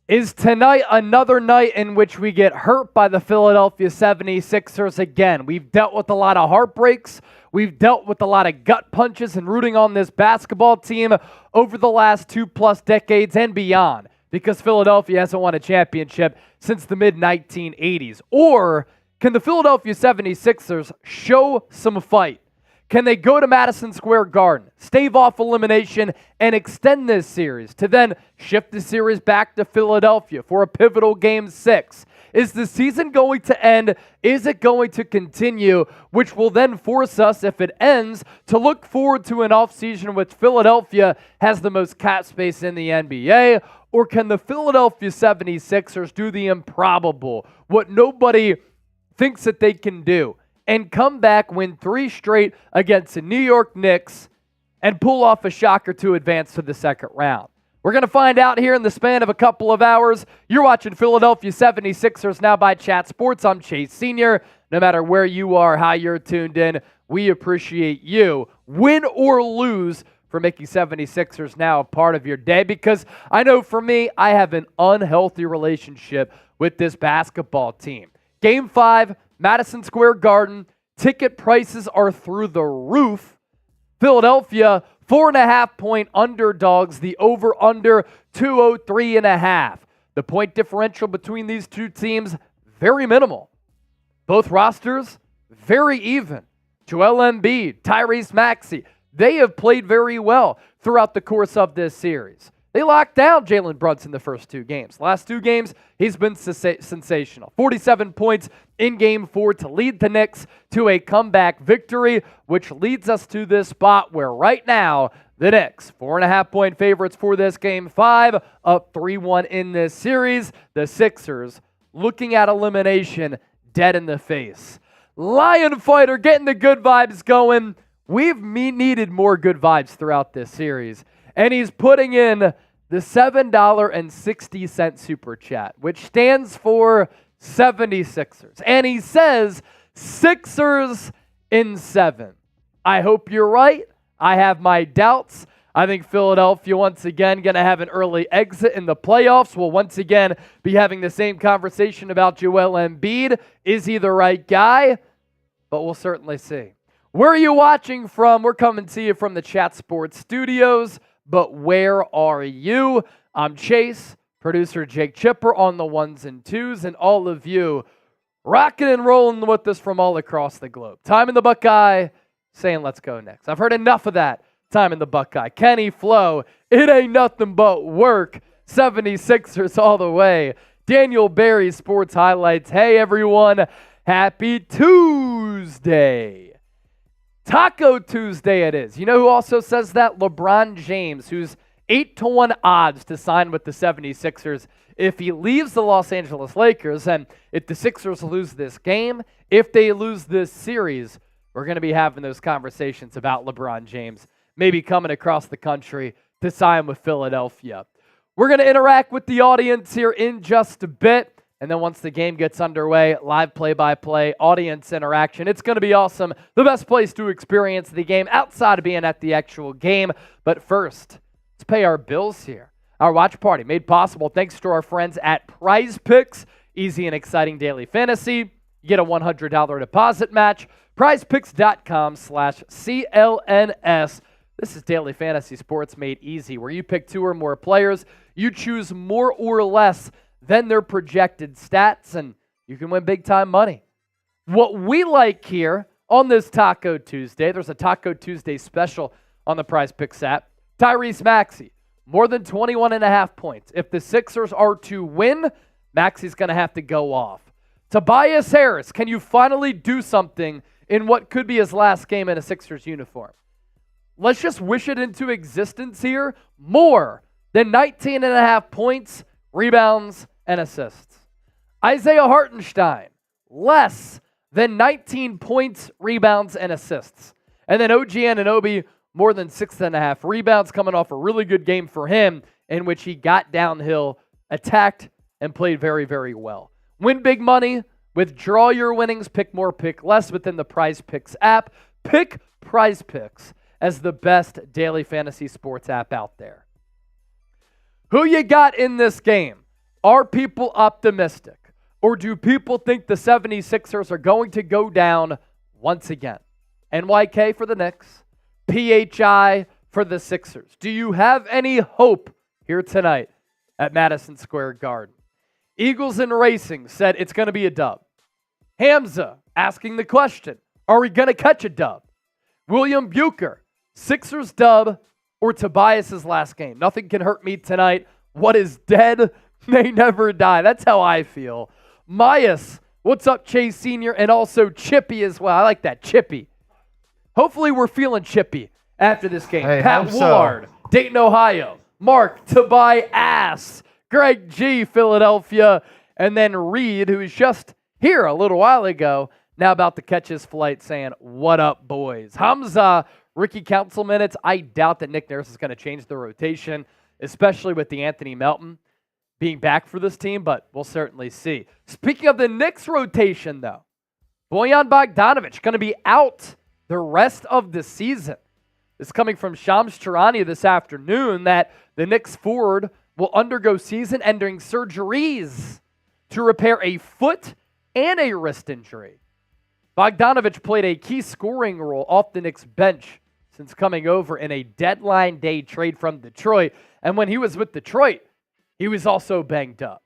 Is tonight another night in which we get hurt by the Philadelphia 76ers again? We've dealt with a lot of heartbreaks. We've dealt with a lot of gut punches and rooting on this basketball team over the last 2+ decades and beyond, because Philadelphia hasn't won a championship since the mid-1980s. Or can the Philadelphia 76ers show some fight? Can they go to Madison Square Garden, stave off elimination, and extend this series to then shift the series back to Philadelphia for a pivotal Game 6? Is the season going to end? Is it going to continue? Which will then force us, if it ends, to look forward to an offseason in which Philadelphia has the most cap space in the NBA? Or can the Philadelphia 76ers do the improbable, what nobody thinks that they can do, and come back, win 3 straight against the New York Knicks, and pull off a shocker to advance to the second round? We're going to find out here in the span of a couple of hours. You're watching Philadelphia 76ers Now by Chat Sports. I'm Chase Sr. No matter where you are, how you're tuned in, we appreciate you, win or lose, for making 76ers Now a part of your day. Because I know for me, I have an unhealthy relationship with this basketball team. Game 5, Madison Square Garden, ticket prices are through the roof. Philadelphia, 4.5-point underdogs, the over-under 203.5. The point differential between these two teams, very minimal. Both rosters, very even. Joel Embiid, Tyrese Maxey, they have played very well throughout the course of this series. They locked down Jalen Brunson the first 2 games. Last 2 games, he's been sensational. 47 points in Game 4 to lead the Knicks to a comeback victory, which leads us to this spot where right now, the Knicks, 4.5-point favorites for this Game 5, up 3-1 in this series. The Sixers, looking at elimination, dead in the face. Lion Fighter getting the good vibes going. We've needed more good vibes throughout this series. And he's putting in the $7.60 super chat, which stands for 76ers. And he says, Sixers in 7. I hope you're right. I have my doubts. I think Philadelphia, once again, going to have an early exit in the playoffs. We'll once again be having the same conversation about Joel Embiid. Is he the right guy? But we'll certainly see. Where are you watching from? We're coming to you from the Chat Sports Studios. But where are you? I'm Chase, producer Jake Chipper on the 1s and 2s, and all of you rocking and rolling with us from all across the globe. Time in the Buckeye, saying let's go next. I've heard enough of that. Time in the Buckeye. Kenny Flo, it ain't nothing but work. 76ers all the way. Daniel Berry, Sports Highlights. Hey, everyone. Happy Tuesday. Taco Tuesday it is. You know who also says that? LeBron James, who's 8-1 odds to sign with the 76ers if he leaves the Los Angeles Lakers. And if the Sixers lose this game, if they lose this series, we're going to be having those conversations about LeBron James maybe coming across the country to sign with Philadelphia. We're going to interact with the audience here in just a bit. And then once the game gets underway, live play-by-play, audience interaction. It's going to be awesome. The best place to experience the game outside of being at the actual game. But first, let's pay our bills here. Our watch party made possible thanks to our friends at Prize Picks. Easy and exciting daily fantasy. You get a $100 deposit match. PrizePicks.com/CLNS. This is daily fantasy sports made easy, where you pick 2 or more players. You choose more or less than their projected stats, and you can win big-time money. What we like here on this Taco Tuesday, there's a Taco Tuesday special on the Prize Picks app. Tyrese Maxey, more than 21.5 points. If the Sixers are to win, Maxey's going to have to go off. Tobias Harris, can you finally do something in what could be his last game in a Sixers uniform? Let's just wish it into existence here. More than 19.5 points, rebounds, and assists. Isaiah Hartenstein, less than 19 points, rebounds, and assists. And then OG Anunoby, more than 6.5 rebounds, coming off a really good game for him in which he got downhill, attacked, and played very, very well. Win big money, withdraw your winnings, pick more, pick less within the Prize Picks app. Pick Prize Picks as the best daily fantasy sports app out there. Who you got in this game? Are people optimistic? Or do people think the 76ers are going to go down once again? NYK for the Knicks, PHI for the Sixers. Do you have any hope here tonight at Madison Square Garden? Eagles and Racing said it's going to be a dub. Hamza asking the question, are we going to catch a dub? William Bucher, Sixers dub or Tobias's last game. Nothing can hurt me tonight. What is dead may never die. That's how I feel. Myas, what's up, Chase Sr., and also Chippy as well. I like that, Chippy. Hopefully we're feeling chippy after this game. Hey, Pat Woolard, Dayton, Ohio. Mark, Tobias, Greg G, Philadelphia, and then Reed, who was just here a little while ago, now about to catch his flight, saying, what up, boys? Hamza, Ricky Council minutes. I doubt that Nick Nurse is going to change the rotation, especially with the Anthony Melton being back for this team, but we'll certainly see. Speaking of the Knicks rotation, though, Bojan Bogdanovic going to be out the rest of the season. This is coming from Shams Charania this afternoon that the Knicks forward will undergo season-ending surgeries to repair a foot and a wrist injury. Bogdanovic played a key scoring role off the Knicks bench since coming over in a deadline day trade from Detroit. And when he was with Detroit, he was also banged up.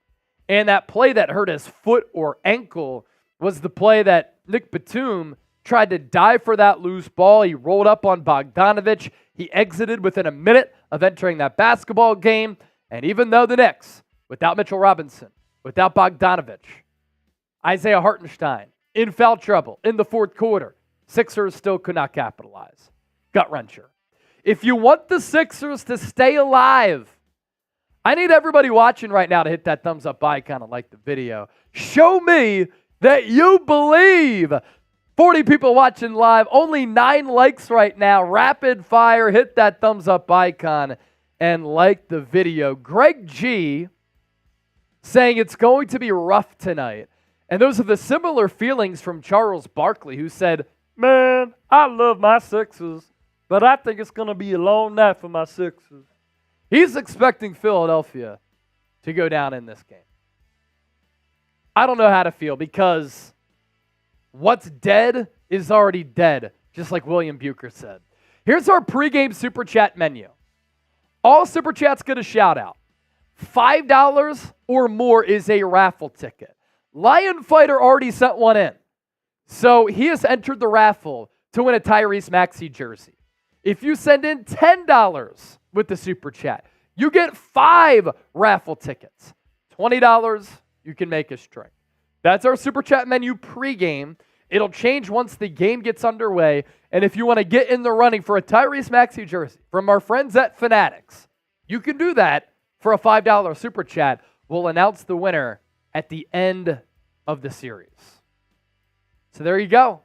And that play that hurt his foot or ankle was the play that Nick Batum tried to dive for that loose ball. He rolled up on Bogdanovic. He exited within a minute of entering that basketball game. And even though the Knicks, without Mitchell Robinson, without Bogdanovic, Isaiah Hartenstein, in foul trouble in the fourth quarter, Sixers still could not capitalize. Gut wrencher. If you want the Sixers to stay alive, I need everybody watching right now to hit that thumbs up icon and like the video. Show me that you believe. 40 people watching live, only 9 likes right now. Rapid fire, hit that thumbs up icon and like the video. Greg G saying it's going to be rough tonight. And those are the similar feelings from Charles Barkley, who said, man, I love my Sixers, but I think it's going to be a long night for my Sixers. He's expecting Philadelphia to go down in this game. I don't know how to feel because what's dead is already dead, just like William Bucher said. Here's our pregame Super Chat menu. All Super Chats get a shout out. $5 or more is a raffle ticket. Lion Fighter already sent one in. So he has entered the raffle to win a Tyrese Maxey jersey. If you send in $10 with the Super Chat, you get 5 raffle tickets. $20, you can make a string. That's our Super Chat menu pregame. It'll change once the game gets underway. And if you want to get in the running for a Tyrese Maxey jersey from our friends at Fanatics, you can do that for a $5 Super Chat. We'll announce the winner at the end of the series. So there you go.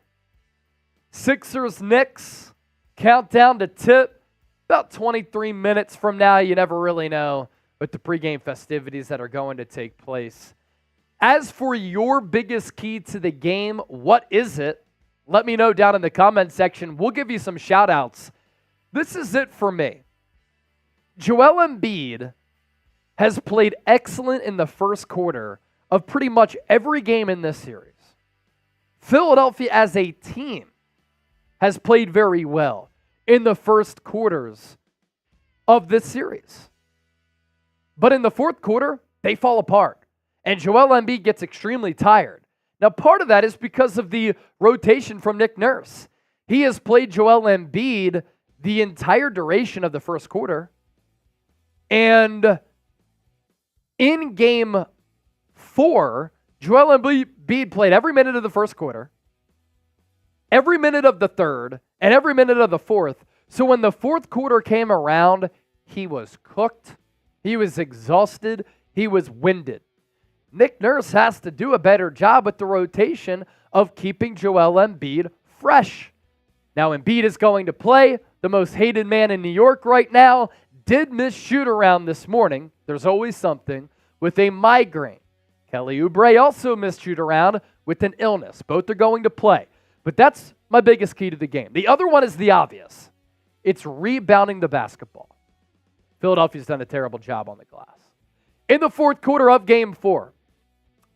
Sixers Knicks countdown to tip. About 23 minutes from now. You never really know with the pregame festivities that are going to take place. As for your biggest key to the game, what is it? Let me know down in the comment section. We'll give you some shout outs. This is it for me. Joel Embiid has played excellent in the first quarter of pretty much every game in this series. Philadelphia as a team has played very well in the first quarters of this series. But in the fourth quarter, they fall apart. And Joel Embiid gets extremely tired. Now, part of that is because of the rotation from Nick Nurse. He has played Joel Embiid the entire duration of the first quarter. And in game 4, Joel Embiid played every minute of the first quarter, every minute of the third, and every minute of the fourth. So when the fourth quarter came around, he was cooked, he was exhausted, he was winded. Nick Nurse has to do a better job with the rotation of keeping Joel Embiid fresh. Now Embiid is going to play. The most hated man in New York right now did miss shoot-around this morning. There's always something with a migraine. Kelly Oubre also missed shoot-around with an illness. Both are going to play. But that's my biggest key to the game. The other one is the obvious. It's rebounding the basketball. Philadelphia's done a terrible job on the glass. in the fourth quarter of Game 4.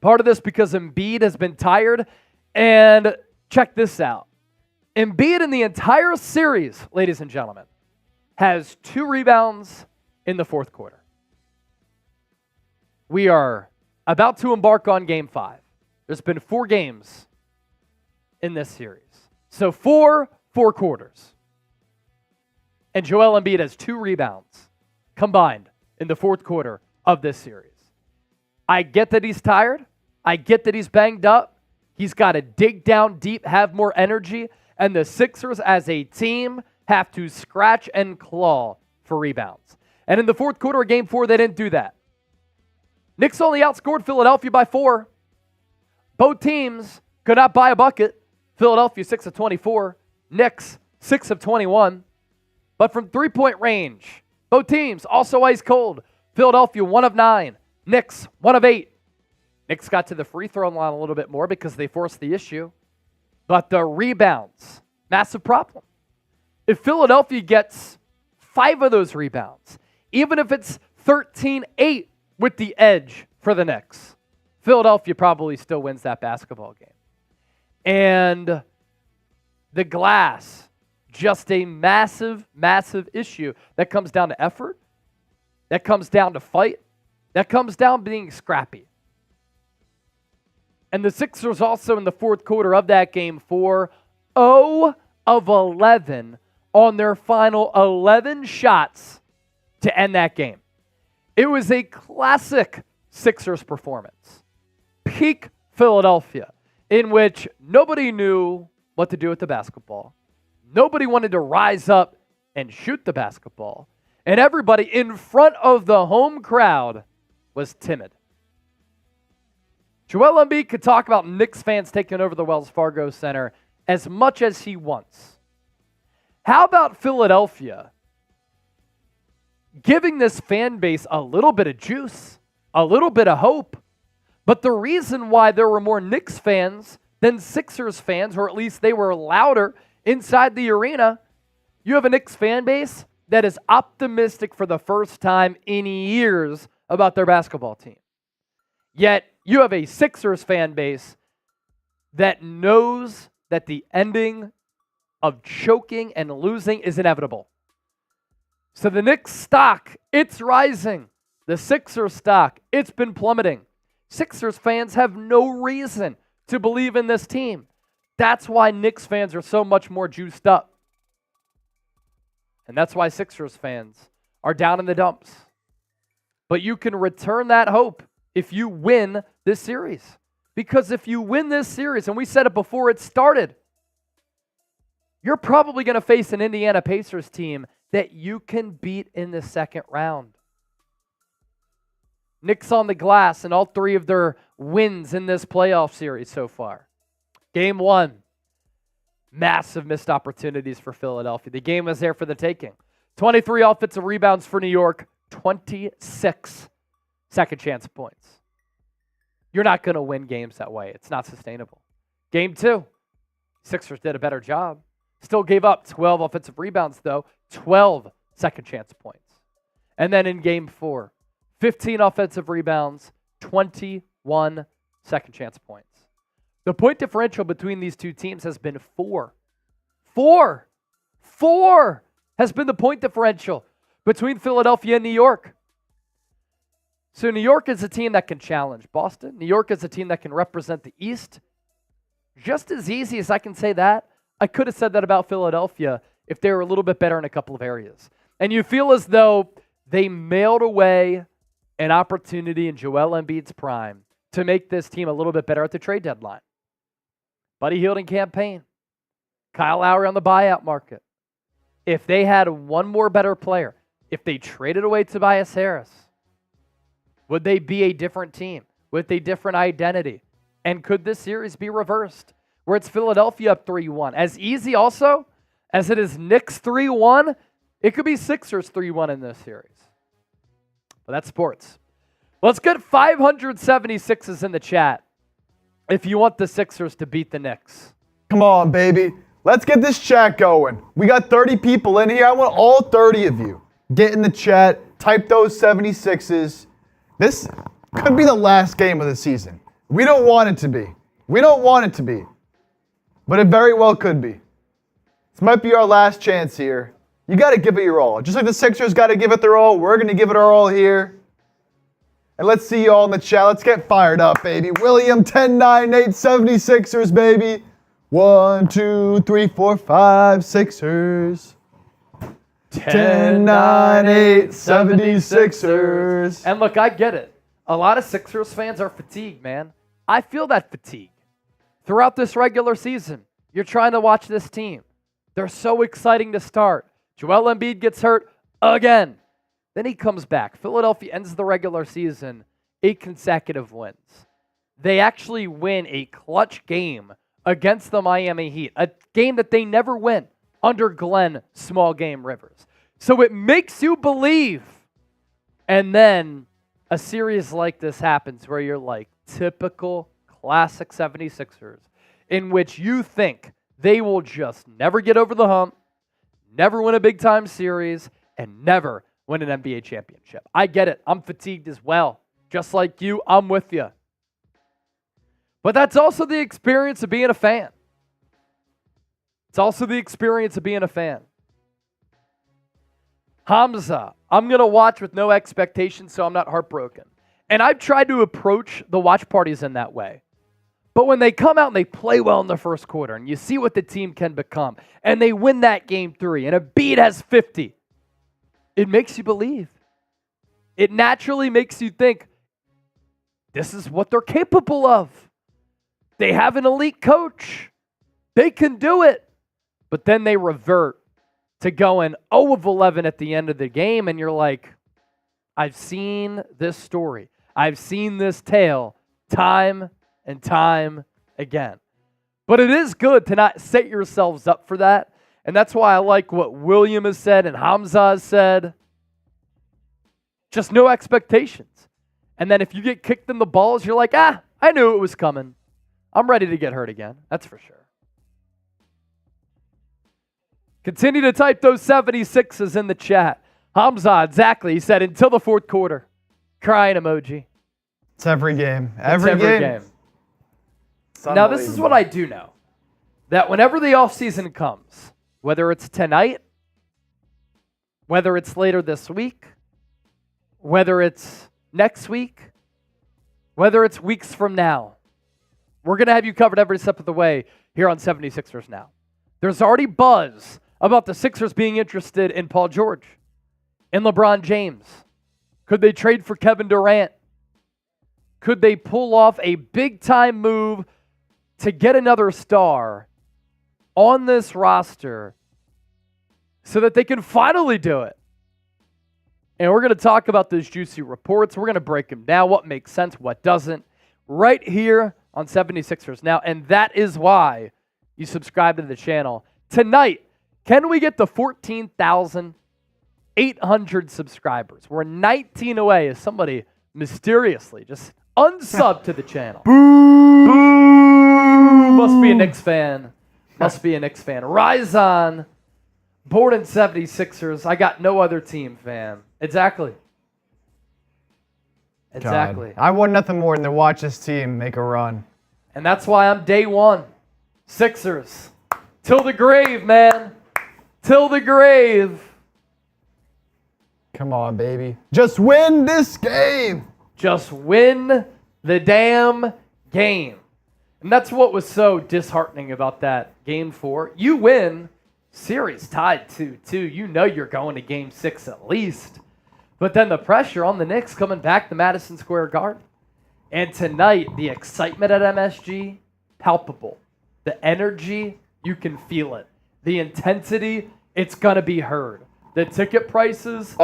Part of this because Embiid has been tired. And check this out. Embiid in the entire series, ladies and gentlemen, has 2 rebounds in the fourth quarter. We are about to embark on Game 5. There's been 4 games in this series. So 4 quarters. And Joel Embiid has 2 rebounds combined in the fourth quarter of this series. I get that he's tired. I get that he's banged up. He's got to dig down deep, have more energy, and the Sixers as a team have to scratch and claw for rebounds. And in the fourth quarter of Game 4, they didn't do that. Knicks only outscored Philadelphia by 4. Both teams could not buy a bucket. Philadelphia 6 of 24, Knicks 6 of 21. But from three-point range, both teams also ice cold. Philadelphia 1 of 9, Knicks 1 of 8. Knicks got to the free throw line a little bit more because they forced the issue. But the rebounds, massive problem. If Philadelphia gets 5 of those rebounds, even if it's 13-8 with the edge for the Knicks, Philadelphia probably still wins that basketball game. And the glass, just a massive, massive issue that comes down to effort, that comes down to fight, that comes down to being scrappy. And the Sixers also in the fourth quarter of that Game 4, 0 of 11 on their final 11 shots to end that game. It was a classic Sixers performance. Peak Philadelphia, in which nobody knew what to do with the basketball. Nobody wanted to rise up and shoot the basketball. And everybody in front of the home crowd was timid. Joel Embiid could talk about Knicks fans taking over the Wells Fargo Center as much as he wants. How about Philadelphia giving this fan base a little bit of juice, a little bit of hope? But the reason why there were more Knicks fans than Sixers fans, or at least they were louder inside the arena, you have a Knicks fan base that is optimistic for the first time in years about their basketball team. Yet, you have a Sixers fan base that knows that the ending of choking and losing is inevitable. So the Knicks stock, it's rising. The Sixers stock, it's been plummeting. Sixers fans have no reason to believe in this team. That's why Knicks fans are so much more juiced up. And that's why Sixers fans are down in the dumps. But you can return that hope if you win this series. Because if you win this series, and we said it before it started, you're probably going to face an Indiana Pacers team that you can beat in the second round. Knicks on the glass in all 3 of their wins in this playoff series so far. Game 1, massive missed opportunities for Philadelphia. The game was there for the taking. 23 offensive rebounds for New York, 26 second chance points. You're not going to win games that way. It's not sustainable. Game 2, Sixers did a better job. Still gave up 12 offensive rebounds, though, 12 second chance points. And then in Game 4, 15 offensive rebounds, 21 second chance points. The point differential between these two teams has been 4. 4 has been the point differential between Philadelphia and New York. So New York is a team that can challenge Boston. New York is a team that can represent the East. Just as easy as I can say that, I could have said that about Philadelphia if they were a little bit better in a couple of areas. And you feel as though they mailed away an opportunity in Joel Embiid's prime to make this team a little bit better at the trade deadline. Buddy Hield and campaign. Kyle Lowry on the buyout market. If they had one more better player, if they traded away Tobias Harris, would they be a different team with a different identity? And could this series be reversed, where it's Philadelphia up 3-1? As easy also as it is Knicks 3-1, it could be Sixers 3-1 in this series. But that's sports. Let's get 576s in the chat if you want the Sixers to beat the Knicks. Come on, baby. Let's get this chat going. We got 30 people in here. I want all 30 of you. Get in the chat. Type those 76s. This could be the last game of the season. We don't want it to be. We don't want it to be. But it very well could be. This might be our last chance here. You got to give it your all. Just like the Sixers got to give it their all, we're going to give it our all here. And let's see you all in the chat. Let's get fired up, baby. William, 10, 9, 8, 76ers, baby. 1, 2, 3, 4, 5, Sixers. 10, 9, 8, 76ers. And look, I get it. A lot of Sixers fans are fatigued, man. I feel that fatigue. Throughout this regular season, you're trying to watch this team. They're so exciting to start. Joel Embiid gets hurt again. Then he comes back. Philadelphia ends the regular season 8 consecutive wins. They actually win a clutch game against the Miami Heat, a game that they never win under Glenn Small Game Rivers. So it makes you believe. And then a series like this happens where you're like, typical classic 76ers, in which you think they will just never get over the hump, never win a big-time series, and never win an NBA championship. I get it. I'm fatigued as well. Just like you, I'm with you. But that's also the experience of being a fan. It's also the experience of being a fan. Hamza, I'm going to watch with no expectations so I'm not heartbroken. And I've tried to approach the watch parties in that way. But when they come out and they play well in the first quarter and you see what the team can become and they win that game 3 and Embiid has 50, it makes you believe. It naturally makes you think, this is what they're capable of. They have an elite coach. They can do it. But then they revert to going 0 of 11 at the end of the game, and you're like, I've seen this story. I've seen this tale time and time again. But it is good to not set yourselves up for that. And that's why I like what William has said and Hamza has said. Just no expectations. And then if you get kicked in the balls, you're like, I knew it was coming. I'm ready to get hurt again. That's for sure. Continue to type those 76s in the chat. Hamza, exactly. He said, until the fourth quarter. Crying emoji. It's every game. Every game. Now, this is what I do know. That whenever the offseason comes, whether it's tonight, whether it's later this week, whether it's next week, whether it's weeks from now, we're going to have you covered every step of the way here on 76ers Now. There's already buzz about the Sixers being interested in Paul George, in LeBron James. Could they trade for Kevin Durant? Could they pull off a big-time move to get another star on this roster so that they can finally do it? And we're going to talk about those juicy reports. We're going to break them down, what makes sense, what doesn't, right here on 76ers Now. And that is why you subscribe to the channel. Tonight, can we get to 14,800 subscribers? We're 19 away as somebody mysteriously just unsub to the channel. Boo! Boo! Must be a Knicks fan. Must be a Knicks fan. Rise on. Born in 76ers. I got no other team, fam. Exactly. Exactly. God. I want nothing more than to watch this team make a run. And that's why I'm day one. Sixers. Till the grave, man. Till the grave. Come on, baby. Just win this game. Just win the damn game. And that's what was so disheartening about that game 4. You win, series tied 2-2. You know you're going to game 6 at least. But then the pressure on the Knicks coming back to Madison Square Garden. And tonight, the excitement at MSG, palpable. The energy, you can feel it. The intensity, it's going to be heard. The ticket prices,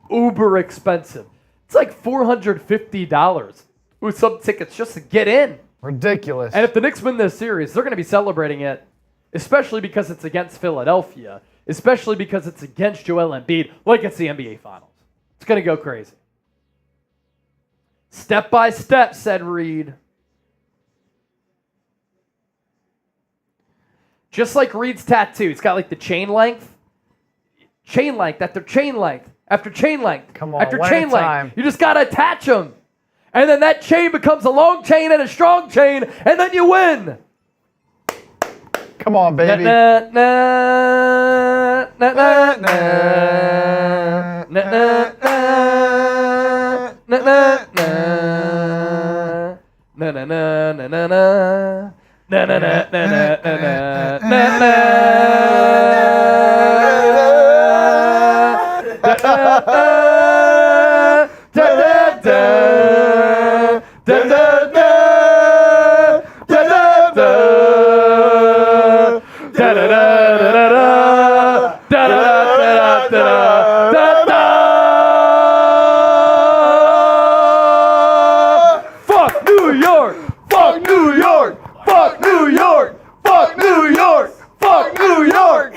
uber expensive. It's like $450 with some tickets just to get in. Ridiculous. And if the Knicks win this series, they're going to be celebrating it, especially because it's against Philadelphia, especially because it's against Joel Embiid, like it's the NBA Finals. It's going to go crazy. Step by step, said Reed. Just like Reed's tattoo. It's got like the chain length after chain length, after chain length, Come on, after one chain at a length. time. You just got to attach them. and then that chain becomes a long chain and a strong chain, and then you win. Come on, baby. Fuck New York! Fuck New York! Fuck New York! Fuck New York! Fuck New York!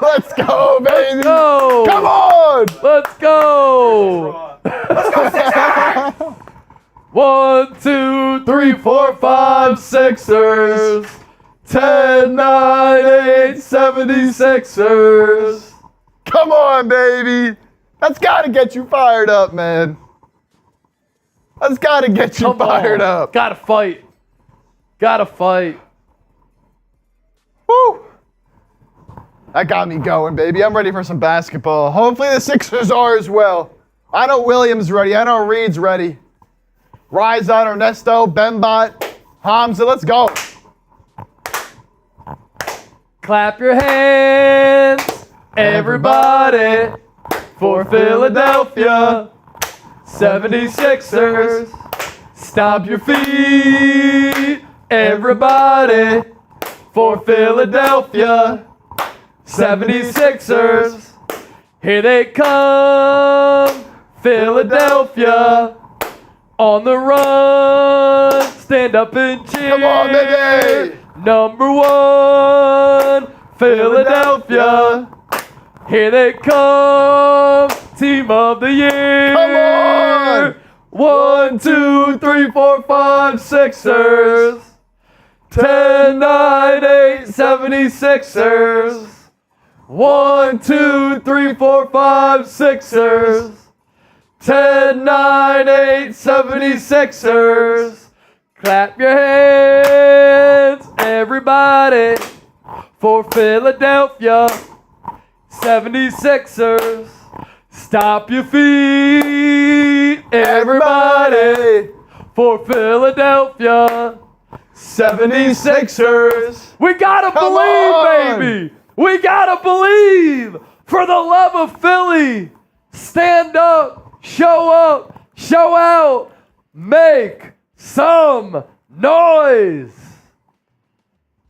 Let's go, baby. Let's go! Come on. Let's go! 1, 2, 3, 4, 5, Sixers. 10, 9, 8, 76ers. Come on, baby. That's got to get you fired up, man. That's got to get you fired up. Gotta fight. Gotta fight. Woo. That got me going, baby. I'm ready for some basketball. Hopefully the Sixers are as well. I know Williams ready. I know Reed's ready. Rise on Ernesto, Bembot, Hamza. Let's go. Clap your hands, everybody, for Philadelphia 76ers. Stomp your feet, everybody, for Philadelphia 76ers. Here they come, Philadelphia, on the run. Stand up and cheer. Come on, baby. Number 1, Philadelphia. Here they come, team of the year. Come on. 1, 2, 3, 4, 5, Sixers. 10, 9, 8, 76ers. 1, 2, 3, 4, 5, Sixers. 10, 9, 8, 76ers. Clap your hands, everybody, for Philadelphia 76ers. Stop your feet, everybody, for Philadelphia 76ers. We gotta believe, baby. We gotta believe. For the love of Philly, stand up, show out, make some noise.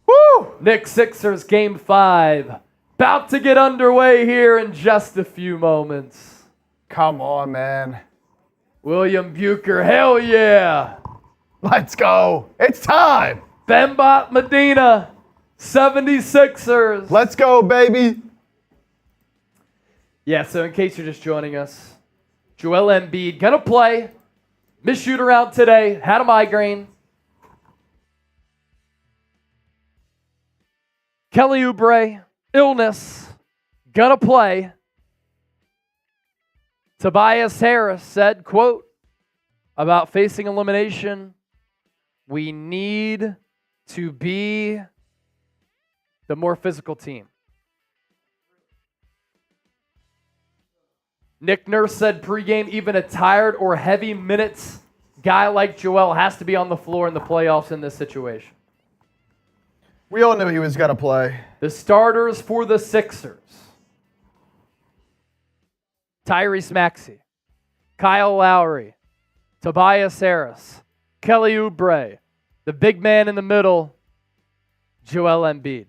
Woo! Knicks Sixers Game 5. About to get underway here in just a few moments. Come on, man. William Bucher, hell yeah. Let's go. It's time. Bembot Medina, 76ers. Let's go, baby. Yeah, so in case you're just joining us, Joel Embiid gonna play. Missed shoot around today, had a migraine. Kelly Oubre, illness, gonna play. Tobias Harris said, quote, about facing elimination, we need to be the more physical team. Nick Nurse said pregame, even a tired or heavy minutes guy like Joel has to be on the floor in the playoffs in this situation. We all knew he was going to play. The starters for the Sixers: Tyrese Maxey, Kyle Lowry, Tobias Harris, Kelly Oubre, the big man in the middle, Joel Embiid.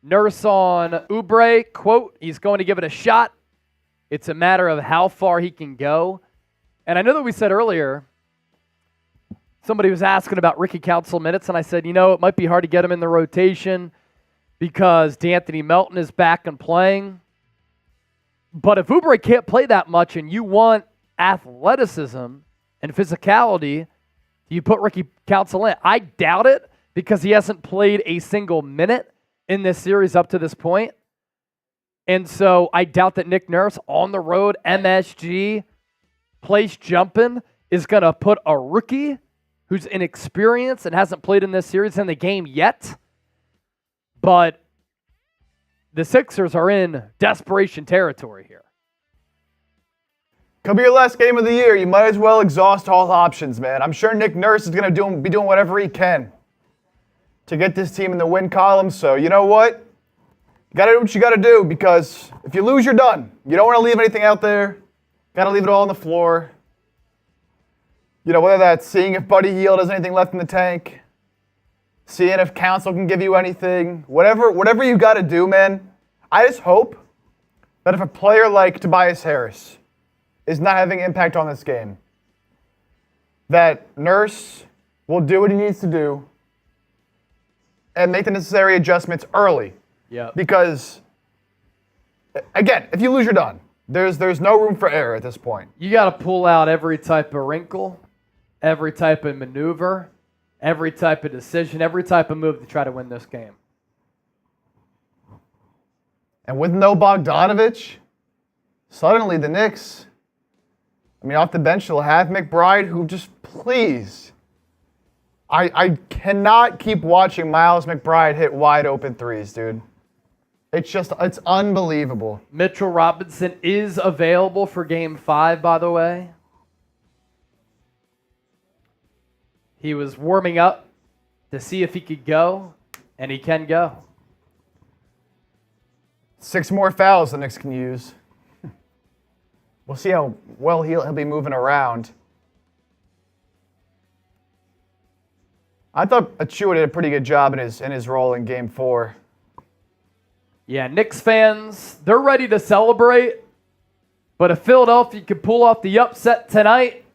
Nurse on Oubre, quote, he's going to give it a shot. It's a matter of how far he can go. And I know that we said earlier, somebody was asking about Ricky Council minutes, and I said, it might be hard to get him in the rotation because D'Anthony Melton is back and playing. But if Oubre can't play that much and you want athleticism and physicality, you put Ricky Council in. I doubt it because he hasn't played a single minute in this series up to this point. And so I doubt that Nick Nurse on the road, MSG, place jumping, is going to put a rookie who's inexperienced and hasn't played in this series in the game yet. But the Sixers are in desperation territory here. Could be your last game of the year. You might as well exhaust all options, man. I'm sure Nick Nurse is going to be doing whatever he can to get this team in the win column. So you know what? You got to do what you got to do, because if you lose, you're done. You don't want to leave anything out there. Got to leave it all on the floor. You know, whether that's seeing if Buddy Hield has anything left in the tank, seeing if Council can give you anything, whatever you got to do, man. I just hope that if a player like Tobias Harris is not having impact on this game, that Nurse will do what he needs to do and make the necessary adjustments early. Yeah. Because, again, if you lose, you're done. There's no room for error at this point. You got to pull out every type of wrinkle, every type of maneuver, every type of decision, every type of move to try to win this game. And with no Bogdanovich, suddenly the Knicks, off the bench, they'll have McBride, who just, please. I cannot keep watching Miles McBride hit wide open threes, dude. It's unbelievable. Mitchell Robinson is available for Game 5, by the way. He was warming up to see if he could go, and he can go. 6 more fouls the Knicks can use. We'll see how well he'll be moving around. I thought Achua did a pretty good job in his role in Game 4. Yeah, Knicks fans, they're ready to celebrate. But if Philadelphia could pull off the upset tonight,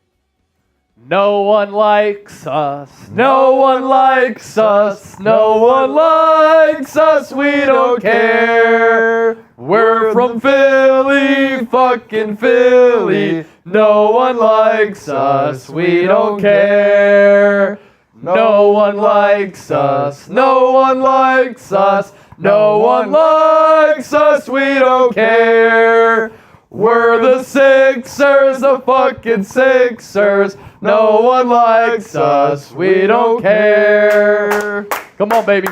no one likes us. No one likes us. No one likes us. We don't care. We're from Philly, fucking Philly. No one likes us. We don't care. No one likes us. No one likes us. No one likes us. We don't care. We're the Sixers, the fucking Sixers. No one likes us. We don't care. Come on, baby.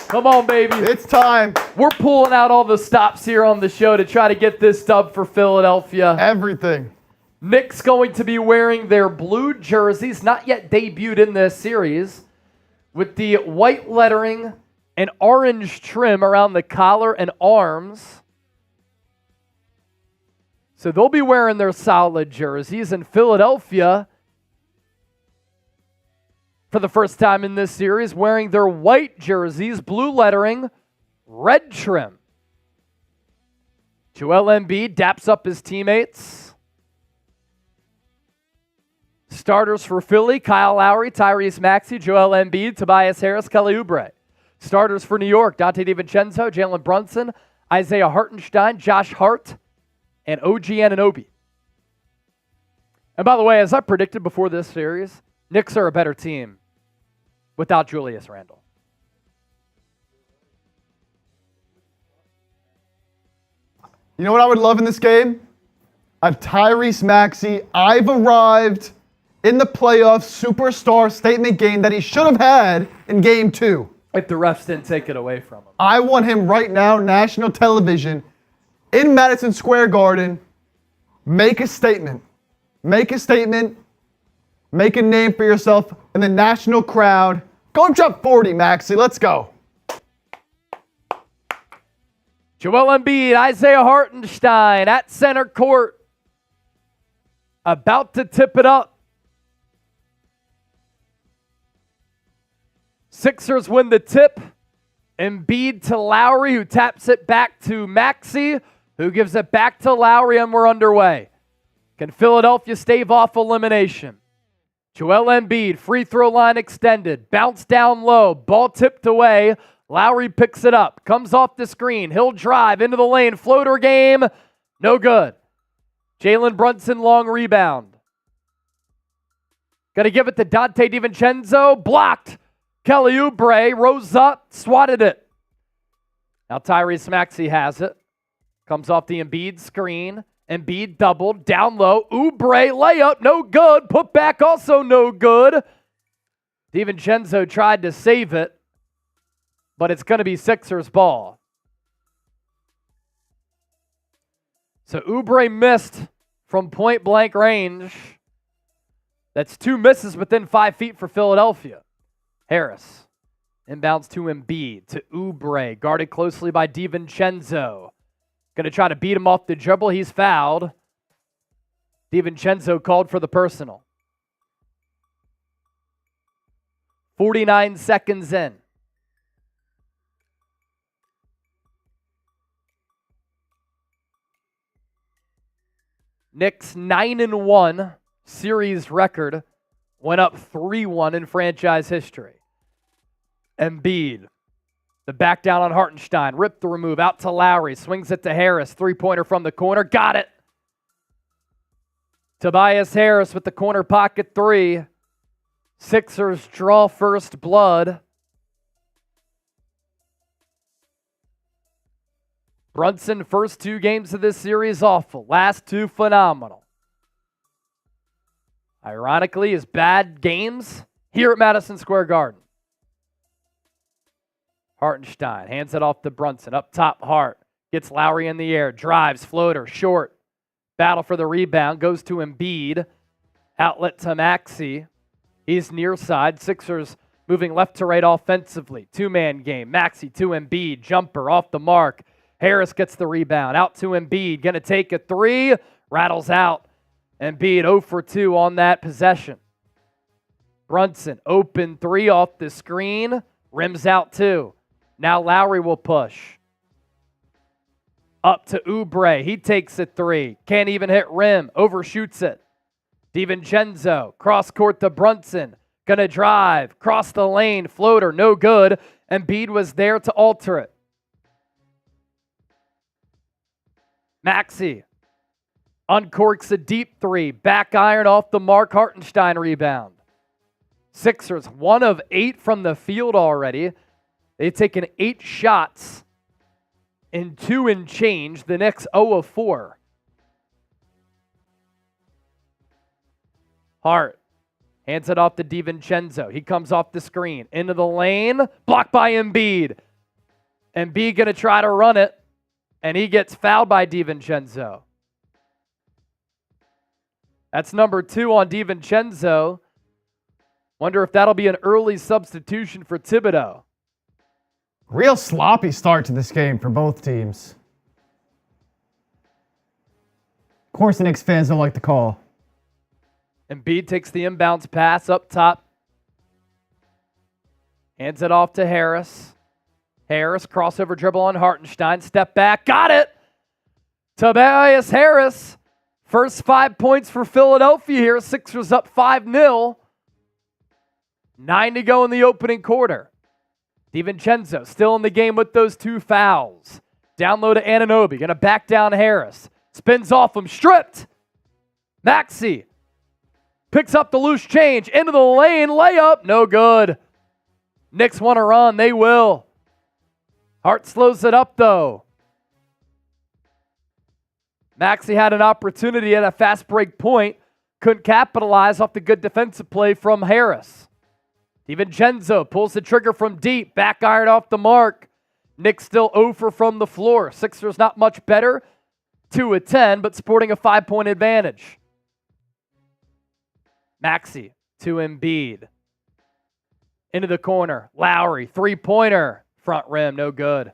Come on, baby. It's time. We're pulling out all the stops here on the show to try to get this dub for Philadelphia. Everything. Knicks going to be wearing their blue jerseys, not yet debuted in this series, with the white lettering and orange trim around the collar and arms. So they'll be wearing their solid jerseys. And Philadelphia, for the first time in this series, wearing their white jerseys, blue lettering, red trim. Joel Embiid daps up his teammates. Starters for Philly, Kyle Lowry, Tyrese Maxey, Joel Embiid, Tobias Harris, Kelly Oubre. Starters for New York, Donte DiVincenzo, Jalen Brunson, Isaiah Hartenstein, Josh Hart, and OG Anunoby. And by the way, as I predicted before this series, Knicks are a better team without Julius Randle. You know what I would love in this game? A Tyrese Maxey, I've arrived in the playoff superstar statement game that he should have had in Game 2. If the refs didn't take it away from him. I want him right now, national television, in Madison Square Garden. Make a statement. Make a statement. Make a name for yourself in the national crowd. Go and drop 40, Maxey. Let's go. Joel Embiid, Isaiah Hartenstein at center court. About to tip it up. Sixers win the tip. Embiid to Lowry, who taps it back to Maxey, who gives it back to Lowry, and we're underway. Can Philadelphia stave off elimination? Joel Embiid, free throw line extended, bounce down low, ball tipped away. Lowry picks it up, comes off the screen. He'll drive into the lane, floater game, no good. Jalen Brunson, long rebound. Got to give it to Donte DiVincenzo, blocked. Kelly Oubre rose up, swatted it. Now Tyrese Maxey has it. Comes off the Embiid screen. Embiid doubled, down low. Oubre, layup, no good. Put back, also no good. DiVincenzo tried to save it, but it's going to be Sixers ball. So Oubre missed from point-blank range. That's 2 misses within 5 feet for Philadelphia. Harris inbounds to Embiid, to Oubre, guarded closely by DiVincenzo. Going to try to beat him off the dribble. He's fouled. DiVincenzo called for the personal. 49 seconds in. Knicks 9-1 series record went up 3-1 in franchise history. Embiid, the back down on Hartenstein, ripped the remove out to Lowry, swings it to Harris, three-pointer from the corner, got it. Tobias Harris with the corner pocket three. Sixers draw first blood. Brunson, first 2 games of this series, awful. Last 2, phenomenal. Ironically, his bad games here at Madison Square Garden. Hartenstein hands it off to Brunson. Up top, Hart gets Lowry in the air. Drives, floater, short. Battle for the rebound. Goes to Embiid. Outlet to Maxey. He's near side. Sixers moving left to right offensively. 2-man game. Maxey to Embiid. Jumper off the mark. Harris gets the rebound. Out to Embiid. Going to take a 3. Rattles out. Embiid 0 for 2 on that possession. Brunson, open 3 off the screen. Rims out 2. Now Lowry will push. Up to Oubre. He takes a 3. Can't even hit rim. Overshoots it. DiVincenzo. Cross court to Brunson. Gonna drive. Cross the lane. Floater. No good. Embiid was there to alter it. Maxey. Uncorks a deep 3. Back iron off the mark. Hartenstein rebound. Sixers 1 of 8 from the field already. They've taken 8 shots in 2 and change. The Knicks 0 of 4. Hart hands it off to DiVincenzo. He comes off the screen. Into the lane. Blocked by Embiid. Embiid going to try to run it. And he gets fouled by DiVincenzo. That's number 2 on DiVincenzo. Wonder if that'll be an early substitution for Thibodeau. Real sloppy start to this game for both teams. Of course, the Knicks fans don't like the call. Embiid takes the inbounds pass up top. Hands it off to Harris. Harris, crossover dribble on Hartenstein. Step back. Got it! Tobias Harris. First 5 points for Philadelphia here. Sixers up 5-0. 9 to go in the opening quarter. DiVincenzo still in the game with those 2 fouls. Down low to Anunoby. Going to back down Harris. Spins off him. Stripped. Maxey picks up the loose change. Into the lane. Layup. No good. Knicks want to run. They will. Hart slows it up, though. Maxey had an opportunity at a fast break point. Couldn't capitalize off the good defensive play from Harris. DiVincenzo pulls the trigger from deep. Back iron off the mark. Knicks still 0 for from the floor. Sixers not much better. 2 of 10, but sporting a 5-point advantage. Maxey to Embiid. Into the corner. Lowry, 3-pointer. Front rim, no good.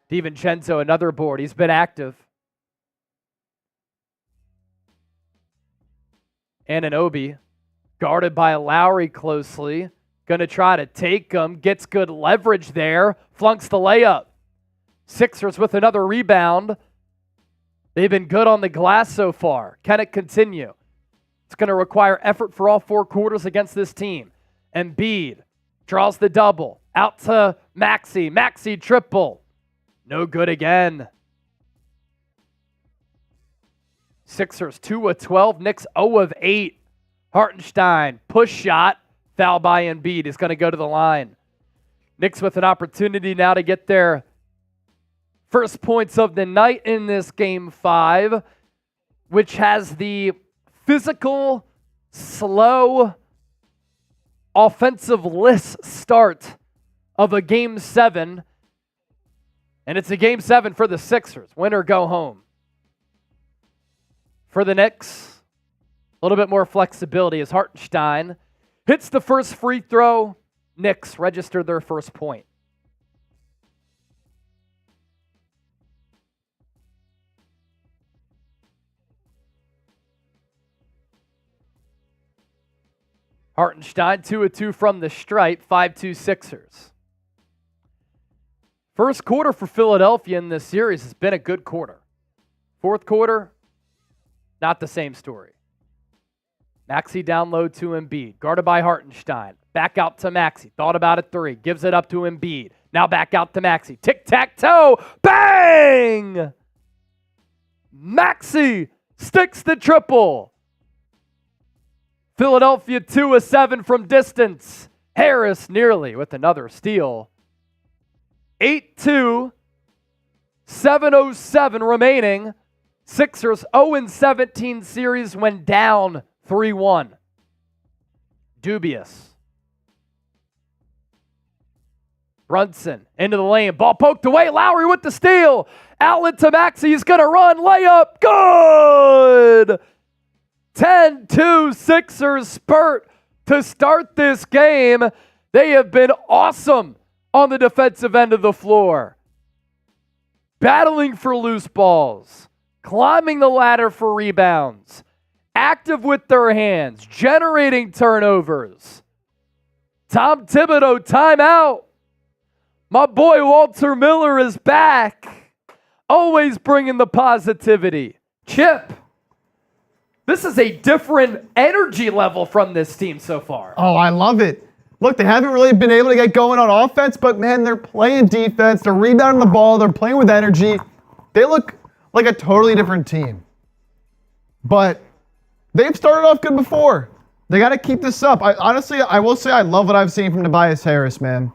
DiVincenzo, another board. He's been active. Anunoby, guarded by Lowry closely. Going to try to take him. Gets good leverage there. Flunks the layup. Sixers with another rebound. They've been good on the glass so far. Can it continue? It's going to require effort for all 4 quarters against this team. Embiid draws the double. Out to Maxey. Maxey triple. No good again. Sixers 2 of 12. Knicks 0 of 8. Hartenstein push shot. Foul by Embiid is going to go to the line. Knicks with an opportunity now to get their First points of the night in this Game 5, which has the physical, slow, offensive-less start of a Game 7. And it's a Game 7 for the Sixers. Win or go home. For the Knicks, a little bit more flexibility as Hartenstein hits the first free throw. Knicks register their first point. Hartenstein, 2 of 2 from the stripe, 5-2 Sixers. First quarter for Philadelphia in this series has been a good quarter. Fourth quarter, not the same story. Maxey down low to Embiid, guarded by Hartenstein. Back out to Maxey, thought about a three, gives it up to Embiid. Now back out to Maxey, tic-tac-toe, bang! Maxey sticks the triple. Philadelphia 2 of 7 from distance. Harris nearly with another steal. 8-2, 7:07 remaining. Sixers 0-17 series when down 3-1. Dubious. Brunson into the lane. Ball poked away. Lowry with the steal. Outlet to Maxey. He's going to run. Layup. Good. 10-2 Sixers spurt to start this game. They have been awesome on the defensive end of the floor. Battling for loose balls. Climbing the ladder for rebounds. Active with their hands. Generating turnovers. Tom Thibodeau, timeout. My boy Walter Miller is back. Always bringing the positivity. Chip. This is a different energy level from this team so far. Oh, I love it. Look, they haven't really been able to get going on offense, but man, they're playing defense. They're rebounding the ball. They're playing with energy. They look like a totally different team. But they've started off good before. They got to keep this up. I will say I love what I've seen from Tobias Harris, man.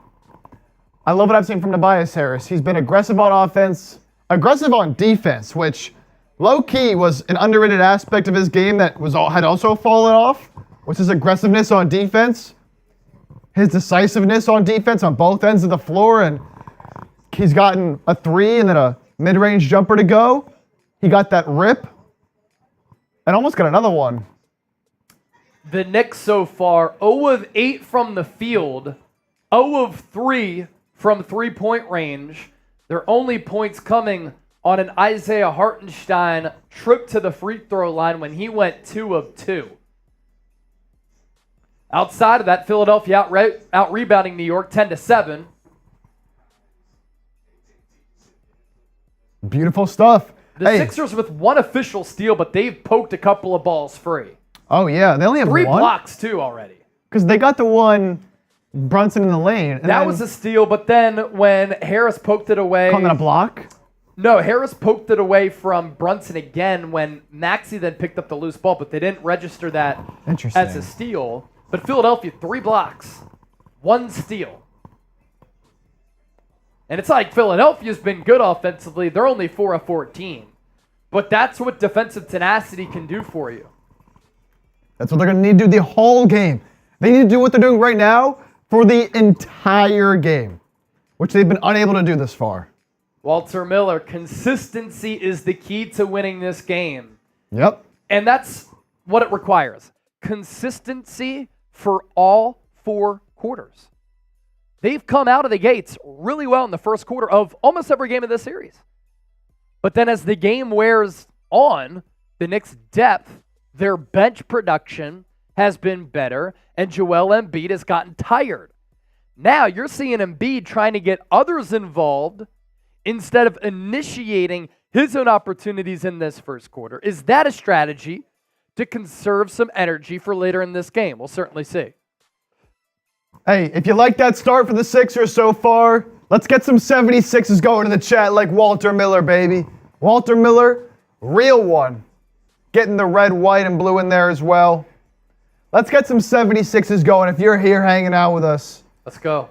I love what I've seen from Tobias Harris. He's been aggressive on offense, aggressive on defense, which low-key was an underrated aspect of his game that had also fallen off, which is aggressiveness on defense, his decisiveness on defense on both ends of the floor, and he's gotten a three and then a mid-range jumper to go. He got that rip and almost got another one. The Knicks so far, 0 of 8 from the field, 0 of 3 from three-point range. Their only points coming on an Isaiah Hartenstein trip to the free throw line when he went 2 of 2. Outside of that, Philadelphia out rebounding New York 10-7. Beautiful stuff. The Sixers with one official steal, but they've poked a couple of balls free. Oh, yeah. They only have 3 one? blocks, too, already. Because they got the one Brunson in the lane. That was a steal, but then when Harris poked it away... Calling that a block? No, Harris poked it away from Brunson again when Maxey then picked up the loose ball, but they didn't register that as a steal. But Philadelphia, 3 blocks, 1 steal. And it's like Philadelphia's been good offensively. They're only 4 of 14. But that's what defensive tenacity can do for you. That's what they're going to need to do the whole game. They need to do what they're doing right now for the entire game, which they've been unable to do this far. Walter Miller, consistency is the key to winning this game. Yep. And that's what it requires. Consistency for all 4 quarters. They've come out of the gates really well in the first quarter of almost every game of this series. But then as the game wears on, the Knicks' depth, their bench production has been better, and Joel Embiid has gotten tired. Now you're seeing Embiid trying to get others involved instead of initiating his own opportunities in this first quarter. Is that a strategy to conserve some energy for later in this game? We'll certainly see. Hey, if you like that start for the Sixers so far, let's get some 76s going in the chat like Walter Miller, baby. Walter Miller, real one. Getting the red, white, and blue in there as well. Let's get some 76s going if you're here hanging out with us. Let's go.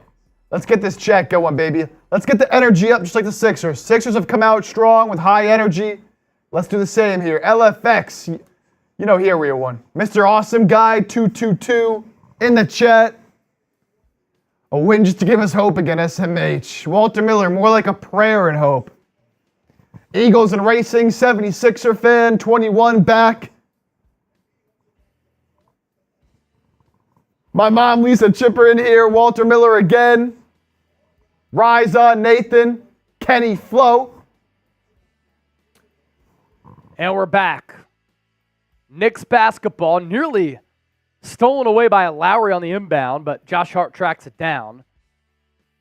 Let's get this chat going, baby. Let's get the energy up just like the Sixers. Sixers have come out strong with high energy. Let's do the same here. LFX, you know here we are one. Mr. Awesome Guy 222 in the chat. A win just to give us hope again, SMH. Walter Miller, more like a prayer and hope. Eagles and Racing, 76er fan, 21 back. My mom, Lisa Chipper in here. Walter Miller again. Riza, Nathan, Kenny Flo. And we're back. Knicks basketball nearly stolen away by Lowry on the inbound, but Josh Hart tracks it down.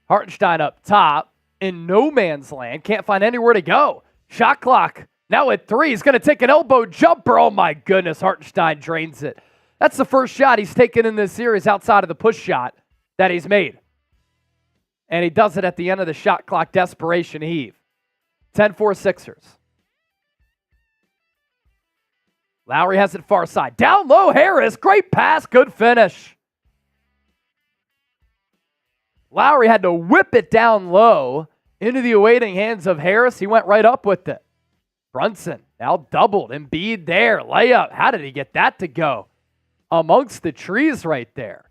Hartenstein up top in no man's land. Can't find anywhere to go. Shot clock now at 3. He's going to take an elbow jumper. Oh, my goodness. Hartenstein drains it. That's the first shot he's taken in this series outside of the push shot that he's made. And he does it at the end of the shot clock desperation heave. 10-4 Sixers. Lowry has it far side. Down low, Harris. Great pass. Good finish. Lowry had to whip it down low into the awaiting hands of Harris. He went right up with it. Brunson now doubled. Embiid there. Layup. How did he get that to go? Amongst the trees right there.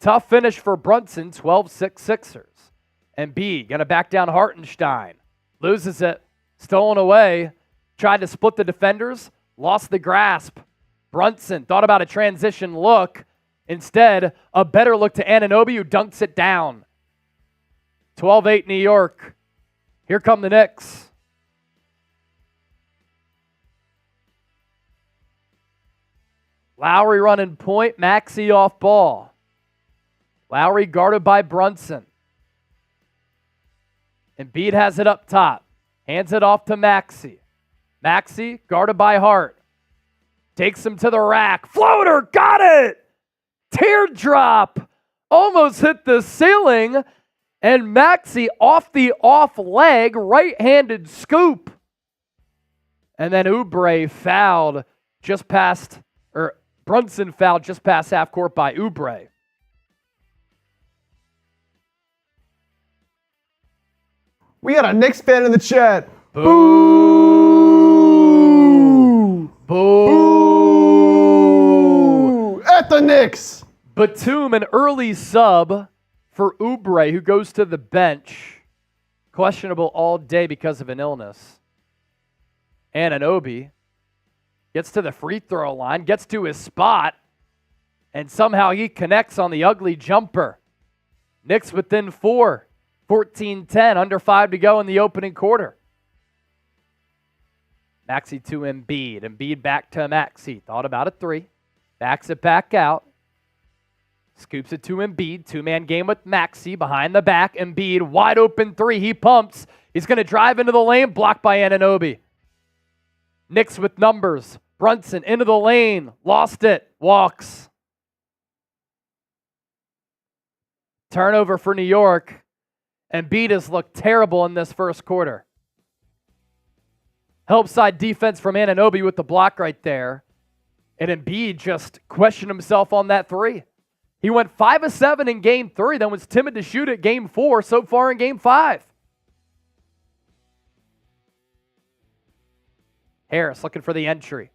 Tough finish for Brunson. 12-6 Sixers. Embiid going to back down Hartenstein. Loses it. Stolen away. Tried to split the defenders. Lost the grasp. Brunson thought about a transition look. Instead, a better look to Anunoby, who dunks it down. 12-8 New York. Here come the Knicks. Lowry running point. Maxey off ball. Lowry guarded by Brunson. Embiid has it up top. Hands it off to Maxey. Maxey guarded by Hart. Takes him to the rack. Floater, got it! Teardrop. Almost hit the ceiling. And Maxey off the off leg, right-handed scoop. And then Oubre fouled just past, or Brunson fouled just past half court by Oubre. We got a Knicks fan in the chat. Boo! Boo! At the Knicks. Batum, an early sub for Oubre, who goes to the bench. Questionable all day because of an illness. Anunoby gets to the free throw line, gets to his spot, and somehow he connects on the ugly jumper. Knicks within 4. 14-10, under 5 to go in the opening quarter. Maxey to Embiid. Embiid back to Maxey. Thought about a 3. Backs it back out. Scoops it to Embiid. Two-man game with Maxey. Behind the back, Embiid. Wide open 3. He pumps. He's going to drive into the lane. Blocked by Anunoby. Knicks with numbers. Brunson into the lane. Lost it. Walks. Turnover for New York. Embiid has looked terrible in this first quarter. Help side defense from Anunoby with the block right there. And Embiid just questioned himself on that 3. He went 5 of 7 in game 3, then was timid to shoot at game 4 so far in game 5. Harris looking for the entry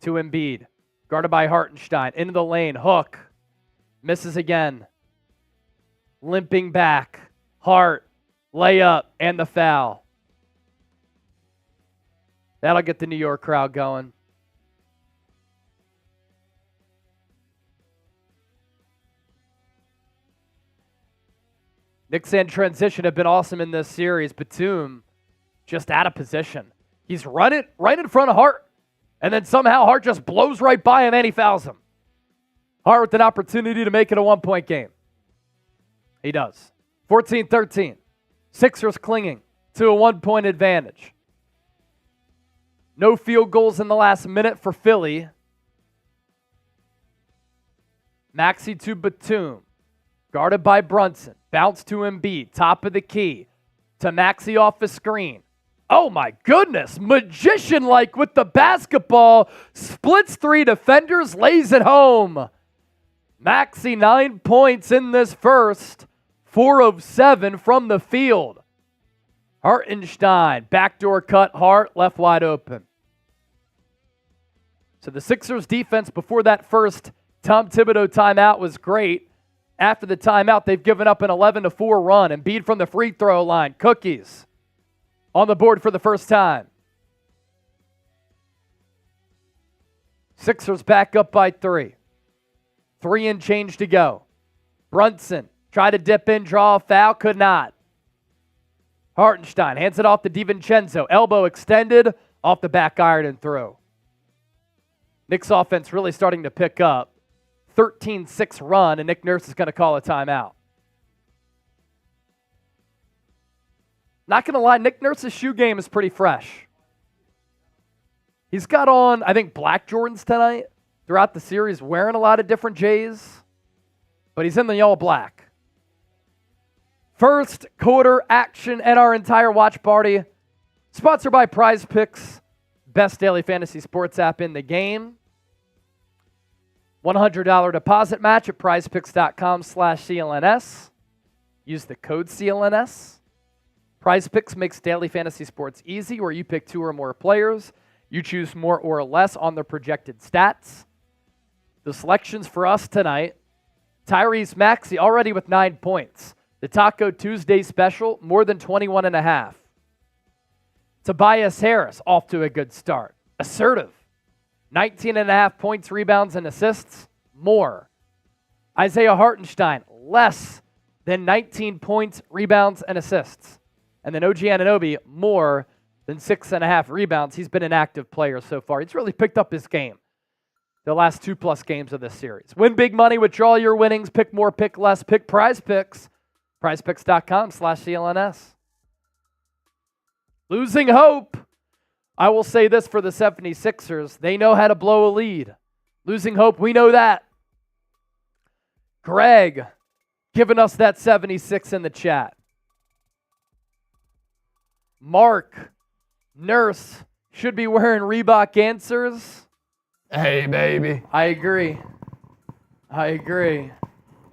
to Embiid. Guarded by Hartenstein. Into the lane. Hook. Misses again. Limping back. Hart, layup, and the foul. That'll get the New York crowd going. Knicks in transition have been awesome in this series. Batum just out of position. He's run it right in front of Hart, and then somehow Hart just blows right by him and he fouls him. Hart with an opportunity to make it a one-point game. He does. 14-13. Sixers clinging to a one-point advantage. No field goals in the last minute for Philly. Maxey to Batum. Guarded by Brunson. Bounce to Embiid. Top of the key. To Maxey off the screen. Oh my goodness. Magician-like with the basketball. Splits 3 defenders. Lays it home. Maxey 9 points in this first. 4 of 7 from the field. Hartenstein, backdoor cut, Hart, left wide open. So the Sixers defense before that first Tom Thibodeau timeout was great. After the timeout, they've given up an 11-4 run. Embiid from the free throw line. Cookies on the board for the first time. Sixers back up by 3. 3 and change to go. Brunson tried to dip in, draw a foul, could not. Hartenstein hands it off to DiVincenzo. Elbow extended, off the back iron and through. Knicks offense really starting to pick up. 13-6 run, and Nick Nurse is going to call a timeout. Not going to lie, Nick Nurse's shoe game is pretty fresh. He's got on, I think, black Jordans tonight throughout the series, wearing a lot of different J's, but he's in the all black. First quarter action at our entire watch party, sponsored by Prize Picks, best daily fantasy sports app in the game. $100 deposit match at prizepicks.com/CLNS. Use the code CLNS. Prize Picks makes daily fantasy sports easy, where you pick 2 or more players. You choose more or less on their projected stats. The selections for us tonight: Tyrese Maxey already with 9 points. The Taco Tuesday special, more than 21.5. Tobias Harris off to a good start. Assertive. 19.5 points, rebounds, and assists. More. Isaiah Hartenstein, less than 19 points, rebounds, and assists. And then OG Anunoby, more than 6.5 rebounds. He's been an active player so far. He's really picked up his game the last 2+ games of this series. Win big money, withdraw your winnings, pick more, pick less, pick Prize Picks. PrizePicks.com/CLNS. Losing hope. I will say this for the 76ers. They know how to blow a lead. Losing hope, we know that. Greg giving us that 76 in the chat. Mark, Nurse, should be wearing Reebok answers. Hey, baby. I agree.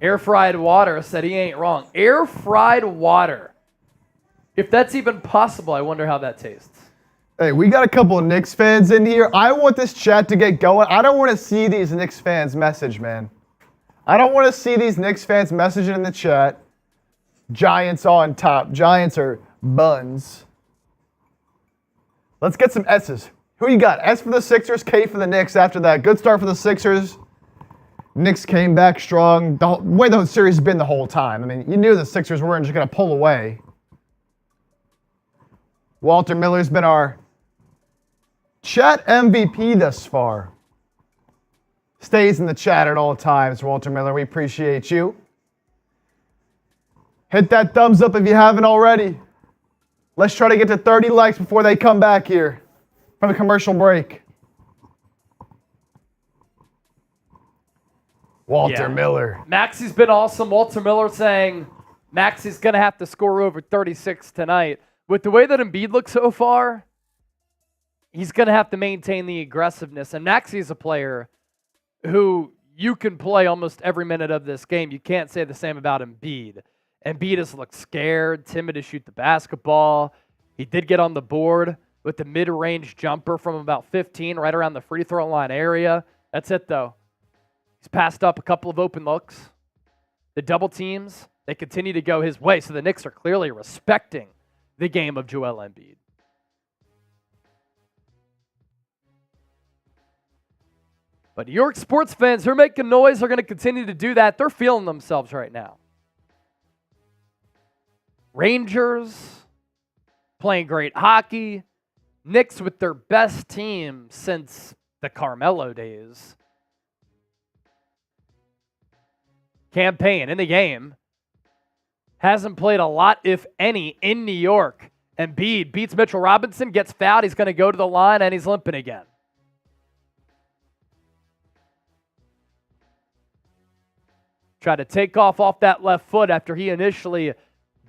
Air fried water said he ain't wrong. Air fried water. If that's even possible, I wonder how that tastes. Hey, we got a couple of Knicks fans in here. I want this chat to get going. I don't want to see these Knicks fans message, man. I don't want to see these Knicks fans messaging in the chat. Giants on top. Giants are buns. Let's get some S's. Who you got? S for the Sixers, K for the Knicks after that. Good start for the Sixers. Knicks came back strong. The way the series has been the whole time. I mean, you knew the Sixers weren't just going to pull away. Walter Miller's been our chat MVP thus far. Stays in the chat at all times, Walter Miller. We appreciate you. Hit that thumbs up if you haven't already. Let's try to get to 30 likes before they come back here from a commercial break. Walter Miller. Maxey's been awesome. Walter Miller saying Maxey's going to have to score over 36 tonight. With the way that Embiid looks so far, he's going to have to maintain the aggressiveness. And Maxey's a player who you can play almost every minute of this game. You can't say the same about Embiid. Embiid has looked scared, timid to shoot the basketball. He did get on the board with the mid-range jumper from about 15, right around the free throw line area. That's it, though. He's passed up a couple of open looks. The double teams, they continue to go his way. So the Knicks are clearly respecting the game of Joel Embiid. But New York sports fans, they're making noise. They're going to continue to do that. They're feeling themselves right now. Rangers playing great hockey. Knicks with their best team since the Carmelo days. Campaign in the game. Hasn't played a lot, if any, in New York. Embiid beats Mitchell Robinson, gets fouled. He's going to go to the line, and he's limping again. Tried to take off that left foot after he initially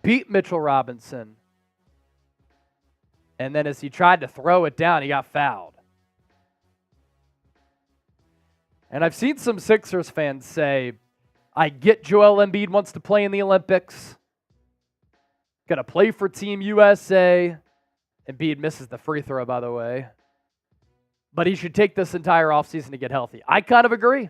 beat Mitchell Robinson. And then as he tried to throw it down, he got fouled. And I've seen some Sixers fans say, I get Joel Embiid wants to play in the Olympics. going to play for Team USA. Embiid misses the free throw, by the way. But he should take this entire offseason to get healthy. I kind of agree.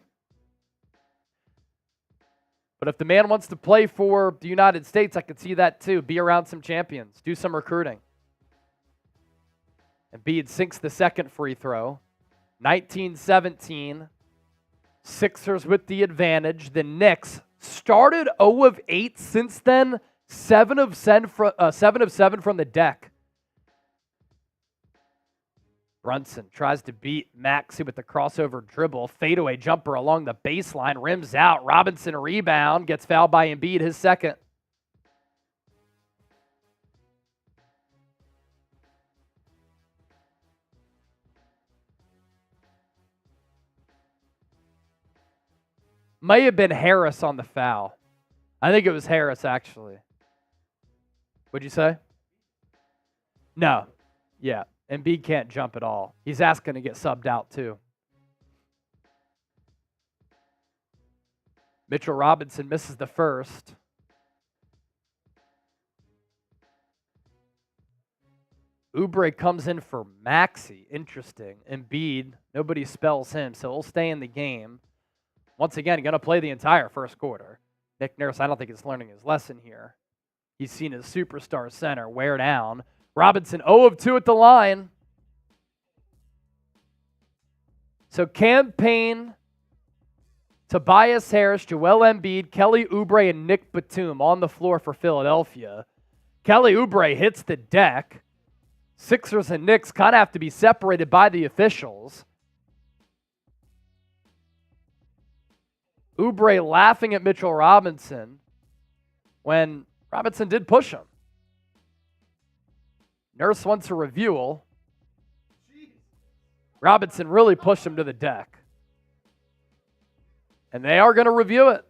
But if the man wants to play for the United States, I could see that too. Be around some champions. Do some recruiting. Embiid sinks the second free throw. 19-17. Sixers with the advantage. The Knicks started 0 of 8 since then. 7 of 7 from the deck. Brunson tries to beat Maxey with the crossover dribble. Fadeaway jumper along the baseline. Rims out. Robinson rebound. Gets fouled by Embiid, his second. May have been Harris on the foul. I think it was Harris, actually. What'd you say? No. Yeah. Embiid can't jump at all. He's asking to get subbed out, too. Mitchell Robinson misses the first. Oubre comes in for Maxey. Interesting. Embiid, nobody spells him, so he'll stay in the game. Once again, going to play the entire first quarter. Nick Nurse, I don't think he's learning his lesson here. He's seen his superstar center wear down. Robinson 0 of 2 at the line. So Campaign, Tobias Harris, Joel Embiid, Kelly Oubre, and Nick Batum on the floor for Philadelphia. Kelly Oubre hits the deck. Sixers and Knicks kind of have to be separated by the officials. Oubre laughing at Mitchell Robinson when Robinson did push him. Nurse wants a review. Robinson really pushed him to the deck. And they are going to review it.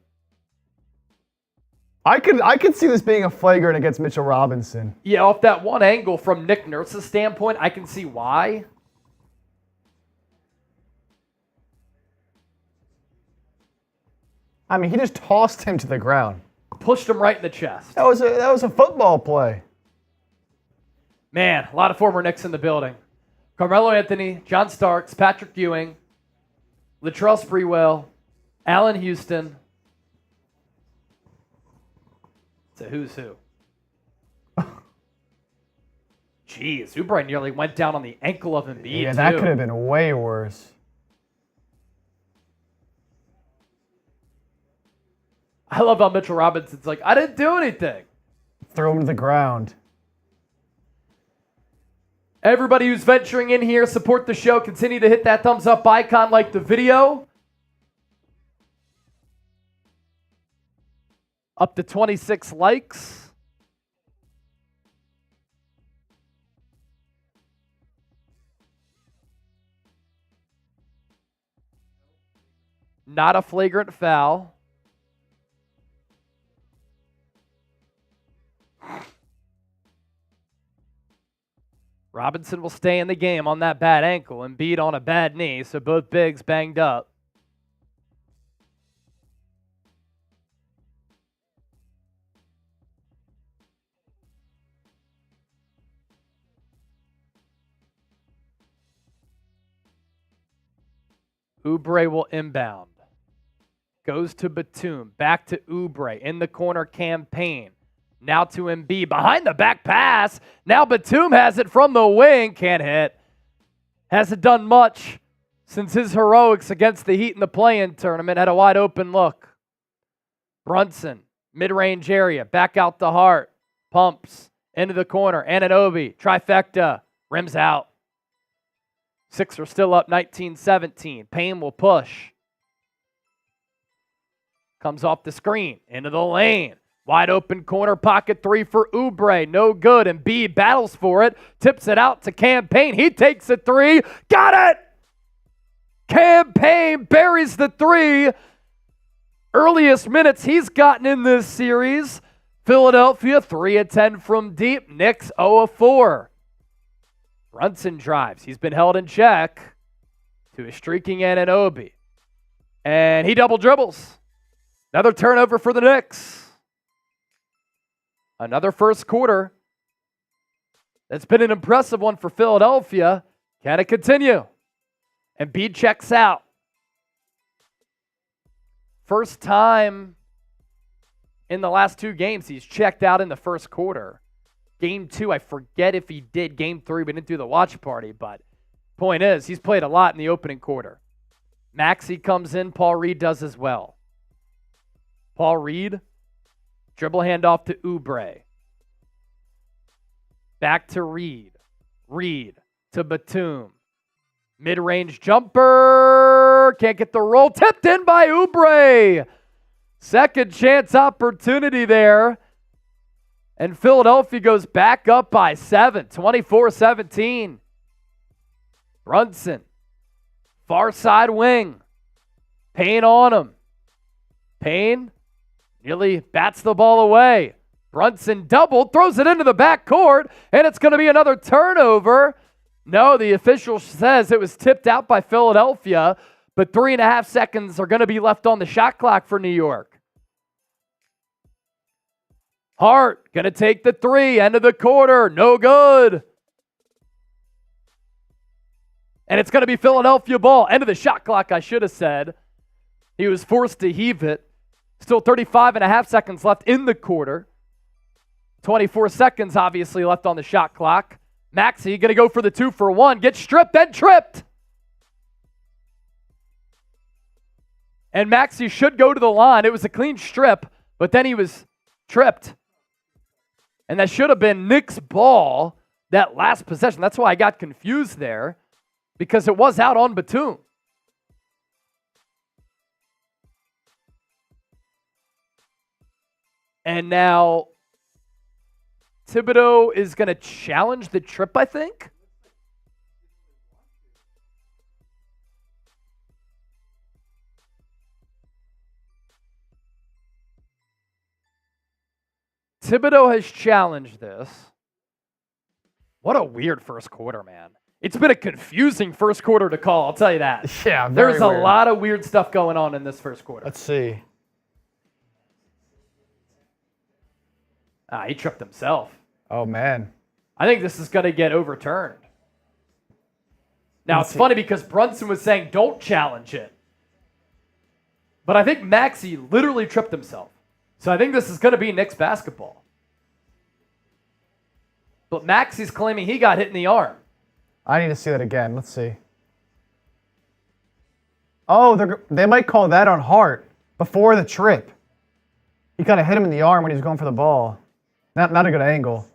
I could see this being a flagrant against Mitchell Robinson. Yeah, off that one angle from Nick Nurse's standpoint, I can see why. I mean, he just tossed him to the ground. Pushed him right in the chest. That was a football play. Man, a lot of former Knicks in the building. Carmelo Anthony, John Starks, Patrick Ewing, Latrell Sprewell, Allen Houston. It's a who's who. Jeez, Oubre nearly went down on the ankle of Embiid. Yeah, that could have been way worse. I love how Mitchell Robinson's like, I didn't do anything. Throw him to the ground. Everybody who's venturing in here, support the show. Continue to hit that thumbs up icon, like the video. Up to 26 likes. Not a flagrant foul. Robinson will stay in the game on that bad ankle. Embiid on a bad knee, so both bigs banged up. Oubre will inbound. Goes to Batum. Back to Oubre. In the corner, Campaign. Now to Embiid. Behind the back pass. Now Batum has it from the wing. Can't hit. Hasn't done much since his heroics against the Heat in the play-in tournament. Had a wide open look. Brunson. Mid-range area. Back out to Hart. Pumps. Into the corner. Anunoby. Trifecta. Rims out. Sixers still up 19-17. Payne will push. Comes off the screen. Into the lane. Wide open corner pocket three for Oubre. No good. Embiid battles for it. Tips it out to Campaign. He takes a three. Got it! Campaign buries the three. Earliest minutes he's gotten in this series. Philadelphia 3 of 10 from deep. Knicks 0 of 4. Brunson drives. He's been held in check to a streaking Anunoby. And he double dribbles. Another turnover for the Knicks. Another first quarter. That's been an impressive one for Philadelphia. Can it continue? Embiid checks out. First time in the last 2 games he's checked out in the first quarter. Game 2, I forget if he did. Game 3, we didn't do the watch party, but point is, he's played a lot in the opening quarter. Maxey comes in, Paul Reed does as well. Paul Reed, dribble handoff to Oubre. Back to Reed. Reed to Batum. Mid-range jumper. Can't get the roll. Tipped in by Oubre. Second chance opportunity there. And Philadelphia goes back up by 7, 24-17. Brunson, far side wing. Payne on him. Payne nearly bats the ball away. Brunson doubled, throws it into the backcourt, and it's going to be another turnover. No, the official says it was tipped out by Philadelphia, but 3.5 seconds are going to be left on the shot clock for New York. Hart going to take the 3, end of the quarter, no good. And it's going to be Philadelphia ball, end of the shot clock, I should have said. He was forced to heave it. Still 35.5 seconds left in the quarter. 24 seconds obviously left on the shot clock. Maxey going to go for the 2-for-1, gets stripped, then tripped. And Maxey should go to the line. It was a clean strip, but then he was tripped. And that should have been Knicks' ball, that last possession. That's why I got confused there, because it was out on Batum. And now Thibodeau is going to challenge the trip, I think. Thibodeau has challenged this. What a weird first quarter, man. It's been a confusing first quarter to call, I'll tell you that. Yeah, There's a lot of weird stuff going on in this first quarter. Let's see. He tripped himself. Oh, man. I think this is going to get overturned. Now, it's funny because Brunson was saying, don't challenge it. But I think Maxey literally tripped himself. So I think this is going to be Knicks basketball. But Maxey's claiming he got hit in the arm. I need to see that again. Let's see. Oh, they might call that on Hart before the trip. He kind of hit him in the arm when he was going for the ball. Not a good angle.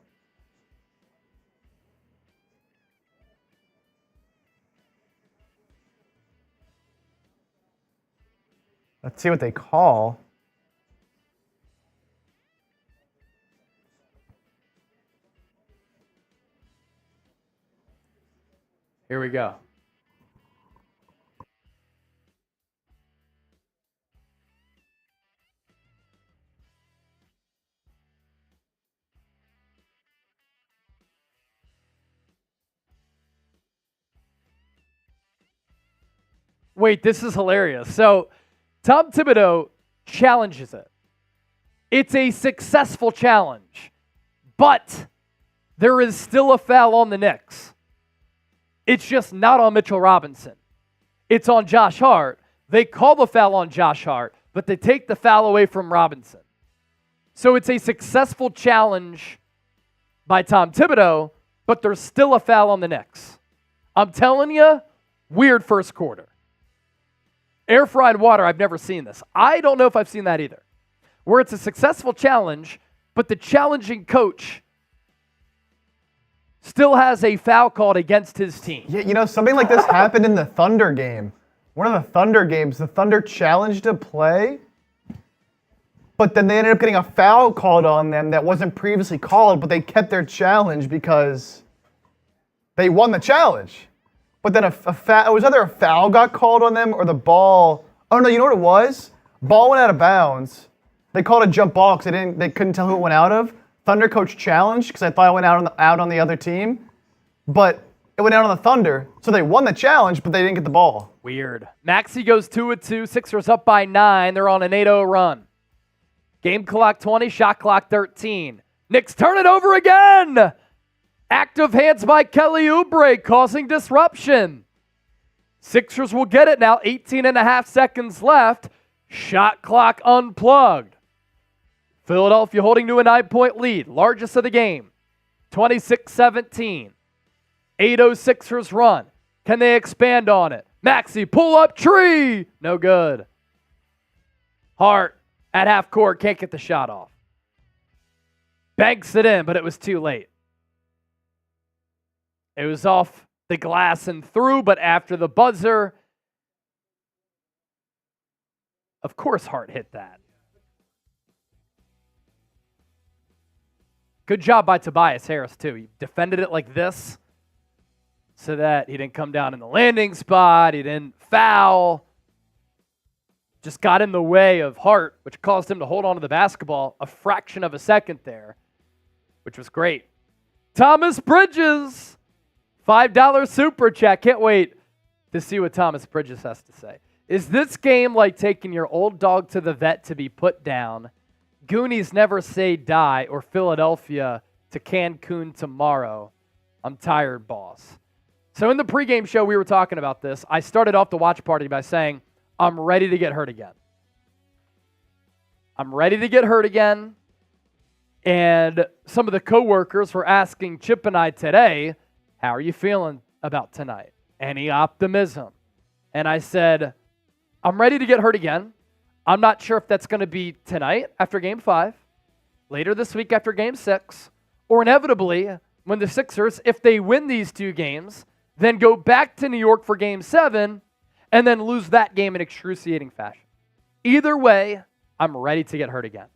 Let's see what they call. Here we go. Wait, this is hilarious. So, Tom Thibodeau challenges it. It's a successful challenge, but there is still a foul on the Knicks. It's just not on Mitchell Robinson. It's on Josh Hart. They call the foul on Josh Hart, but they take the foul away from Robinson. So it's a successful challenge by Tom Thibodeau, but there's still a foul on the Knicks. I'm telling you, weird first quarter. Air fried water, I've never seen this. I don't know if I've seen that either. Where it's a successful challenge, but the challenging coach still has a foul called against his team. Yeah, you know, something like this happened in the Thunder game. One of the Thunder games, the Thunder challenged a play, but then they ended up getting a foul called on them that wasn't previously called, but they kept their challenge because they won the challenge. But then it was either a foul got called on them or the ball. Oh no, you know what it was? Ball went out of bounds. They called a jump ball because they couldn't tell who it went out of. Thunder coach challenged because I thought it went out on the other team, but it went out on the Thunder, so they won the challenge, but they didn't get the ball. Weird. Maxey goes 2-2. Sixers up by 9. They're on an 8-0 run. Game clock 20, shot clock 13. Knicks turn it over again. Active hands by Kelly Oubre causing disruption. Sixers will get it now. 18.5 seconds left. Shot clock unplugged. Philadelphia holding to a 9-point lead. Largest of the game. 26-17. 8-0 Sixers run. Can they expand on it? Maxey, pull up tree. No good. Hart at half court, can't get the shot off. Banks it in, but it was too late. It was off the glass and through, but after the buzzer, of course Hart hit that. Good job by Tobias Harris, too. He defended it like this so that he didn't come down in the landing spot. He didn't foul. Just got in the way of Hart, which caused him to hold on to the basketball a fraction of a second there, which was great. Thomas Bridges, $5 super chat. Can't wait to see what Thomas Bridges has to say. Is this game like taking your old dog to the vet to be put down? Goonies never say die, or Philadelphia to Cancun tomorrow. I'm tired, boss. So in the pregame show, we were talking about this. I started off the watch party by saying, I'm ready to get hurt again. I'm ready to get hurt again. And some of the coworkers were asking Chip and I today, how are you feeling about tonight? Any optimism? And I said, I'm ready to get hurt again. I'm not sure if that's going to be tonight after Game 5, later this week after Game 6, or inevitably when the Sixers, if they win these two games, then go back to New York for Game 7 and then lose that game in excruciating fashion. Either way, I'm ready to get hurt again.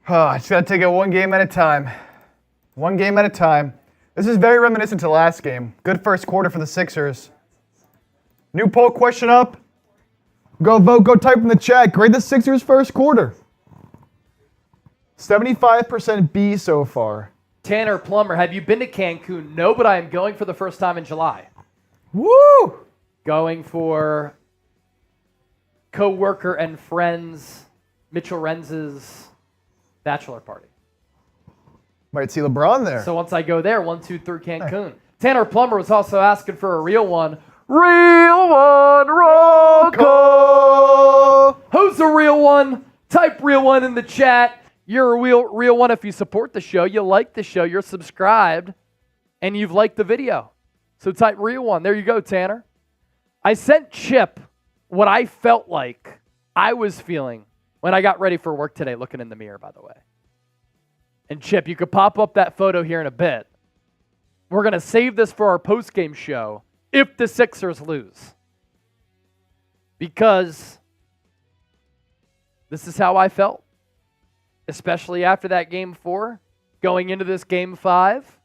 I just got to take it one game at a time. One game at a time. This is very reminiscent to last game. Good first quarter for the Sixers. New poll question up. Go vote, go type in the chat. Grade the Sixers first quarter. 75% B so far. Tanner Plummer, have you been to Cancun? No, but I am going for the first time in July. Woo! Going for co-worker and friends Mitchell Renz's bachelor party. Might see LeBron there. So once I go there, 1, 2, 3 Cancun. Tanner Plummer was also asking for a real one. Real one, Rocco! Who's the real one? Type real one in the chat. You're a real one if you support the show, you like the show, you're subscribed, and you've liked the video. So type real one. There you go, Tanner. I sent Chip what I felt like I was feeling when I got ready for work today, looking in the mirror, by the way. And Chip, you could pop up that photo here in a bit. We're going to save this for our post-game show if the Sixers lose. Because this is how I felt. Especially after that Game 4, going into this Game 5.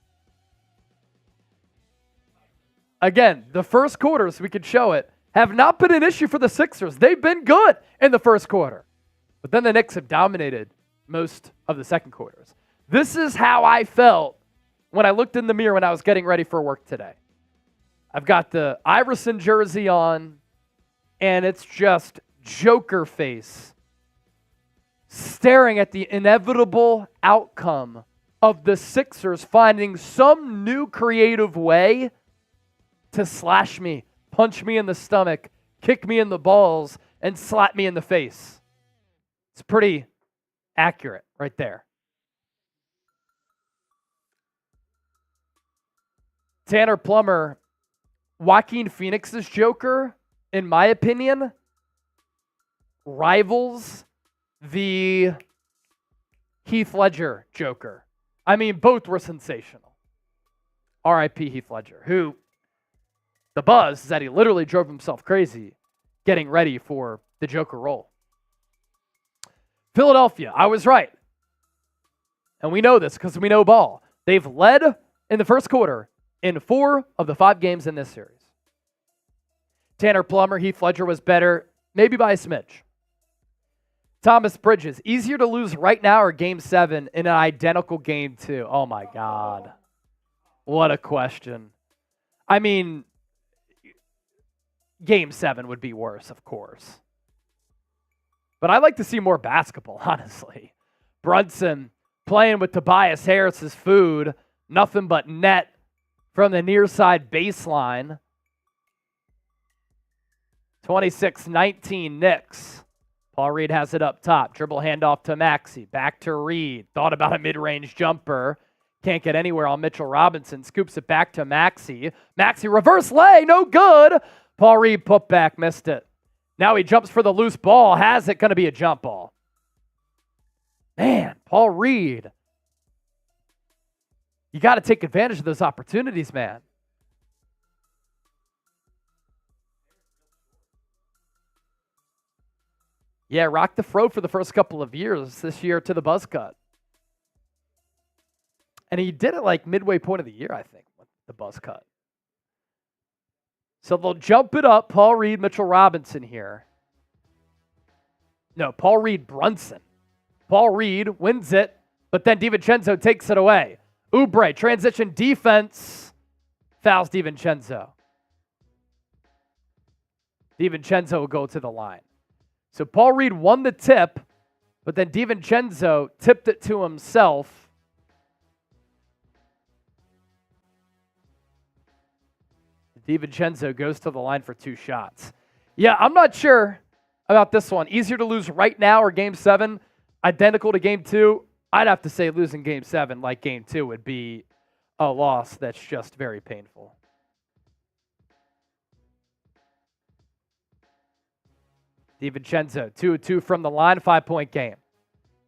Again, the first quarters, we could show it, have not been an issue for the Sixers. They've been good in the first quarter. But then the Knicks have dominated most of the second quarters. This is how I felt when I looked in the mirror when I was getting ready for work today. I've got the Iverson jersey on, and it's just Joker face, staring at the inevitable outcome of the Sixers finding some new creative way to slash me, punch me in the stomach, kick me in the balls, and slap me in the face. It's pretty accurate right there. Tanner Plummer, Joaquin Phoenix's Joker, in my opinion, rivals the Heath Ledger Joker. I mean, both were sensational. R.I.P. Heath Ledger, who the buzz is that he literally drove himself crazy getting ready for the Joker role. Philadelphia, I was right. And we know this because we know ball. They've led in the first quarter in 4 of the 5 games in this series. Tanner Plummer, Heath Ledger was better, maybe by a smidge. Thomas Bridges, easier to lose right now or Game 7 in an identical Game 2? Oh my God. What a question. I mean, Game 7 would be worse, of course. But I'd like to see more basketball, honestly. Brunson playing with Tobias Harris's food. Nothing but net from the near side baseline. 26-19 Knicks. Paul Reed has it up top. Dribble handoff to Maxey. Back to Reed. Thought about a mid-range jumper. Can't get anywhere on Mitchell Robinson. Scoops it back to Maxey. Maxey reverse lay. No good. Paul Reed put back. Missed it. Now he jumps for the loose ball. Has it. Going to be a jump ball. Man, Paul Reed. You got to take advantage of those opportunities, man. Yeah, rock the fro for the first couple of years this year to the buzz cut. And he did it like midway point of the year, I think, with the buzz cut. So they'll jump it up. Paul Reed, Mitchell Robinson here. No, Paul Reed, Brunson. Paul Reed wins it, but then DiVincenzo takes it away. Oubre, transition defense, fouls DiVincenzo. DiVincenzo will go to the line. So Paul Reed won the tip, but then DiVincenzo tipped it to himself. DiVincenzo goes to the line for 2 shots. Yeah, I'm not sure about this one. Easier to lose right now or Game 7, identical to Game 2. I'd have to say losing Game 7 like Game 2 would be a loss that's just very painful. DiVincenzo, 2-2 from the line, 5-point game.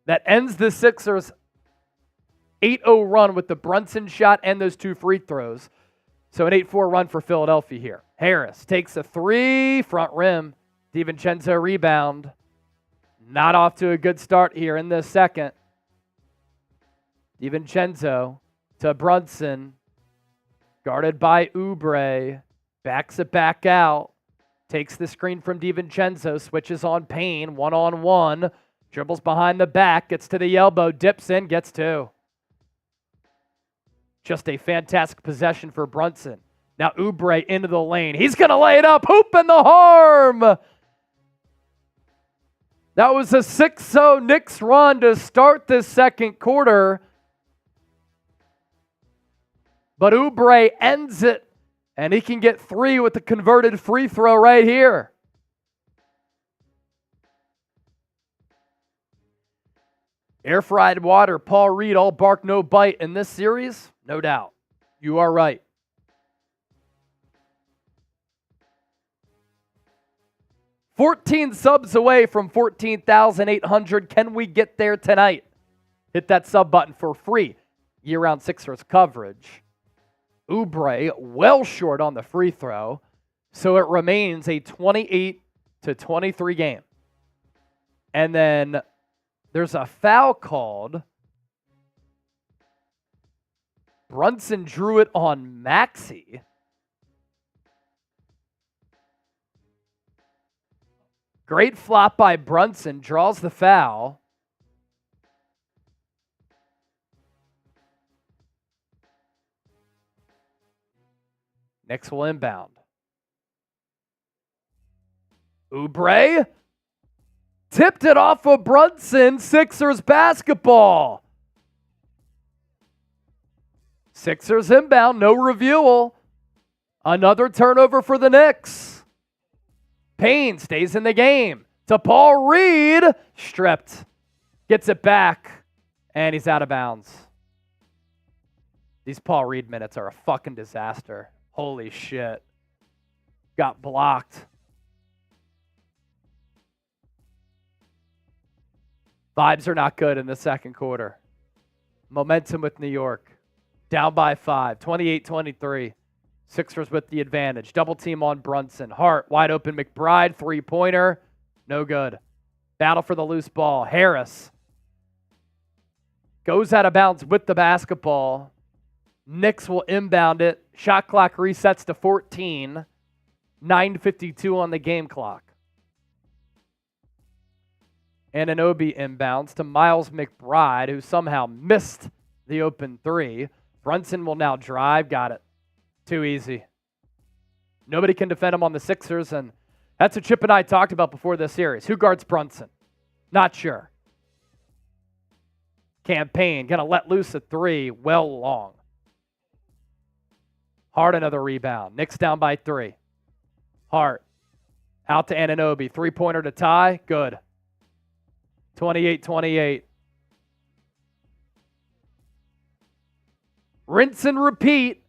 That ends the Sixers' 8-0 run with the Brunson shot and those 2 free throws. So an 8-4 run for Philadelphia here. Harris takes a 3, front rim. DiVincenzo rebound. Not off to a good start here in the second. DiVincenzo to Brunson. Guarded by Oubre. Backs it back out. Takes the screen from DiVincenzo. Switches on Payne. 1-on-1. Dribbles behind the back. Gets to the elbow. Dips in. Gets 2. Just a fantastic possession for Brunson. Now Oubre into the lane. He's going to lay it up. Hoop in the harm. That was a 6-0 Knicks run to start this second quarter. But Oubre ends it, and he can get 3 with the converted free throw right here. Air-fried water, Paul Reed, all bark, no bite in this series? No doubt. You are right. $14 subs away from 14,800. Can we get there tonight? Hit that sub button for free. Year-round Sixers coverage. Oubre well short on the free throw. So it remains a 28-23 game. And then there's a foul called. Brunson drew it on Maxey. Great flop by Brunson. Draws the foul. Knicks will inbound. Oubre tipped it off of Brunson. Sixers basketball. Sixers inbound, no reviewal. Another turnover for the Knicks. Payne stays in the game. To Paul Reed. Stripped. Gets it back. And he's out of bounds. These Paul Reed minutes are a fucking disaster. Holy shit. Got blocked. Vibes are not good in the second quarter. Momentum with New York. Down by 5, 28-23. Sixers with the advantage. Double team on Brunson. Hart, wide open McBride, 3-pointer. No good. Battle for the loose ball. Harris goes out of bounds with the basketball. Knicks will inbound it. Shot clock resets to 14. 9:52 on the game clock. Anunoby inbounds to Miles McBride, who somehow missed the open 3. Brunson will now drive. Got it. Too easy. Nobody can defend him on the Sixers, and that's what Chip and I talked about before this series. Who guards Brunson? Not sure. Campaign going to let loose a three, well long. Hart another rebound. Knicks down by 3. Hart out to Anunoby. Three-pointer to tie. Good. 28-28. Rinse and repeat.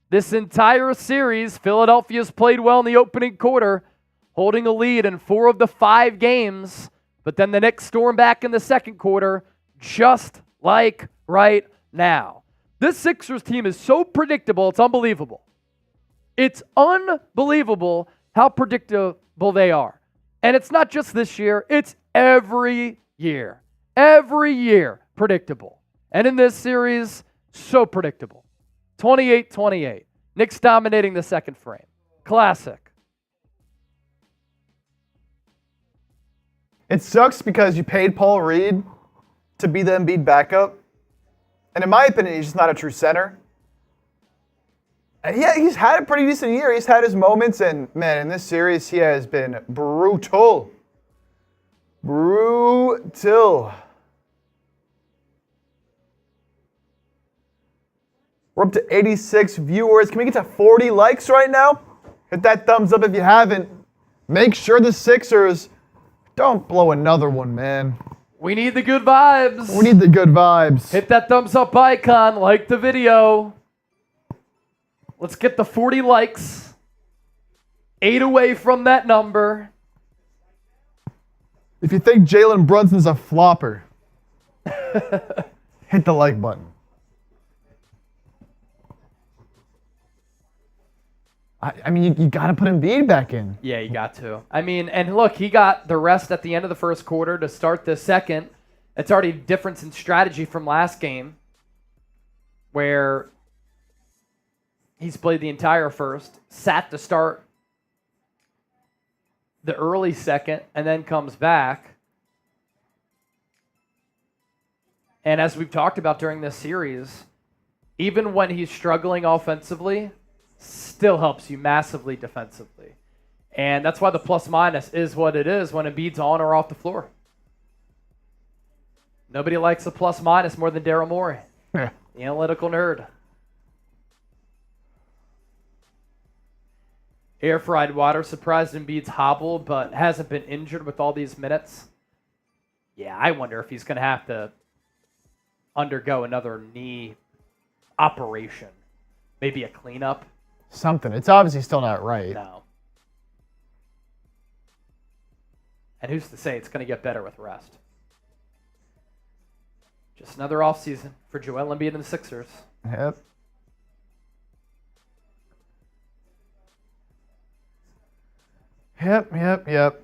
This entire series, Philadelphia's played well in the opening quarter, holding a lead in 4 of the 5 games, but then the Knicks storm back in the second quarter, just like right now. This Sixers team is so predictable, it's unbelievable. It's unbelievable how predictable they are. And it's not just this year, it's every year. Every year, predictable. And in this series, so predictable. 28-28. Knicks dominating the second frame. Classic. It sucks because you paid Paul Reed to be the Embiid backup. And in my opinion, he's just not a true center. And yeah, he's had a pretty decent year. He's had his moments. And, man, in this series, he has been brutal. Brutal. We're up to 86 viewers. Can we get to 40 likes right now? Hit that thumbs up if you haven't. Make sure the Sixers don't blow another one, man. We need the good vibes. We need the good vibes. Hit that thumbs up icon. Like the video. Let's get the 40 likes. 8 away from that number. If you think Jalen Brunson's a flopper, hit the like button. I mean, you got to put Embiid back in. Yeah, you got to. I mean, and look, he got the rest at the end of the first quarter to start the second. It's already a difference in strategy from last game where he's played the entire first, sat to start the early second, and then comes back. And as we've talked about during this series, even when he's struggling offensively, still helps you massively defensively. And that's why the plus-minus is what it is when Embiid's on or off the floor. Nobody likes the plus-minus more than Daryl Morey, the analytical nerd. Air-fried water surprised Embiid's hobble, but hasn't been injured with all these minutes. Yeah, I wonder if he's going to have to undergo another knee operation. Maybe a cleanup. Something. It's obviously still not right. No. And who's to say it's going to get better with rest? Just another offseason for Joel Embiid and the Sixers. Yep. Yep.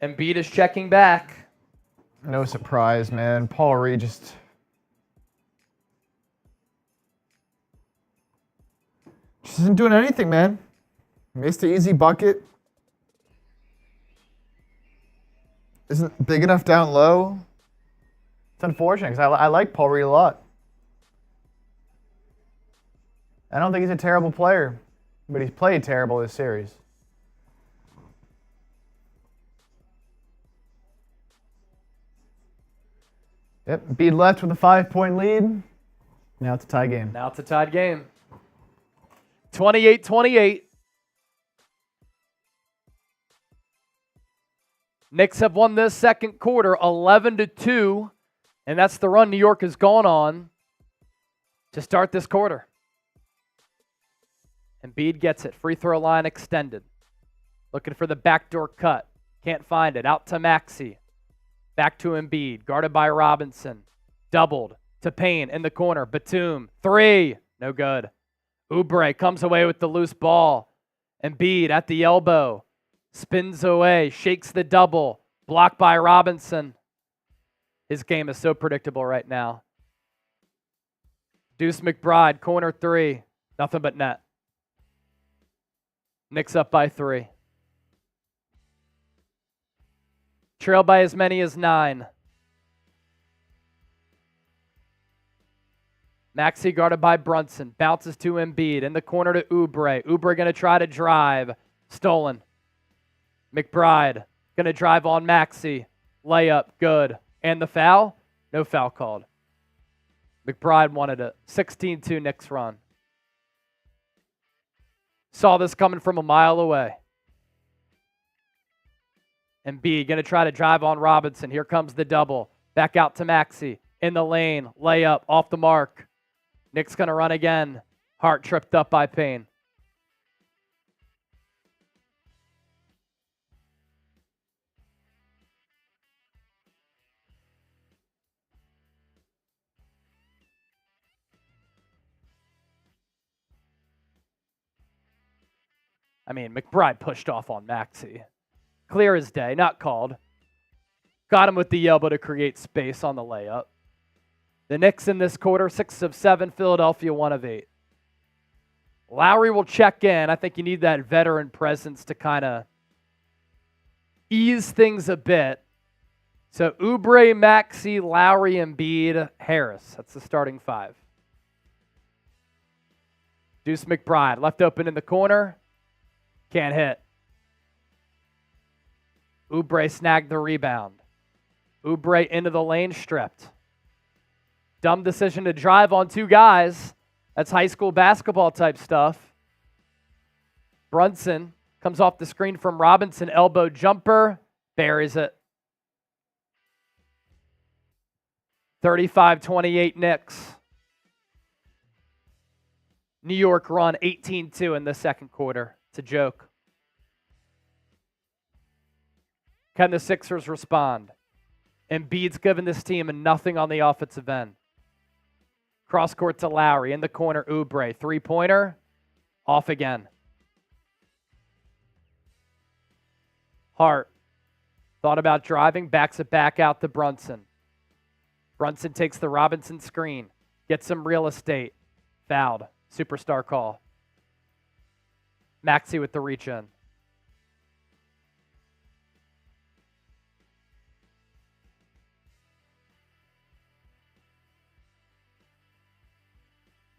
Embiid is checking back. No surprise, man. Paul Reed just isn't doing anything, man. Missed the easy bucket. Isn't big enough down low. It's unfortunate because I like Paul Reed a lot. I don't think he's a terrible player, but he's played terrible this series. Yep, Embiid left with a 5-point lead. Now it's a tie game. Now it's a tied game. 28-28. Knicks have won this second quarter 11-2, and that's the run New York has gone on to start this quarter. Embiid gets it. Free throw line extended. Looking for the backdoor cut. Can't find it. Out to Maxey. Back to Embiid. Guarded by Robinson. Doubled to Payne in the corner. Batum. 3. No good. Oubre comes away with the loose ball. Embiid at the elbow. Spins away. Shakes the double. Blocked by Robinson. His game is so predictable right now. Deuce McBride. Corner 3. Nothing but net. Knicks up by 3. Trail by as many as 9. Maxey guarded by Brunson. Bounces to Embiid. In the corner to Oubre. Oubre going to try to drive. Stolen. McBride going to drive on Maxey. layup, good. And the foul? No foul called. McBride wanted a 16-2 Knicks run. Saw this coming from a mile away. Embiid going to try to drive on Robinson. Here comes the double. Back out to Maxey. In the lane. Layup. Off the mark. Knicks going to run again. Hart tripped up by Payne. I mean, McBride pushed off on Maxey. Clear as day, not called. Got him with the elbow to create space on the layup. The Knicks in this quarter, 6 of 7. Philadelphia, 1 of 8. Lowry will check in. I think you need that veteran presence to kind of ease things a bit. So Oubre, Maxey, Lowry, Embiid, Harris. That's the starting 5. Deuce McBride, left open in the corner. Can't hit. Oubre snagged the rebound. Oubre into the lane, stripped. Dumb decision to drive on 2 guys. That's high school basketball type stuff. Brunson comes off the screen from Robinson, elbow jumper, buries it. 35-28 Knicks. New York run 18-2 in the second quarter. It's a joke. Can the Sixers respond? Embiid's given this team nothing on the offensive end. Cross court to Lowry. In the corner, Oubre. Three-pointer. Off again. Hart. Thought about driving. Backs it back out to Brunson. Brunson takes the Robinson screen. Gets some real estate. Fouled. Superstar call. Maxey with the reach in.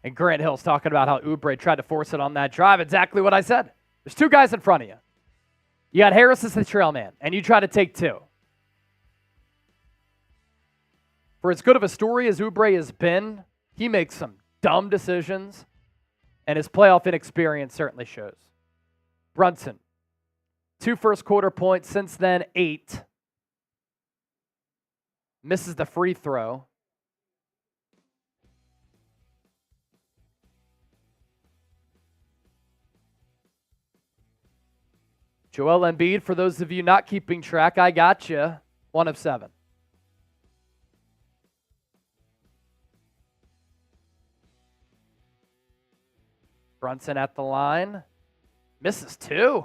And Grant Hill's talking about how Oubre tried to force it on that drive. Exactly what I said. There's 2 guys in front of you. You got Harris as the trail man, and you try to take 2. For as good of a story as Oubre has been, he makes some dumb decisions, and his playoff inexperience certainly shows. Brunson, 2 first quarter points, since then 8. Misses the free throw. Joel Embiid, for those of you not keeping track, I got you. 1 of 7. Brunson at the line. Misses 2.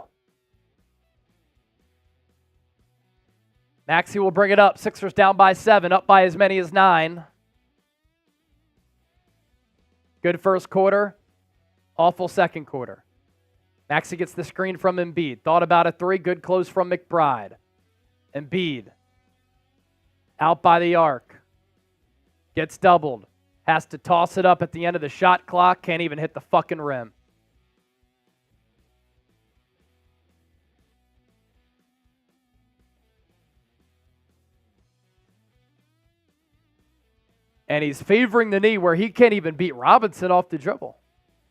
Maxey will bring it up. Sixers down by 7, up by as many as 9. Good first quarter. Awful second quarter. Maxey gets the screen from Embiid. Thought about a 3. Good close from McBride. Embiid. Out by the arc. Gets doubled. Has to toss it up at the end of the shot clock. Can't even hit the fucking rim. And he's favoring the knee where he can't even beat Robinson off the dribble.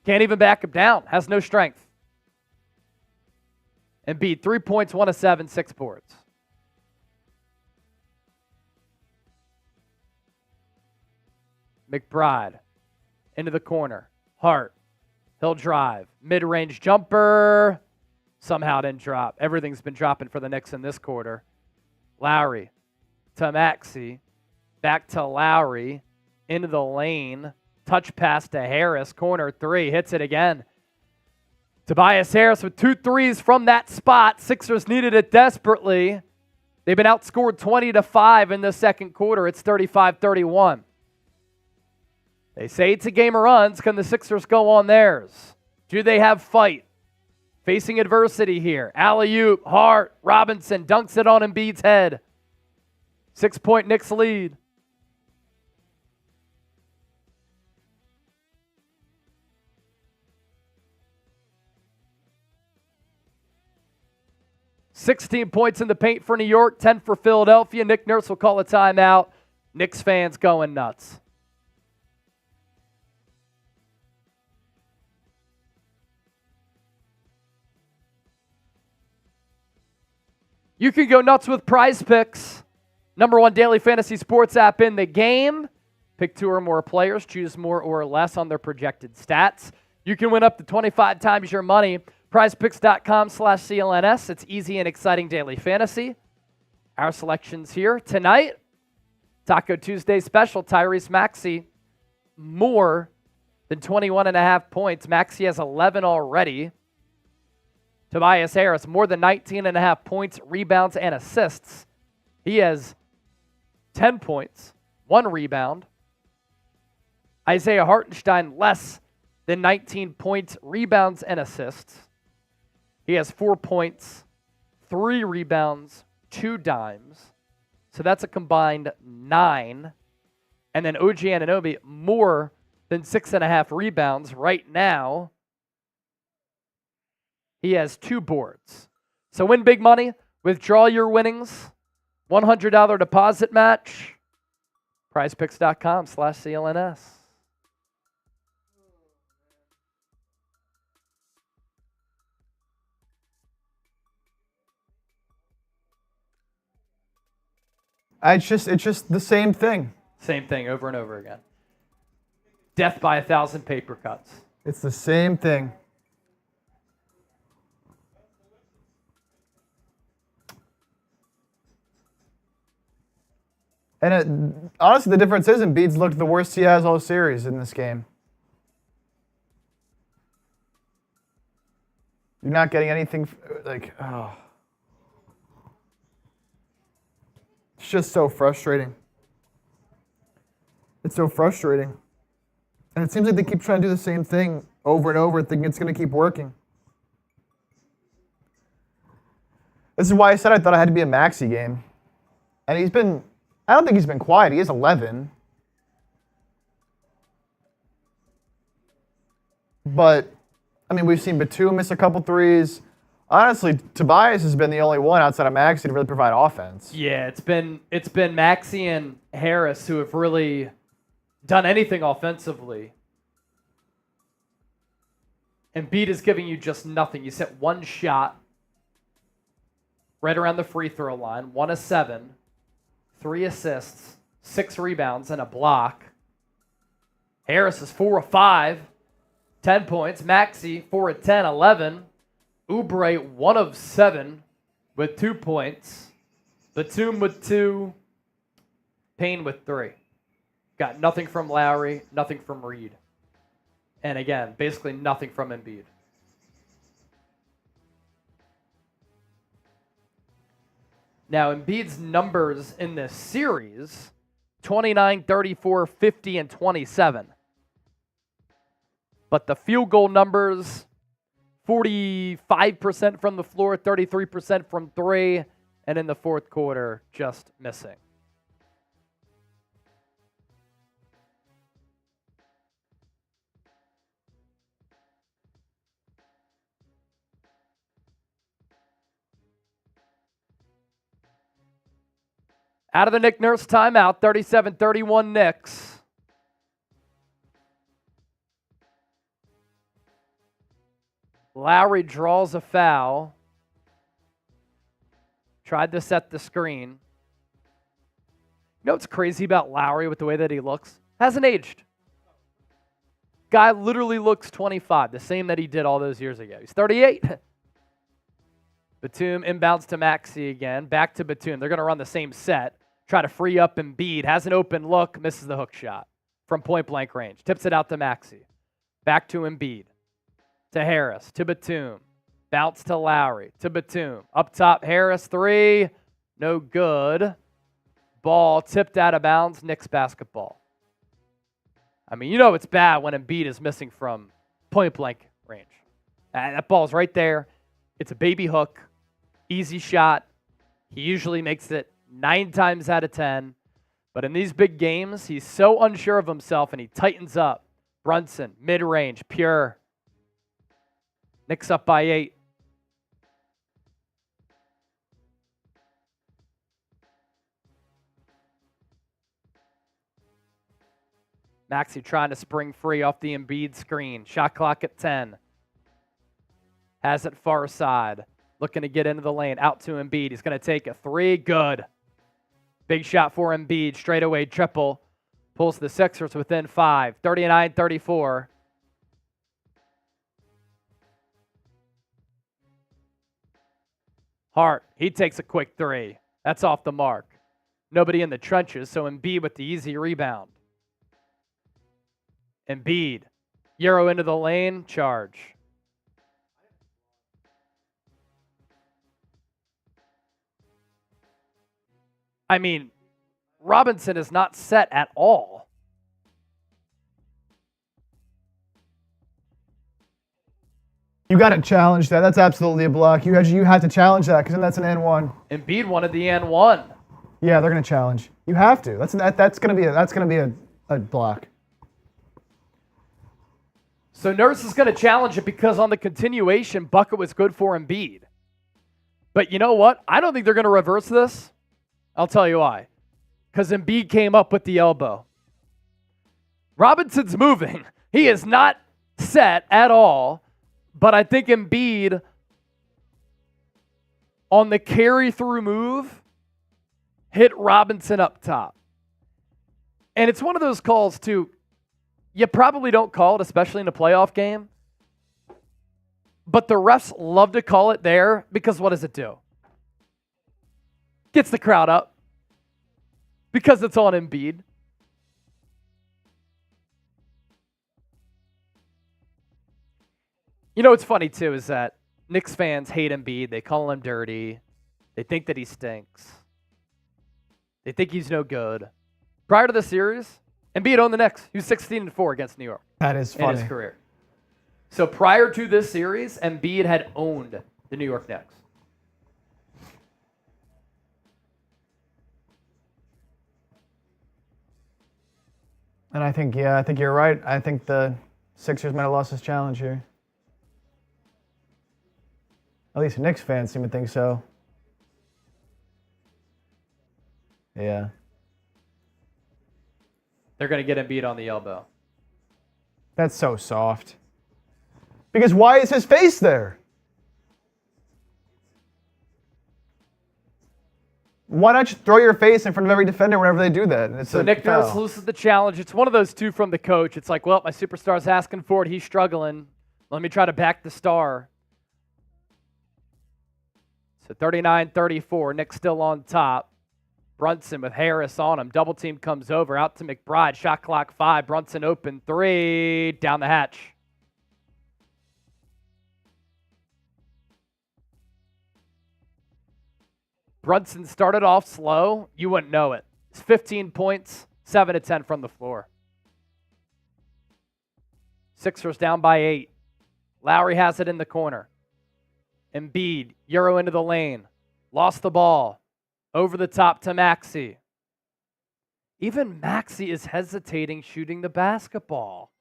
Can't even back him down. Has no strength. Embiid, 3 points, 1 of 7, 6 boards. McBride into the corner. Hart. He'll drive. Mid-range jumper. Somehow didn't drop. Everything's been dropping for the Knicks in this quarter. Lowry to Maxey. Back to Lowry. Into the lane. Touch pass to Harris. Corner 3. Hits it again. Tobias Harris with 2 threes from that spot. Sixers needed it desperately. They've been outscored 20-5 in the second quarter. It's 35-31. They say it's a game of runs. Can the Sixers go on theirs? Do they have fight? Facing adversity here. Alley-oop, Hart, Robinson dunks it on Embiid's head. 6-point Knicks lead. 16 points in the paint for New York, 10 for Philadelphia. Nick Nurse will call a timeout. Knicks fans going nuts. You can go nuts with Prize Picks. #1 daily fantasy sports app in the game. Pick 2 or more players. Choose more or less on their projected stats. You can win up to 25 times your money. PrizePicks.com/CLNS. It's easy and exciting daily fantasy. Our selections here tonight. Taco Tuesday special. Tyrese Maxey. More than 21.5 points. Maxey has 11 already. Tobias Harris, more than 19.5 points, rebounds, and assists. He has 10 points, 1 rebound. Isaiah Hartenstein, less than 19 points, rebounds, and assists. He has 4 points, 3 rebounds, 2 dimes. So that's a combined 9. And then OG Anunoby, more than 6.5 rebounds right now. He has 2 boards. So win big money, withdraw your winnings, $100 deposit match, prizepicks.com/CLNS. It's just the same thing. Same thing over and over again. Death by 1,000 paper cuts. It's the same thing. And honestly, the difference is Embiid's looked the worst he has all series in this game. You're not getting anything oh. It's just so frustrating. It's so frustrating. And it seems like they keep trying to do the same thing over and over, thinking it's going to keep working. This is why I said I thought it had to be a Maxey game. And I don't think he's been quiet. He is 11. But, I mean, we've seen Batum miss a couple threes. Honestly, Tobias has been the only one outside of Maxey to really provide offense. Yeah, it's been Maxey and Harris who have really done anything offensively. Embiid is giving you just nothing. You set 1 shot right around the free throw line, 1 of 7. 3 assists, 6 rebounds, and a block. Harris is 4 of 5, 10 points. Maxey, 4 of 10, 11. Oubre, 1 of 7 with 2 points. Batum with 2. Payne with 3. Got nothing from Lowry, nothing from Reed. And again, basically nothing from Embiid. Now, Embiid's numbers in this series, 29, 34, 50, and 27. But the field goal numbers, 45% from the floor, 33% from 3, and in the fourth quarter, just missing. Out of the Nick Nurse timeout, 37-31 Knicks. Lowry draws a foul. Tried to set the screen. You know what's crazy about Lowry with the way that he looks? Hasn't aged. Guy literally looks 25, the same that he did all those years ago. He's 38. Batum inbounds to Maxey again. Back to Batum. They're going to run the same set. Try to free up Embiid. Has an open look. Misses the hook shot from point-blank range. Tips it out to Maxey. Back to Embiid. To Harris. To Batum. Bounce to Lowry. To Batum. Up top, Harris. 3. No good. Ball tipped out of bounds. Knicks basketball. I mean, you know it's bad when Embiid is missing from point-blank range. That ball's right there. It's a baby hook. Easy shot. He usually makes it 9 times out of 10. But in these big games, he's so unsure of himself and he tightens up. Brunson, mid-range, pure. Knicks up by 8. Maxey trying to spring free off the Embiid screen. Shot clock at 10. Has it far side. Looking to get into the lane. Out to Embiid. He's going to take a three. Good. Big shot for Embiid. Straightaway triple. Pulls the Sixers within 5. 39-34. Hart. He takes a quick three. That's off the mark. Nobody in the trenches, so Embiid with the easy rebound. Embiid. Euro into the lane. Charge. I mean, Robinson is not set at all. You got to challenge that. That's absolutely a block. You had to challenge that because then that's an N1. Embiid wanted the N1. Yeah, they're going to challenge. You have to. That's going to be a block. So Nurse is going to challenge it because on the continuation, bucket was good for Embiid. But you know what? I don't think they're going to reverse this. I'll tell you why. Because Embiid came up with the elbow. Robinson's moving. He is not set at all. But I think Embiid, on the carry-through move, hit Robinson up top. And it's one of those calls, too. You probably don't call it, especially in a playoff game. But the refs love to call it there because what does it do? Gets the crowd up because it's on Embiid. You know what's funny, too, is that Knicks fans hate Embiid. They call him dirty. They think that he stinks. They think he's no good. Prior to the series, Embiid owned the Knicks. He was 16-4 against New York. That is funny. In his career. So prior to this series, Embiid had owned the New York Knicks. And I think you're right. I think the Sixers might have lost this challenge here. At least Knicks fans seem to think so. Yeah. They're going to get Embiid on the elbow. That's so soft. Because why is his face there? Why not just throw your face in front of every defender whenever they do that? It's so Nick Nurse loses the challenge. It's one of those two from the coach. It's like, well, my superstar's asking for it. He's struggling. Let me try to back the star. So 39-34. Knicks still on top. Brunson with Harris on him. Double team comes over. Out to McBride. Shot clock 5. Brunson open 3. Down the hatch. Brunson started off slow. You wouldn't know it. It's 15 points, 7 to 10 from the floor. Sixers down by 8. Lowry has it in the corner. Embiid, Euro into the lane. Lost the ball. Over the top to Maxey. Even Maxey is hesitating shooting the basketball.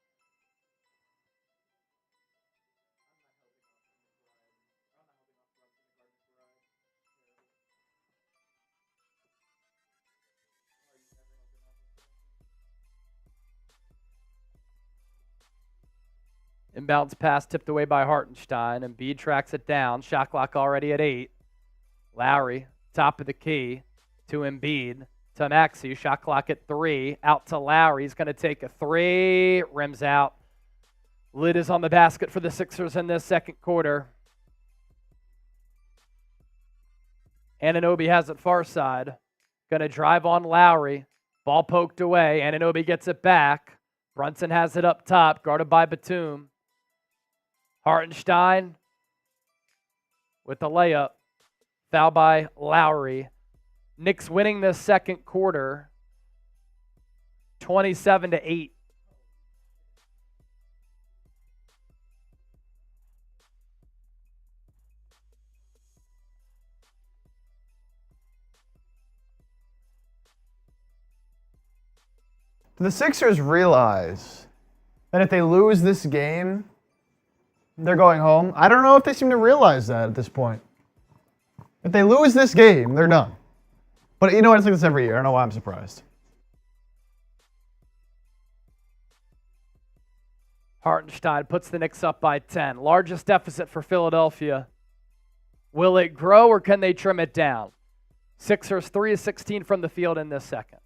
Inbounds pass tipped away by Hartenstein. Embiid tracks it down. Shot clock already at 8. Lowry, top of the key to Embiid. To Maxey. Shot clock at 3. Out to Lowry. He's going to take a 3. Rims out. Lid is on the basket for the Sixers in this second quarter. Anunoby has it far side. Going to drive on Lowry. Ball poked away. Anunoby gets it back. Brunson has it up top. Guarded by Batum. Hartenstein with the layup. Foul by Lowry. Knicks winning this second quarter 27-8. Do the Sixers realize that if they lose this game, they're going home? I don't know if they seem to realize that at this point. If they lose this game, they're done. But you know what? It's like this every year. I don't know why I'm surprised. Hartenstein puts the Knicks up by 10. Largest deficit for Philadelphia. Will it grow or can they trim it down? Sixers 3 of 16 from the field in this second.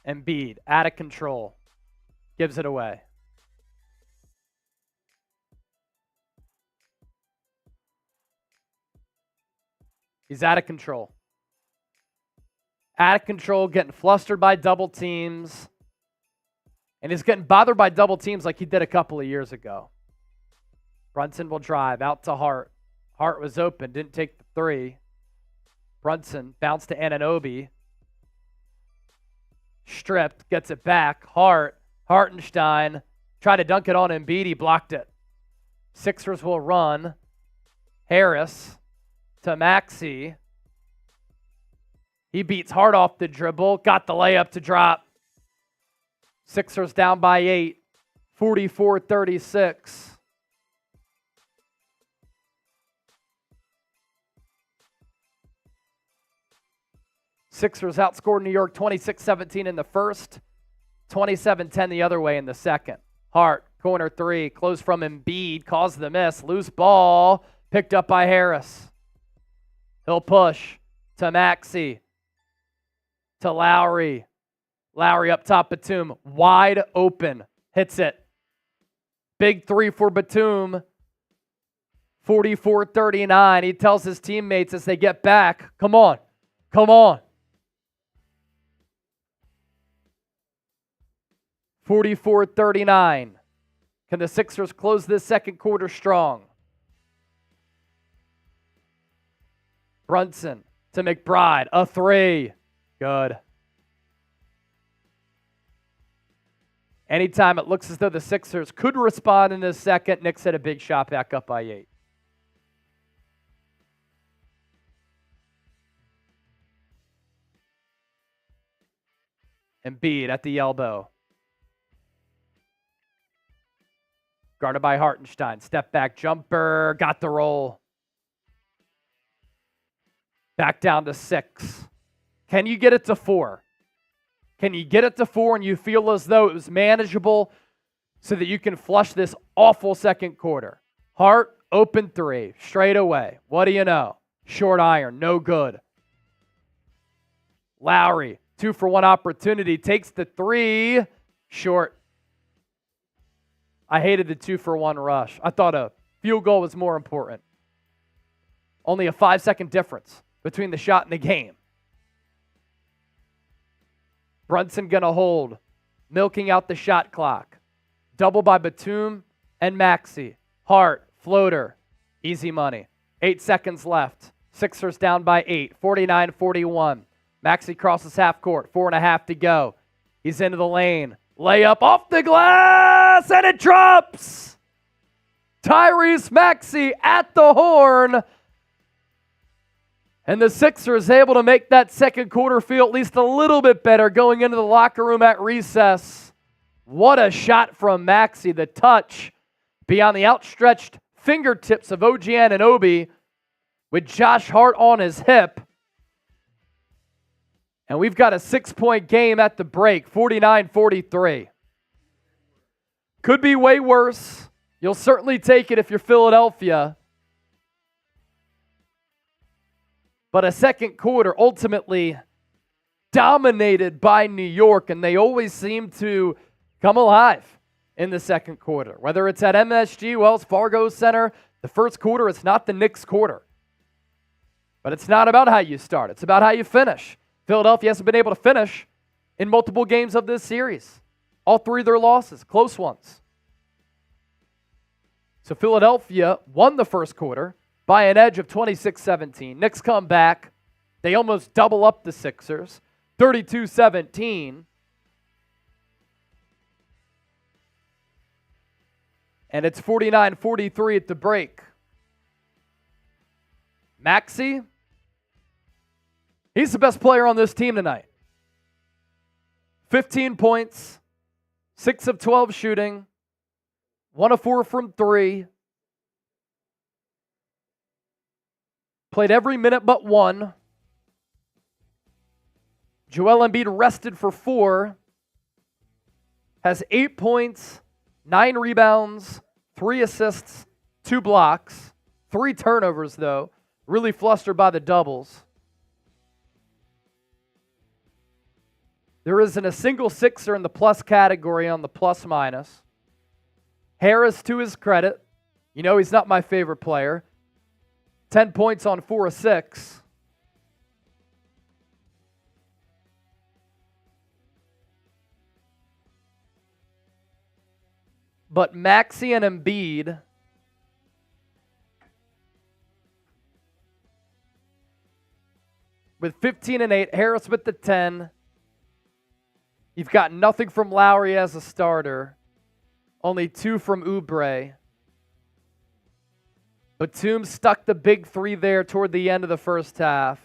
Embiid, out of control. Gives it away. He's out of control. Out of control, getting flustered by double teams. And he's getting bothered by double teams like he did a couple of years ago. Brunson will drive out to Hart. Hart was open, didn't take the three. Brunson bounced to Anunoby. Stripped, gets it back. Hart, Hartenstein, tried to dunk it on Embiid. He blocked it. Sixers will run. Harris to Maxey. He beats Hart off the dribble. Got the layup to drop. Sixers down by 8. 44-36. Sixers outscored New York 26-17 in the first, 27-10 the other way in the second. Hart, corner three, close from Embiid, caused the miss. Loose ball, picked up by Harris. He'll push to Maxey, to Lowry. Lowry up top, Batum, wide open, hits it. Big three for Batum, 44-39. He tells his teammates as they get back, come on, come on. 44-39. Can the Sixers close this second quarter strong? Brunson to McBride. A three. Good. Anytime it looks as though the Sixers could respond in this second, Knicks had a big shot back up by 8. Embiid at the elbow. Guarded by Hartenstein. Step back jumper. Got the roll. Back down to 6. Can you get it to 4? Can you get it to 4 and you feel as though it was manageable so that you can flush this awful second quarter? Hart, open 3. Straight away. What do you know? Short iron. No good. Lowry, 2-for-1 opportunity. Takes the 3. Short. I hated the 2-for-1 rush. I thought a field goal was more important. Only a 5-second difference between the shot and the game. Brunson gonna hold, milking out the shot clock. Double by Batum and Maxey. Hart, floater, easy money. 8 seconds left. Sixers down by 8, 49-41. Maxey crosses half court, 4.5 to go. He's into the lane. Layup off the glass, and it drops. Tyrese Maxey at the horn. And the Sixers able to make that second quarter feel at least a little bit better going into the locker room at recess. What a shot from Maxey. The touch beyond the outstretched fingertips of OG Anunoby with Josh Hart on his hip. And we've got a 6-point game at the break, 49-43. Could be way worse. You'll certainly take it if you're Philadelphia. But a second quarter ultimately dominated by New York, and they always seem to come alive in the second quarter. Whether it's at MSG, Wells Fargo Center, the first quarter, it's not the Knicks quarter. But it's not about how you start. It's about how you finish. Philadelphia hasn't been able to finish in multiple games of this series. All 3 of their losses, close ones. So Philadelphia won the first quarter by an edge of 26-17. Knicks come back. They almost double up the Sixers, 32-17. And it's 49-43 at the break. Maxey, he's the best player on this team tonight. 15 points, 6 of 12 shooting, 1 of 4 from 3. Played every minute but 1. Joel Embiid rested for 4. has 8 points, 9 rebounds, 3 assists, 2 blocks, 3 turnovers, though. Really flustered by the doubles. There isn't a single Sixer in the plus category on the plus minus. Harris, to his credit, you know he's not my favorite player. 10 points on 4 of 6. But Maxey and Embiid with 15 and 8, Harris with the 10. You've got nothing from Lowry as a starter. Only 2 from Oubre. Batum stuck the big 3 there toward the end of the first half.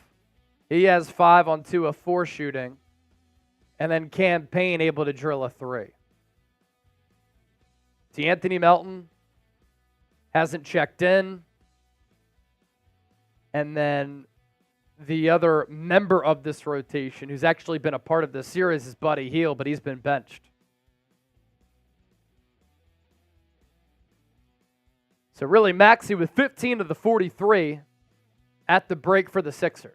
He has 5 on 2 of 4 shooting. And then Campaign able to drill a 3. Anthony Melton hasn't checked in. And then the other member of this rotation who's actually been a part of this series is Buddy Hield, but he's been benched. So really Maxey with 15 of the 43 at the break for the Sixers.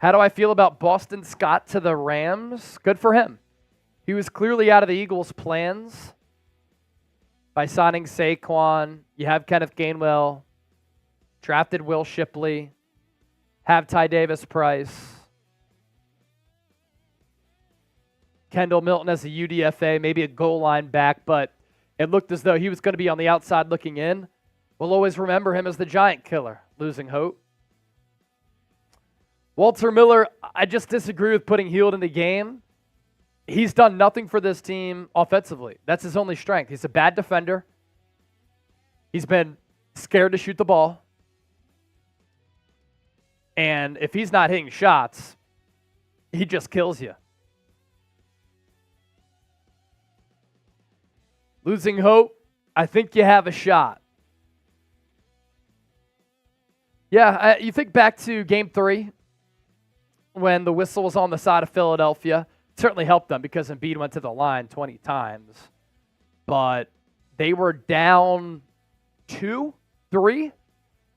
How do I feel about Boston Scott to the Rams? Good for him. He was clearly out of the Eagles' plans by signing Saquon. You have Kenneth Gainwell, drafted Will Shipley, have Ty Davis Price, Kendall Milton as a UDFA, maybe a goal line back, but it looked as though he was going to be on the outside looking in. We'll always remember him as the giant killer, losing hope. Walter Miller, I just disagree with putting Hield in the game. He's done nothing for this team offensively. That's his only strength. He's a bad defender. He's been scared to shoot the ball. And if he's not hitting shots, he just kills you. Losing hope, I think you have a shot. Yeah, you think back to Game 3 when the whistle was on the side of Philadelphia. It certainly helped them because Embiid went to the line 20 times. But they were down 2, 3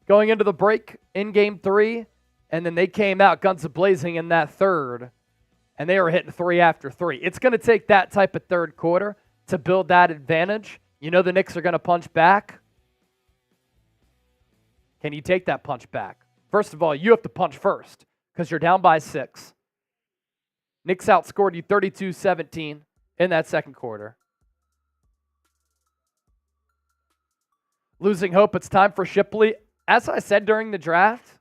going into the break in Game 3. And then they came out guns a-blazing in that third. And they were hitting 3 after 3. It's going to take that type of third quarter to build that advantage. You know the Knicks are going to punch back. Can you take that punch back? First of all, you have to punch first because you're down by 6. Knicks outscored you 32-17 in that second quarter. Losing hope, it's time for Shipley. As I said during the draft,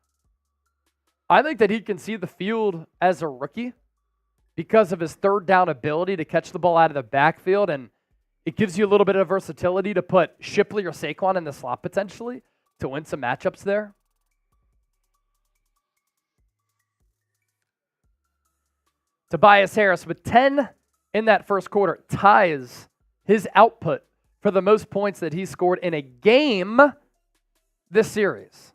I think that he can see the field as a rookie because of his third down ability to catch the ball out of the backfield, and it gives you a little bit of versatility to put Shipley or Saquon in the slot potentially to win some matchups there. Tobias Harris with 10 in that first quarter ties his output for the most points that he scored in a game this series.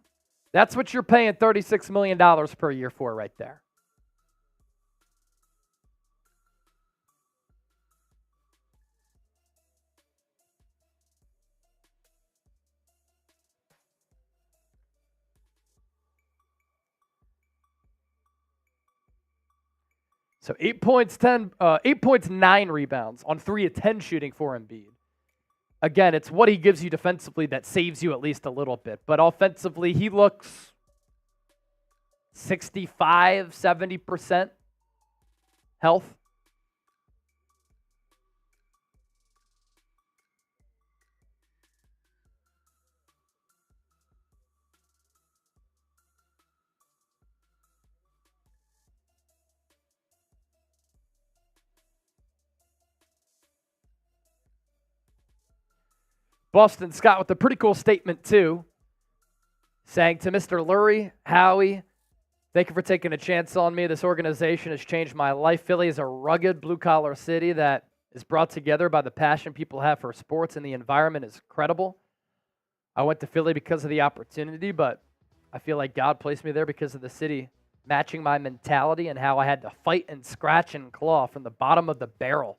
That's what you're paying $36 million per year for right there. So 8 points, 9 rebounds on 3 of 10 shooting for Embiid. Again, it's what he gives you defensively that saves you at least a little bit. But offensively, he looks 65, 70% health. Boston Scott with a pretty cool statement, too, saying to Mr. Lurie, Howie, Thank you for taking a chance on me. This organization has changed my life. Philly is a rugged blue-collar city that is brought together by the passion people have for sports, and the environment is incredible. I went to Philly because of the opportunity, but I feel like God placed me there because of the city matching my mentality and how I had to fight and scratch and claw from the bottom of the barrel.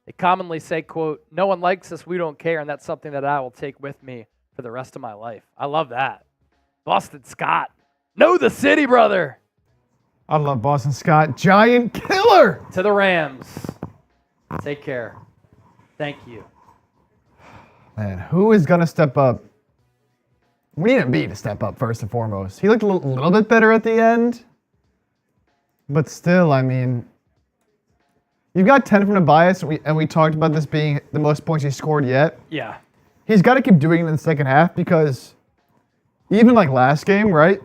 They commonly say, quote, "No one likes us, we don't care," and that's something that I will take with me for the rest of my life. I love that. Boston Scott. Know the city, brother. I love Boston Scott. Giant killer. To the Rams. Take care. Thank you. Man, who is going to step up? We need Embiid to step up first and foremost. He looked a little bit better at the end. But still, I mean, you've got 10 from Tobias, and we talked about this being the most points he scored yet. Yeah. He's got to keep doing it in the second half because even like last game, right?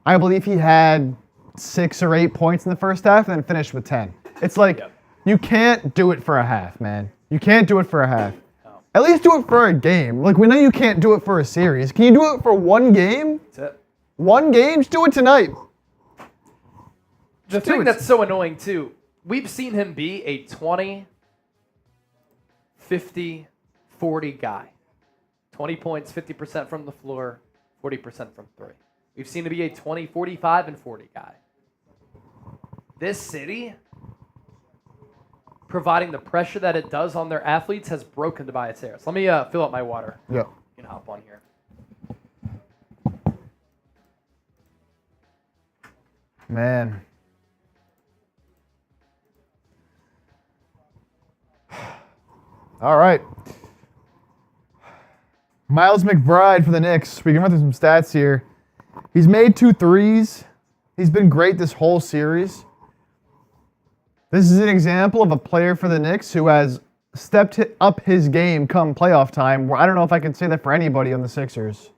I believe he had 6 or 8 points in the first half and then finished with 10. It's like, you can't do it for a half, man. You can't do it for a half. No. At least do it for a game. Like, we know you can't do it for a series. Can you do it for one game? That's it. One game? Just do it tonight. The thing that's so annoying, too, we've seen him be a 20, 50, 40 guy. 20 points, 50% from the floor, 40% from three. We've seen him be a 20, 45, and 40 guy. This city, providing the pressure that it does on their athletes, has broken Tobias Harris. Let me fill up my water. Yeah. You can hop on here. Man. All right. Miles McBride for the Knicks. We can run through some stats here. He's made 2 threes. He's been great this whole series. This is an example of a player for the Knicks who has stepped up his game come playoff time, where I don't know if I can say that for anybody on the Sixers.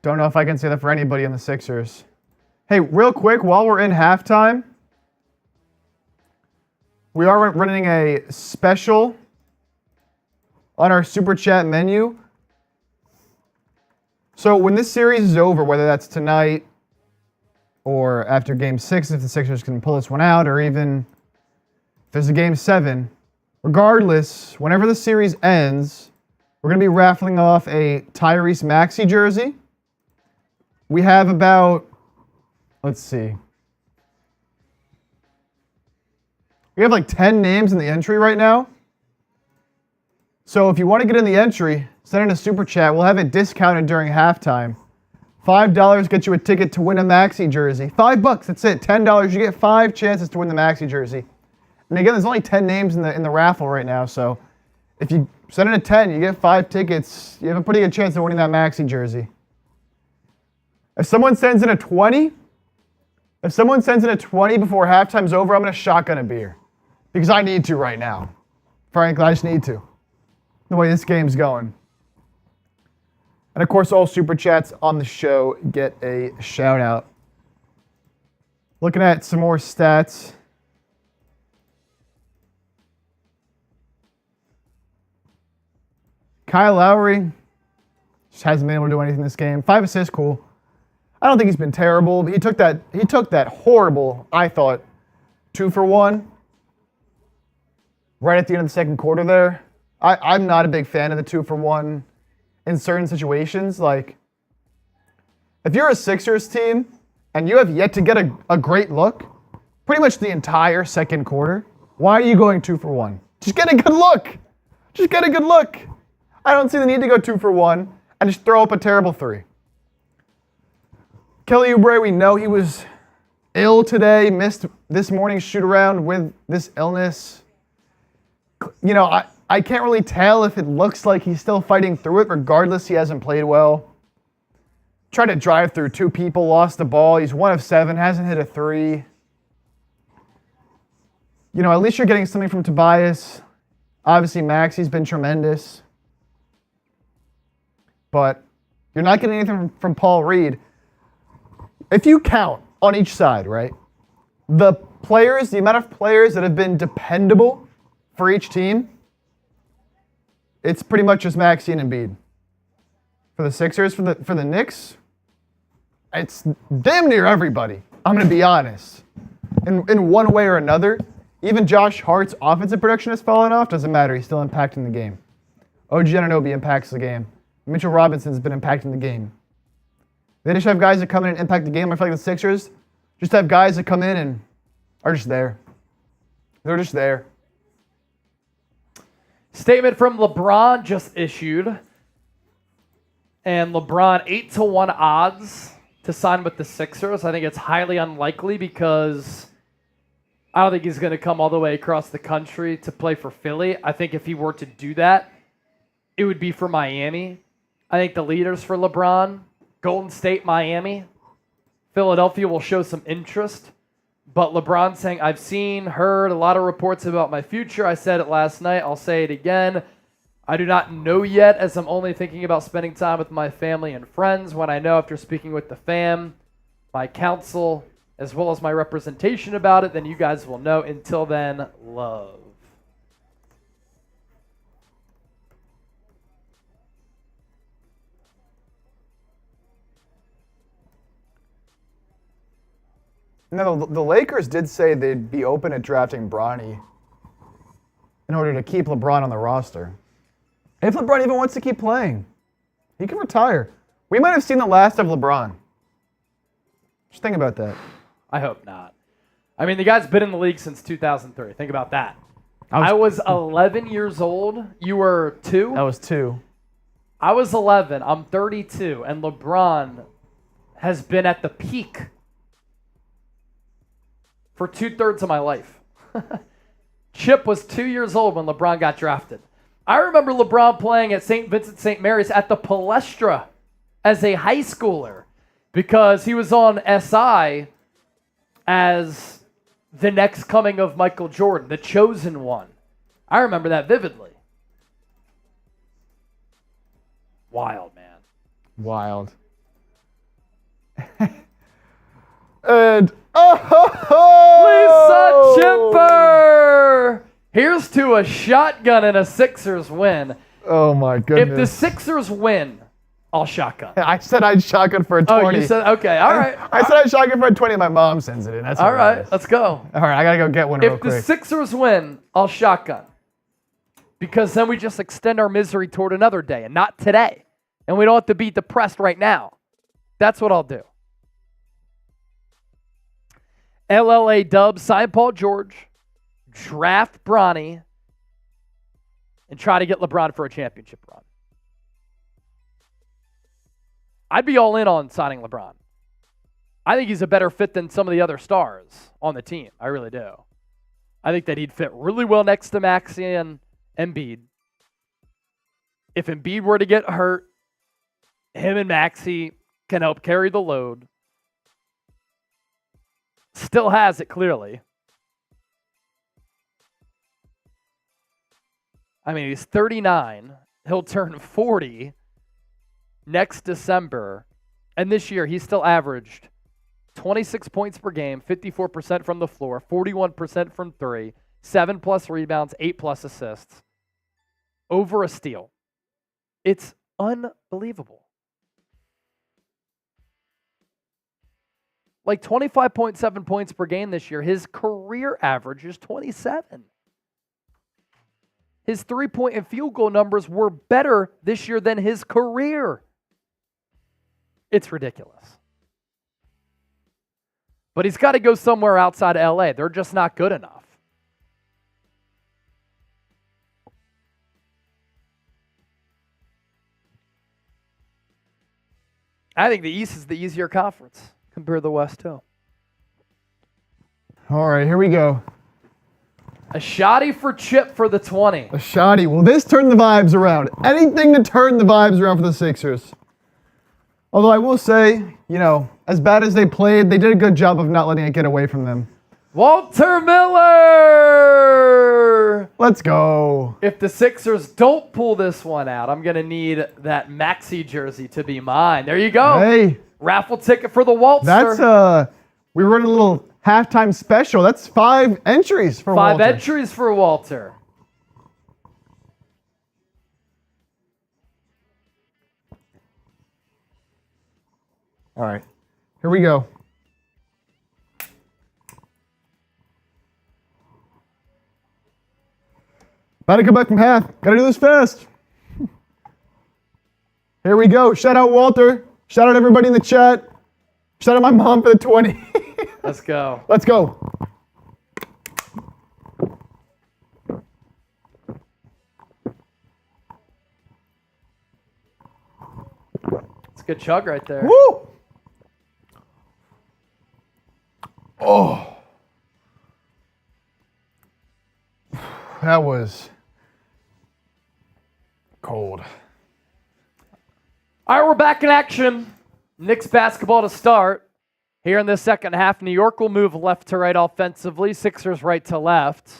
Don't know if I can say that for anybody on the Sixers. Hey, real quick, while we're in halftime, we are running a special on our Super Chat menu. So when this series is over, whether that's tonight or after Game 6, if the Sixers can pull this one out, or even if there's a Game 7, regardless, whenever the series ends, we're going to be raffling off a Tyrese Maxey jersey. We have about, let's see. We have like 10 names in the entry right now. So if you want to get in the entry, send in a super chat. We'll have it discounted during halftime. $5 gets you a ticket to win a Maxey jersey. $5, that's it. $10, you get 5 chances to win the Maxey jersey. And again, there's only 10 names in the raffle right now. So if you send in a 10, you get 5 tickets. You have a pretty good chance of winning that Maxey jersey. If someone sends in a 20, before halftime's over, I'm going to shotgun a beer. Because I need to right now. Frankly, I just need to. The way this game's going. And of course, all super chats on the show get a shout out. Looking at some more stats. Kyle Lowry just hasn't been able to do anything this game. 5 assists, cool. I don't think he's been terrible. But he took that horrible, I thought, 2 for 1 right at the end of the second quarter there. I'm not a big fan of the 2 for 1 in certain situations. Like, if you're a Sixers team and you have yet to get a great look, pretty much the entire second quarter, why are you going 2 for 1? Just get a good look. Just get a good look. I don't see the need to go 2 for 1 and just throw up a terrible 3. Kelly Oubre, we know he was ill today, missed this morning's shoot-around with this illness. You know, I can't really tell if it looks like he's still fighting through it. Regardless, he hasn't played well. Tried to drive through 2 people, lost the ball. He's 1 of 7, hasn't hit a 3. You know, at least you're getting something from Tobias. Obviously, Maxey's been tremendous. But you're not getting anything from Paul Reed. If you count on each side, right, the amount of players that have been dependable for each team, it's pretty much just Maxey and Embiid. For the Sixers, for the Knicks, It's damn near everybody. I'm going to be honest. In one way or another, even Josh Hart's offensive production has fallen off. Doesn't matter. He's still impacting the game. OG Anunoby impacts the game. Mitchell Robinson's been impacting the game. They just have guys that come in and impact the game. I feel like the Sixers just have guys that come in and are just there. They're just there. Statement from LeBron just issued. And LeBron 8-1 odds to sign with the Sixers. I think it's highly unlikely because I don't think he's going to come all the way across the country to play for Philly. I think if he were to do that, it would be for Miami. I think the leaders for LeBron, Golden State, Miami. Philadelphia will show some interest. But LeBron saying, I've heard a lot of reports about my future. I said it last night. I'll say it again. I do not know yet, as I'm only thinking about spending time with my family and friends. When I know after speaking with the fam, my counsel, as well as my representation about it, then you guys will know. Until then, love. No, the Lakers did say they'd be open at drafting Bronny in order to keep LeBron on the roster. If LeBron even wants to keep playing, he can retire. We might have seen the last of LeBron. Just think about that. I hope not. I mean, the guy's been in the league since 2003. Think about that. I was 11 years old. You were 2? I was 2. I was 11. I'm 32. And LeBron has been at the peak for 2/3 of my life. Chip was 2 years old when LeBron got drafted. I remember LeBron playing at St. Vincent St. Mary's at the Palestra as a high schooler because he was on SI as the next coming of Michael Jordan, the chosen one. I remember that vividly. Wild, man. Wild. And Lisa Chipper! Here's to a shotgun and a Sixers win. Oh my goodness. If the Sixers win, I'll shotgun. I said I'd shotgun for a 20. Oh, you said, okay, all right. I said I'd shotgun for a 20, my mom sends it in. That's All what it right, is. let's go. All right, I got to go get one real If quick. the Sixers win, I'll shotgun. Because then we just extend our misery toward another day and not today. And we don't have to be depressed right now. That's what I'll do. LLA Dubs, sign Paul George, draft Bronny, and try to get LeBron for a championship run. I'd be all in on signing LeBron. I think he's a better fit than some of the other stars on the team. I really do. I think that he'd fit really well next to Maxey and Embiid. If Embiid were to get hurt, him and Maxey can help carry the load. Still has it, clearly. I mean, he's 39. He'll turn 40 next December. And this year, he's still averaged 26 points per game, 54% from the floor, 41% from 3, 7+ rebounds, 8+ assists. Over a steal. It's unbelievable. Like 25.7 points per game this year. His career average is 27. His 3-point and field goal numbers were better this year than his career. It's ridiculous. But he's got to go somewhere outside of LA. They're just not good enough. I think the East is the easier conference compared to the West, too. All right, here we go. A shotty for Chip for the 20. A shoddy. Will this turn the vibes around? Anything to turn the vibes around for the Sixers. Although I will say, you know, as bad as they played, they did a good job of not letting it get away from them. Walter Miller! Let's go. If the Sixers don't pull this one out, I'm going to need that Maxey jersey to be mine. There you go. Hey. Raffle ticket for the Waltzer. That's, we were in a little halftime special. That's 5 entries for Walter. 5 entries for Walter. All right. Here we go. About to come back from half. Gotta do this fast. Here we go. Shout out Walter. Shout out everybody in the chat. Shout out my mom for the 20. Let's go. Let's go. It's a good chug right there. Woo! Oh. That was cold. All right, we're back in action. Knicks basketball to start. Here in the second half, New York will move left to right offensively. Sixers right to left.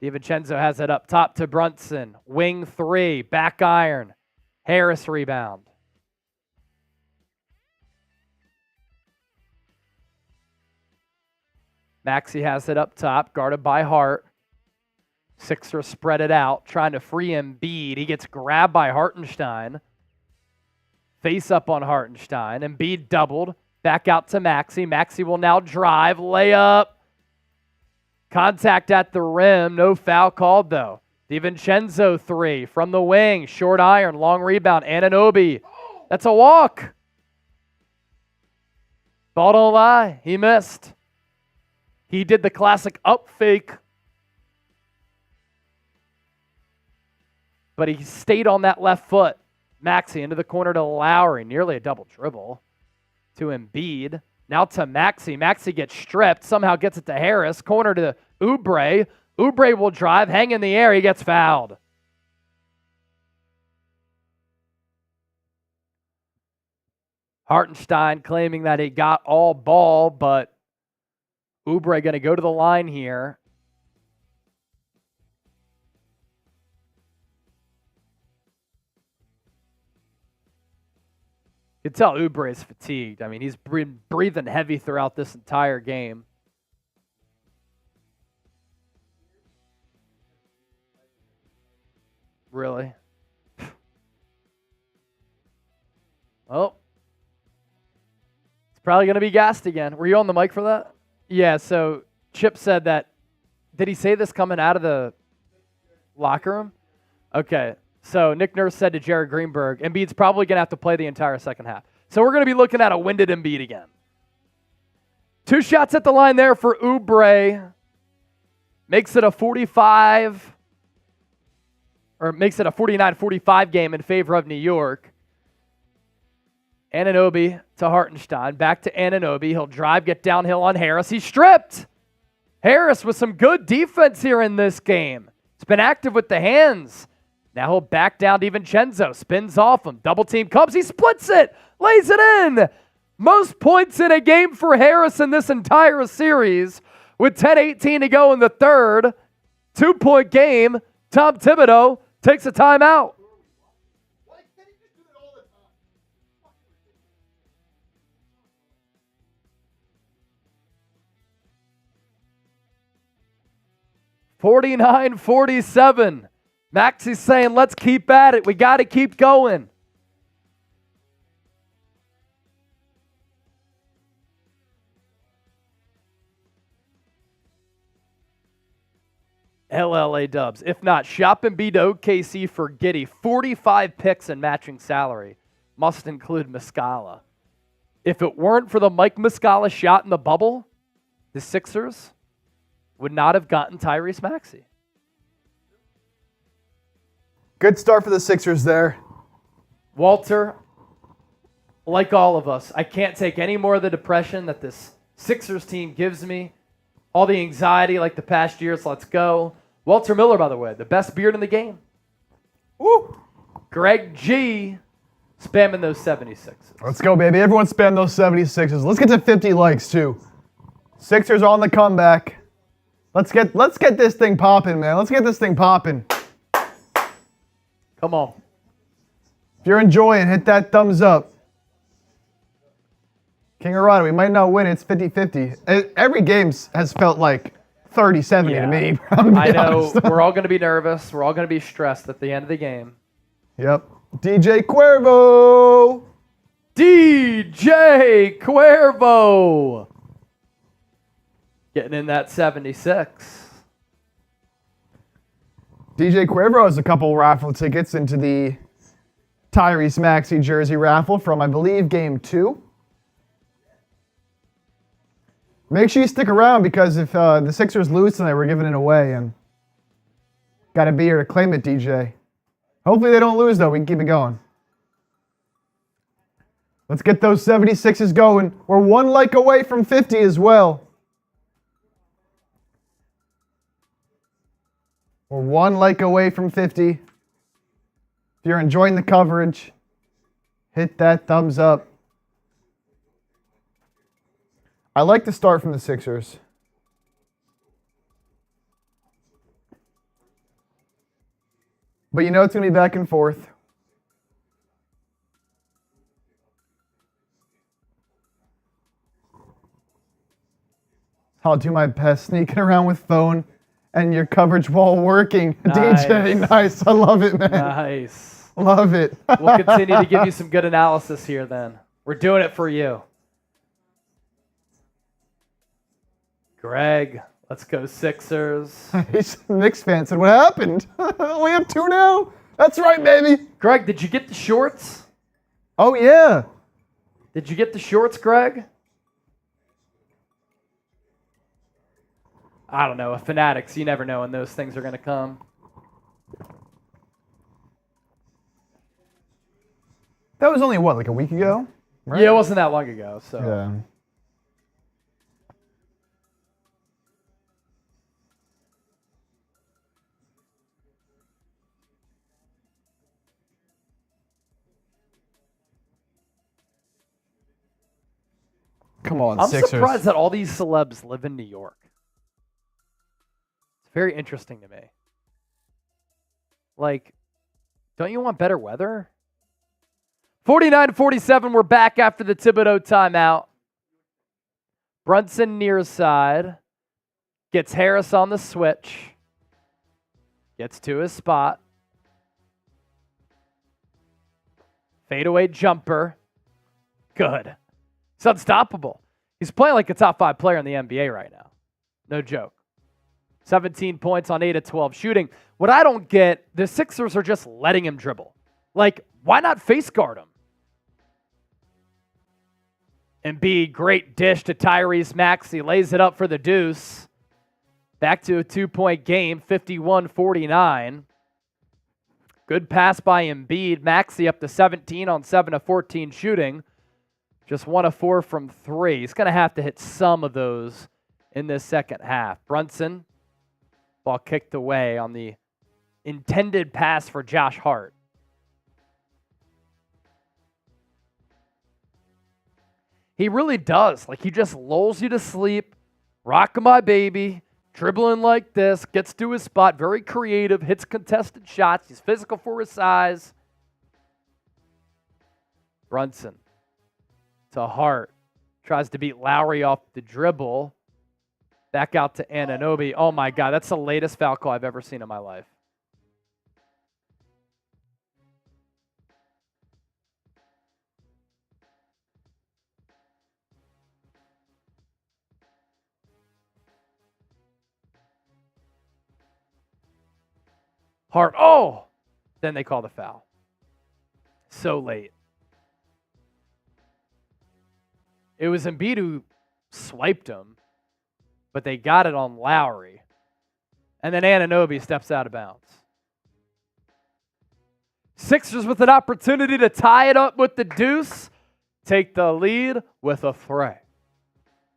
DiVincenzo has it up top to Brunson. Wing three, back iron. Harris rebound. Maxey has it up top, guarded by Hart. Sixers spread it out, trying to free Embiid. He gets grabbed by Hartenstein. Face up on Hartenstein. Embiid doubled. Back out to Maxey. Maxey will now drive. Layup. Contact at the rim. No foul called, though. DiVincenzo three from the wing. Short iron. Long rebound. Anunoby. That's a walk. Ball don't lie. He missed. He did the classic up fake. But he stayed on that left foot. Maxey into the corner to Lowry. Nearly a double dribble. To Embiid. Now to Maxey. Maxey gets stripped. Somehow gets it to Harris. Corner to Oubre. Oubre will drive. Hang in the air. He gets fouled. Hartenstein claiming that he got all ball, but Oubre going to go to the line here. You can tell Oubre is fatigued. I mean, he's been breathing heavy throughout this entire game. Really? Oh. It's probably going to be gassed again. Were you on the mic for that? Yeah, so Chip said that. Did he say this coming out of the locker room? Okay. So Nick Nurse said to Jared Greenberg, Embiid's probably going to have to play the entire second half. So we're going to be looking at a winded Embiid again. 2 shots at the line there for Oubre. Makes it a 49-45 game in favor of New York. Anunoby to Hartenstein. Back to Anunoby. He'll drive, get downhill on Harris. He's stripped. Harris with some good defense here in this game. He's been active with the hands. Now he'll back down DiVincenzo. Spins off him. Double team comes. He splits it. Lays it in. Most points in a game for Harris in this entire series. With 10:18 to go in the third. 2-point game. Tom Thibodeau takes a timeout. Why can't he just do it all the time? 49-47. Maxey's saying, let's keep at it. We got to keep going. LLA Dubs. If not, shop Embiid to OKC for Giddey. 45 picks and matching salary. Must include Muscala. If it weren't for the Mike Muscala shot in the bubble, the Sixers would not have gotten Tyrese Maxey. Good start for the Sixers there. Walter, like all of us, I can't take any more of the depression that this Sixers team gives me. All the anxiety like the past years. Let's go. Walter Miller, by the way, the best beard in the game. Woo! Greg G spamming those 76s. Let's go, baby. Everyone spam those 76s. Let's get to 50 likes, too. Sixers on the comeback. Let's get this thing popping, man. Let's get this thing popping. Come on. If you're enjoying, hit that thumbs up. King or Rod, we might not win. It's 50-50. Every game has felt like 30-70 to me. I know. We're all going to be nervous. We're all going to be stressed at the end of the game. Yep. DJ Cuervo. DJ Cuervo. Getting in that 76. DJ Cuervo has a couple raffle tickets into the Tyrese Maxey jersey raffle from, I believe, Game 2. Make sure you stick around because if the Sixers lose tonight, we're giving it away. And got to be here to claim it, DJ. Hopefully they don't lose, though. We can keep it going. Let's get those 76s going. We're one like away from 50 as well. We're one like away from 50. If you're enjoying the coverage, hit that thumbs up. I like to start from the Sixers. But you know it's going to be back and forth. I'll do my best sneaking around with phone and your coverage while working. Nice. DJ, nice. I love it, man. Nice. Love it. We'll continue to give you some good analysis here then. We're doing it for you. Greg, let's go Sixers. He's a Knicks fan. Said, what happened? We have 2 now? That's right, baby. Greg, did you get the shorts? Oh, yeah. Did you get the shorts, Greg? I don't know. Fanatics, you never know when those things are going to come. That was only, what, like a week ago? Right? Yeah, it wasn't that long ago. So. Yeah. Come on, I'm Sixers. surprised that all these celebs live in New York. It's very interesting to me. Like, don't you want better weather? 49-47, we're back after the Thibodeau timeout. Brunson near side. Gets Harris on the switch. Gets to his spot. Fadeaway jumper. Good. He's unstoppable. He's playing like a top 5 player in the NBA right now. No joke. 17 points on 8 of 12 shooting. What I don't get, the Sixers are just letting him dribble. Like, why not face guard him? Embiid, great dish to Tyrese Maxey. Lays it up for the deuce. Back to a 2-point game, 51-49. Good pass by Embiid. Maxey up to 17 on 7 of 14 shooting. Just 1 of 4 from 3. He's going to have to hit some of those in this second half. Brunson, ball kicked away on the intended pass for Josh Hart. He really does. Like, he just lulls you to sleep. Rock my baby. Dribbling like this. Gets to his spot. Very creative. Hits contested shots. He's physical for his size. Brunson to Hart. Tries to beat Lowry off the dribble. Back out to Anunoby. Oh, my God. That's the latest foul call I've ever seen in my life. Hart. Oh! Then they call the foul. So late. It was Embiid who swiped him, but they got it on Lowry. And then Anunoby steps out of bounds. Sixers with an opportunity to tie it up with the deuce. Take the lead with a threat,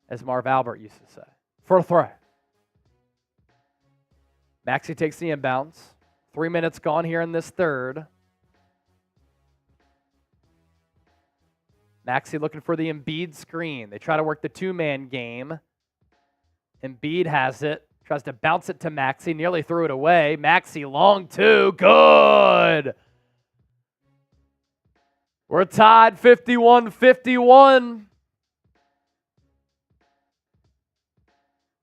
as Marv Albert used to say. For a threat. Maxey takes the inbounds. 3 minutes gone here in this third. Maxey looking for the Embiid screen. They try to work the 2-man game. Embiid has it. Tries to bounce it to Maxey. Nearly threw it away. Maxey long 2. Good. We're tied 51-51.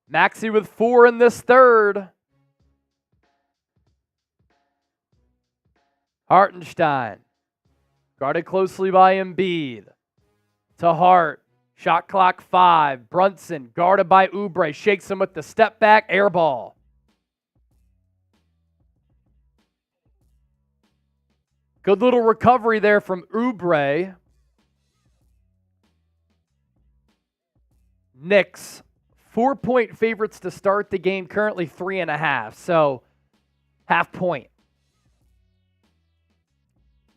Maxey with 4 in this third. Hartenstein, guarded closely by Embiid. to Hart. Shot clock 5. Brunson guarded by Oubre. Shakes him with the step back. Air ball. Good little recovery there from Oubre. Knicks, 4-point favorites to start the game. Currently 3.5. So, half point.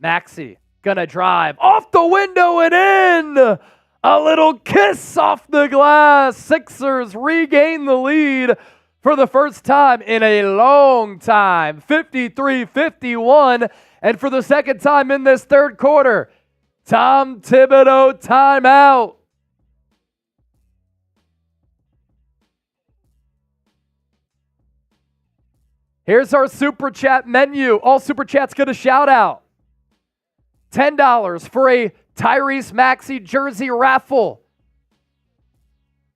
Maxey gonna drive off the window and in. A little kiss off the glass. Sixers regain the lead for the first time in a long time. 53-51. And for the second time in this third quarter, Tom Thibodeau timeout. Here's our Super Chat menu. All Super Chats get a shout out. $10 for a Tyrese Maxey jersey raffle.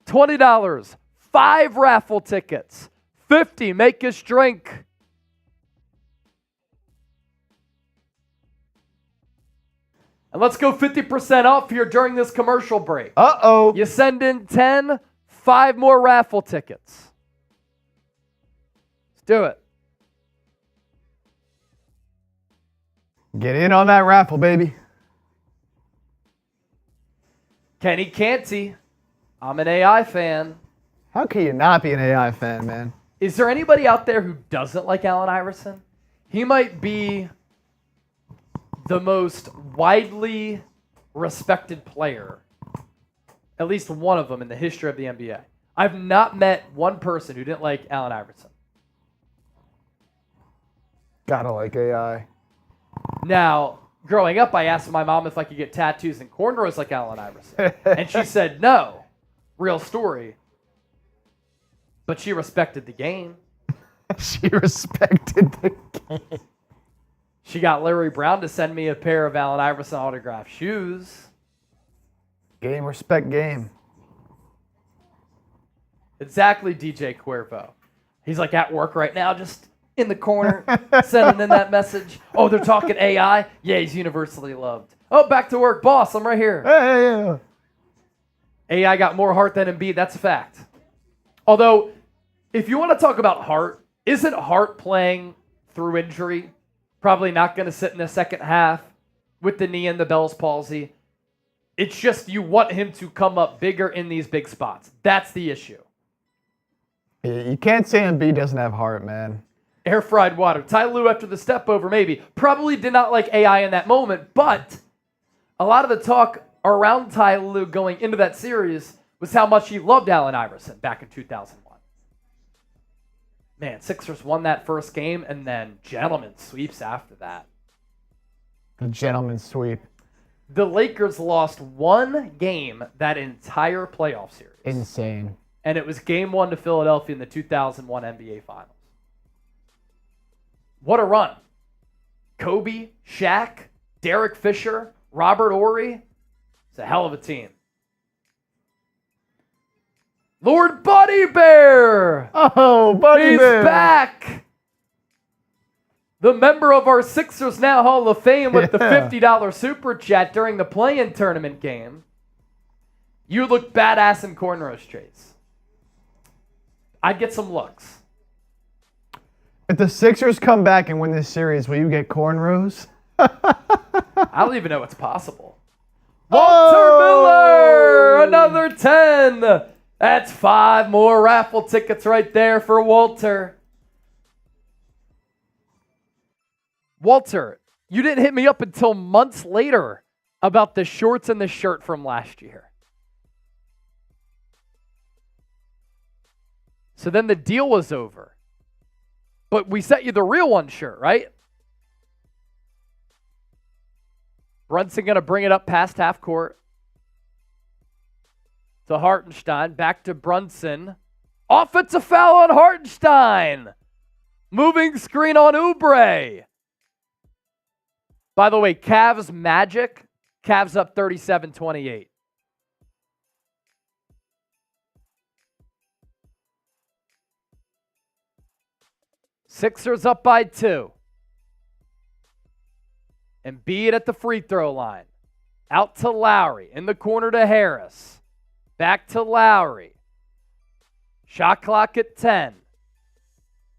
$20, 5 raffle tickets. $50, make us drink. And let's go 50% off here during this commercial break. Uh-oh. You send in 10, 5 more raffle tickets. Let's do it. Get in on that raffle, baby. Kenny Canty. I'm an AI fan. How can you not be an AI fan, man? Is there anybody out there who doesn't like Allen Iverson? He might be the most widely respected player, at least one of them in the history of the NBA. I've not met one person who didn't like Allen Iverson. Gotta like AI. Now, growing up, I asked my mom if I could get tattoos and cornrows like Allen Iverson. And she said no. Real story. But she respected the game. She respected the game. She got Larry Brown to send me a pair of Allen Iverson autographed shoes. Game, respect game. Exactly, DJ Cuervo. He's like at work right now, just in the corner, sending in that message. Oh, they're talking AI? Yeah, he's universally loved. Oh, back to work. Boss, I'm right here. Hey. AI got more Hart than Embiid. That's a fact. Although, if you want to talk about Hart, isn't Hart playing through injury? Probably not going to sit in the second half with the knee and the Bell's palsy. It's just you want him to come up bigger in these big spots. That's the issue. You can't say Embiid doesn't have heart, man. Air fried water. Ty Lue after the step over, maybe. Probably did not like AI in that moment, but a lot of the talk around Ty Lue going into that series was how much he loved Allen Iverson back in 2001. Man, Sixers won that first game and then gentlemen sweeps after that. A gentleman's sweep. The Lakers lost one game that entire playoff series. Insane. And it was game 1 to Philadelphia in the 2001 NBA Finals. What a run. Kobe, Shaq, Derek Fisher, Robert Horry. It's a hell of a team. Lord Buddy Bear! Oh, Buddy Bear! He's back! The member of our Sixers Now Hall of Fame with the $50 super chat during the play-in tournament game. You look badass in cornrows, Chase. I'd get some looks. If the Sixers come back and win this series, will you get cornrows? I don't even know what's possible. Walter Miller! Another 10! That's 5 more raffle tickets right there for Walter. Walter, you didn't hit me up until months later about the shorts and the shirt from last year. So then the deal was over. But we sent you the real one shirt, right? Brunson going to bring it up past half court. To Hartenstein. Back to Brunson. Offensive foul on Hartenstein. Moving screen on Oubre. By the way, Cavs Magic. Cavs up 37-28. Sixers up by 2. Embiid at the free throw line. Out to Lowry. In the corner to Harris. Back to Lowry. Shot clock at 10.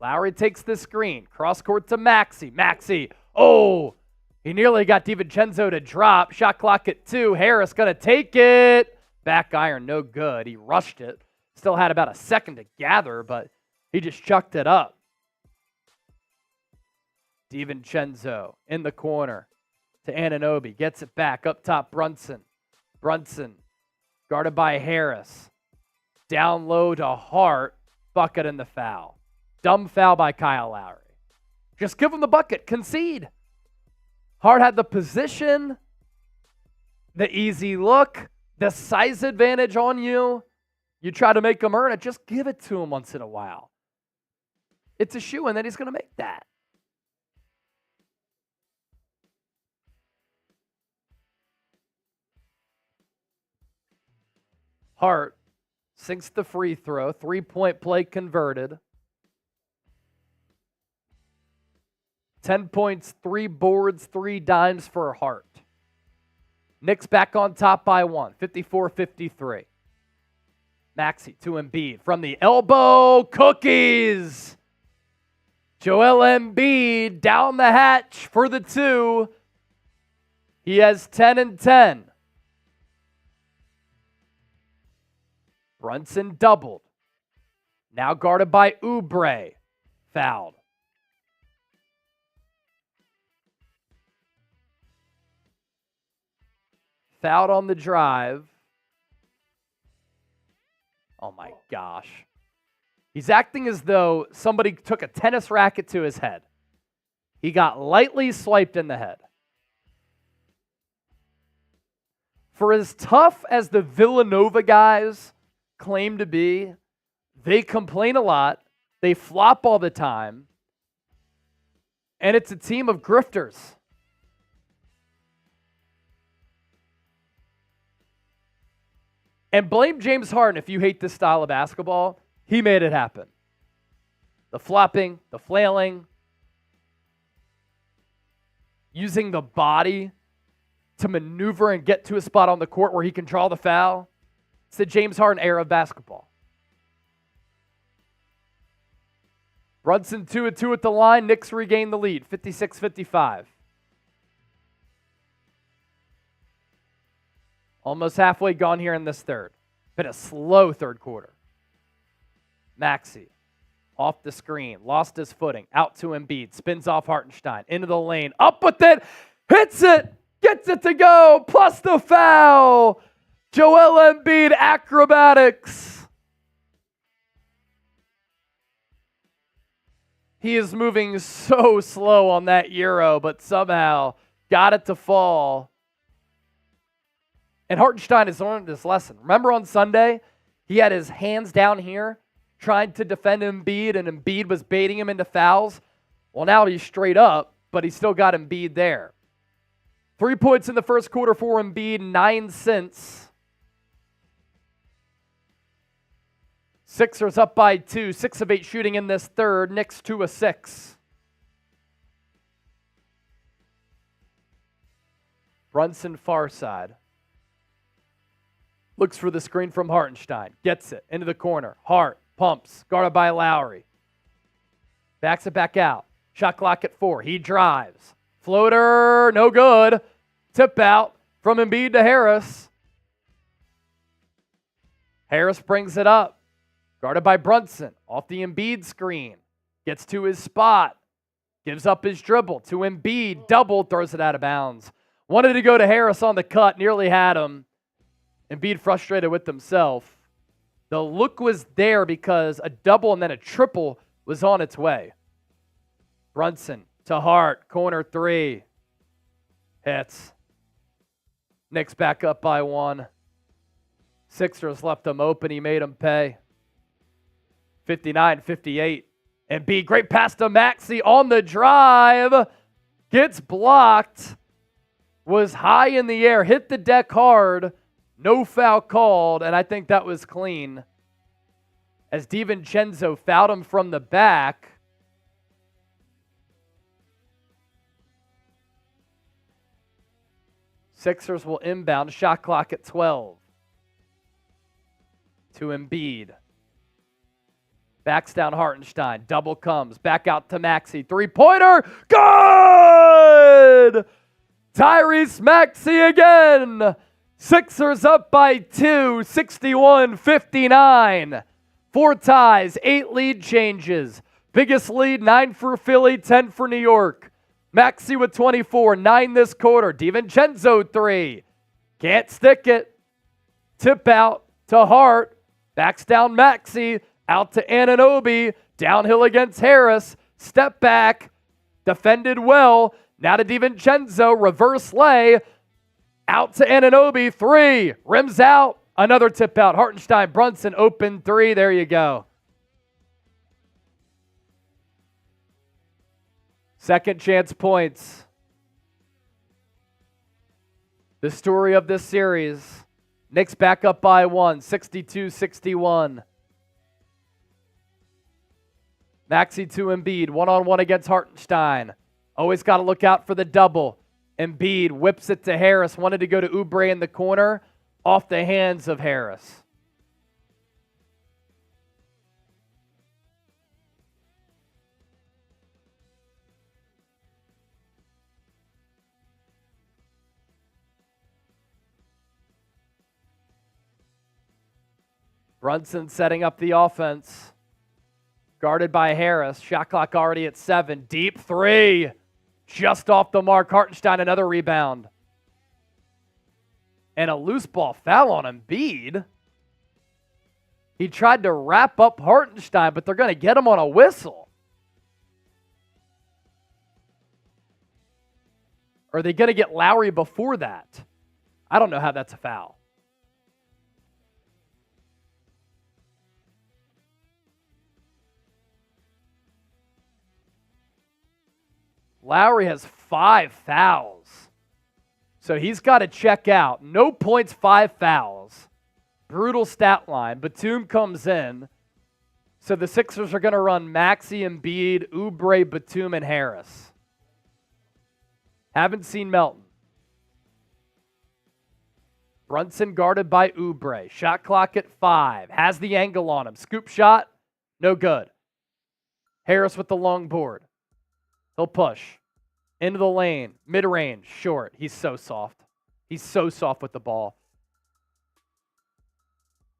Lowry takes the screen. Cross court to Maxey. Maxey. Oh, he nearly got DiVincenzo to drop. Shot clock at 2. Harris going to take it. Back iron, no good. He rushed it. Still had about a second to gather, but he just chucked it up. DiVincenzo in the corner to Anunoby. Gets it back. Up top, Brunson. Brunson guarded by Harris. Down low to Hart. Bucket in the foul. Dumb foul by Kyle Lowry. Just give him the bucket. Concede. Hart had the position, the easy look, the size advantage on you. You try to make him earn it. Just give it to him once in a while. It's a shoo-in that he's going to make that. Hart sinks the free throw. 3-point play converted. 10 points, 3 boards, 3 dimes for Hart. Knicks back on top by 1, 54-53. Maxey to Embiid from the elbow. Cookies! Joel Embiid down the hatch for the 2. He has 10 and 10. Brunson doubled. Now guarded by Oubre. Fouled. Fouled on the drive. Oh my gosh. He's acting as though somebody took a tennis racket to his head. He got lightly swiped in the head. For as tough as the Villanova guys claim to be, they complain a lot. They flop all the time. And it's a team of grifters. And blame James Harden if you hate this style of basketball. He made it happen. The flopping, the flailing, using the body to maneuver and get to a spot on the court where he can draw the foul. It's the James Harden era of basketball. Brunson 2-2 at the line. Knicks regain the lead, 56-55. Almost halfway gone here in this third. Been a slow third quarter. Maxey off the screen. Lost his footing. Out to Embiid. Spins off Hartenstein. Into the lane. Up with it. Hits it. Gets it to go. Plus the foul. Joel Embiid acrobatics. He is moving so slow on that Euro, but somehow got it to fall. And Hartenstein has learned this lesson. Remember on Sunday, he had his hands down here trying to defend Embiid, and Embiid was baiting him into fouls. Well, now he's straight up, but he still got Embiid there. 3 points in the first quarter for Embiid, 9 since. Sixers up by 2, 6 of 8 shooting in this third. Knicks 2 of 6. Brunson far side. Looks for the screen from Hartenstein. Gets it into the corner. Hart pumps. Guarded by Lowry. Backs it back out. Shot clock at 4. He drives. Floater. No good. Tip out from Embiid to Harris. Harris brings it up. Guarded by Brunson. Off the Embiid screen. Gets to his spot. Gives up his dribble to Embiid. Double. Throws it out of bounds. Wanted to go to Harris on the cut. Nearly had him. Embiid frustrated with himself. The look was there because a double and then a triple was on its way. Brunson to Hart, corner 3. Hits. Knicks back up by 1. Sixers left him open. He made him pay. 59-58. Embiid, great pass to Maxey on the drive. Gets blocked. Was high in the air. Hit the deck hard. No foul called, and I think that was clean. As DiVincenzo fouled him from the back. Sixers will inbound. Shot clock at 12. To Embiid. Backs down Hartenstein. Double comes. Back out to Maxey. Three-pointer. Good! Tyrese Maxey again. Sixers up by 2. 61-59. 4 ties. 8 lead changes. Biggest lead, 9 for Philly, 10 for New York. Maxey with 24, 9 this quarter. DiVincenzo 3. Can't stick it. Tip out to Hart. Backs down Maxey. Out to Anunoby. Downhill against Harris. Step back. Defended well. Now to DiVincenzo. Reverse lay. Out to Anunoby. 3. Rims out. Another tip out. Hartenstein, Brunson, open 3. There you go. Second chance points. The story of this series. Knicks back up by 1, 62-61. Maxey to Embiid, one-on-one against Hartenstein. Always got to look out for the double. Embiid whips it to Harris. Wanted to go to Oubre in the corner. Off the hands of Harris. Brunson setting up the offense. Guarded by Harris. Shot clock already at 7. Deep 3. Just off the mark. Hartenstein, another rebound. And a loose ball foul on Embiid. He tried to wrap up Hartenstein, but they're going to get him on a whistle. Or are they going to get Lowry before that? I don't know how that's a foul. Lowry has 5 fouls. So he's got to check out. No points, 5 fouls. Brutal stat line. Batum comes in. So the Sixers are going to run Maxey, Embiid, Oubre, Batum, and Harris. Haven't seen Melton. Brunson guarded by Oubre. Shot clock at 5. Has the angle on him. Scoop shot. No good. Harris with the long board. He'll push. Into the lane. Mid-range. Short. He's so soft. He's so soft with the ball.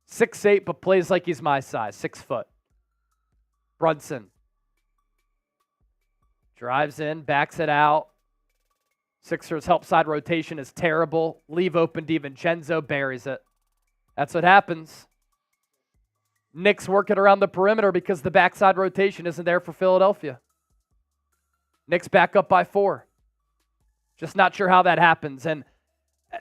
6'8", but plays like he's my size. 6 foot. Brunson. Drives in. Backs it out. Sixers help side rotation is terrible. Leave open DiVincenzo. Buries it. That's what happens. Knicks working around the perimeter because the backside rotation isn't there for Philadelphia. Knicks back up by 4. Just not sure how that happens. And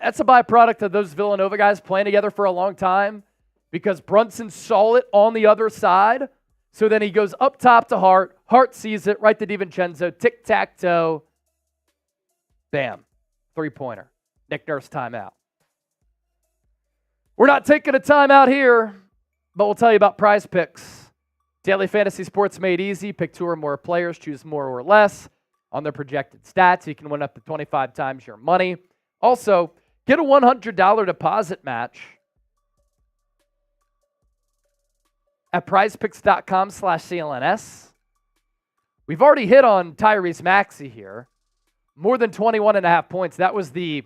that's a byproduct of those Villanova guys playing together for a long time because Brunson saw it on the other side. So then he goes up top to Hart. Hart sees it right to DiVincenzo. Tic-tac-toe. Bam. 3-pointer. Nick Nurse timeout. We're not taking a timeout here, but we'll tell you about Prize Picks. Daily fantasy sports made easy. Pick 2 or more players. Choose more or less on their projected stats. You can win up to 25 times your money. Also, get a $100 deposit match at prizepicks.com/CLNS. We've already hit on Tyrese Maxey here. More than 21.5 points. That was the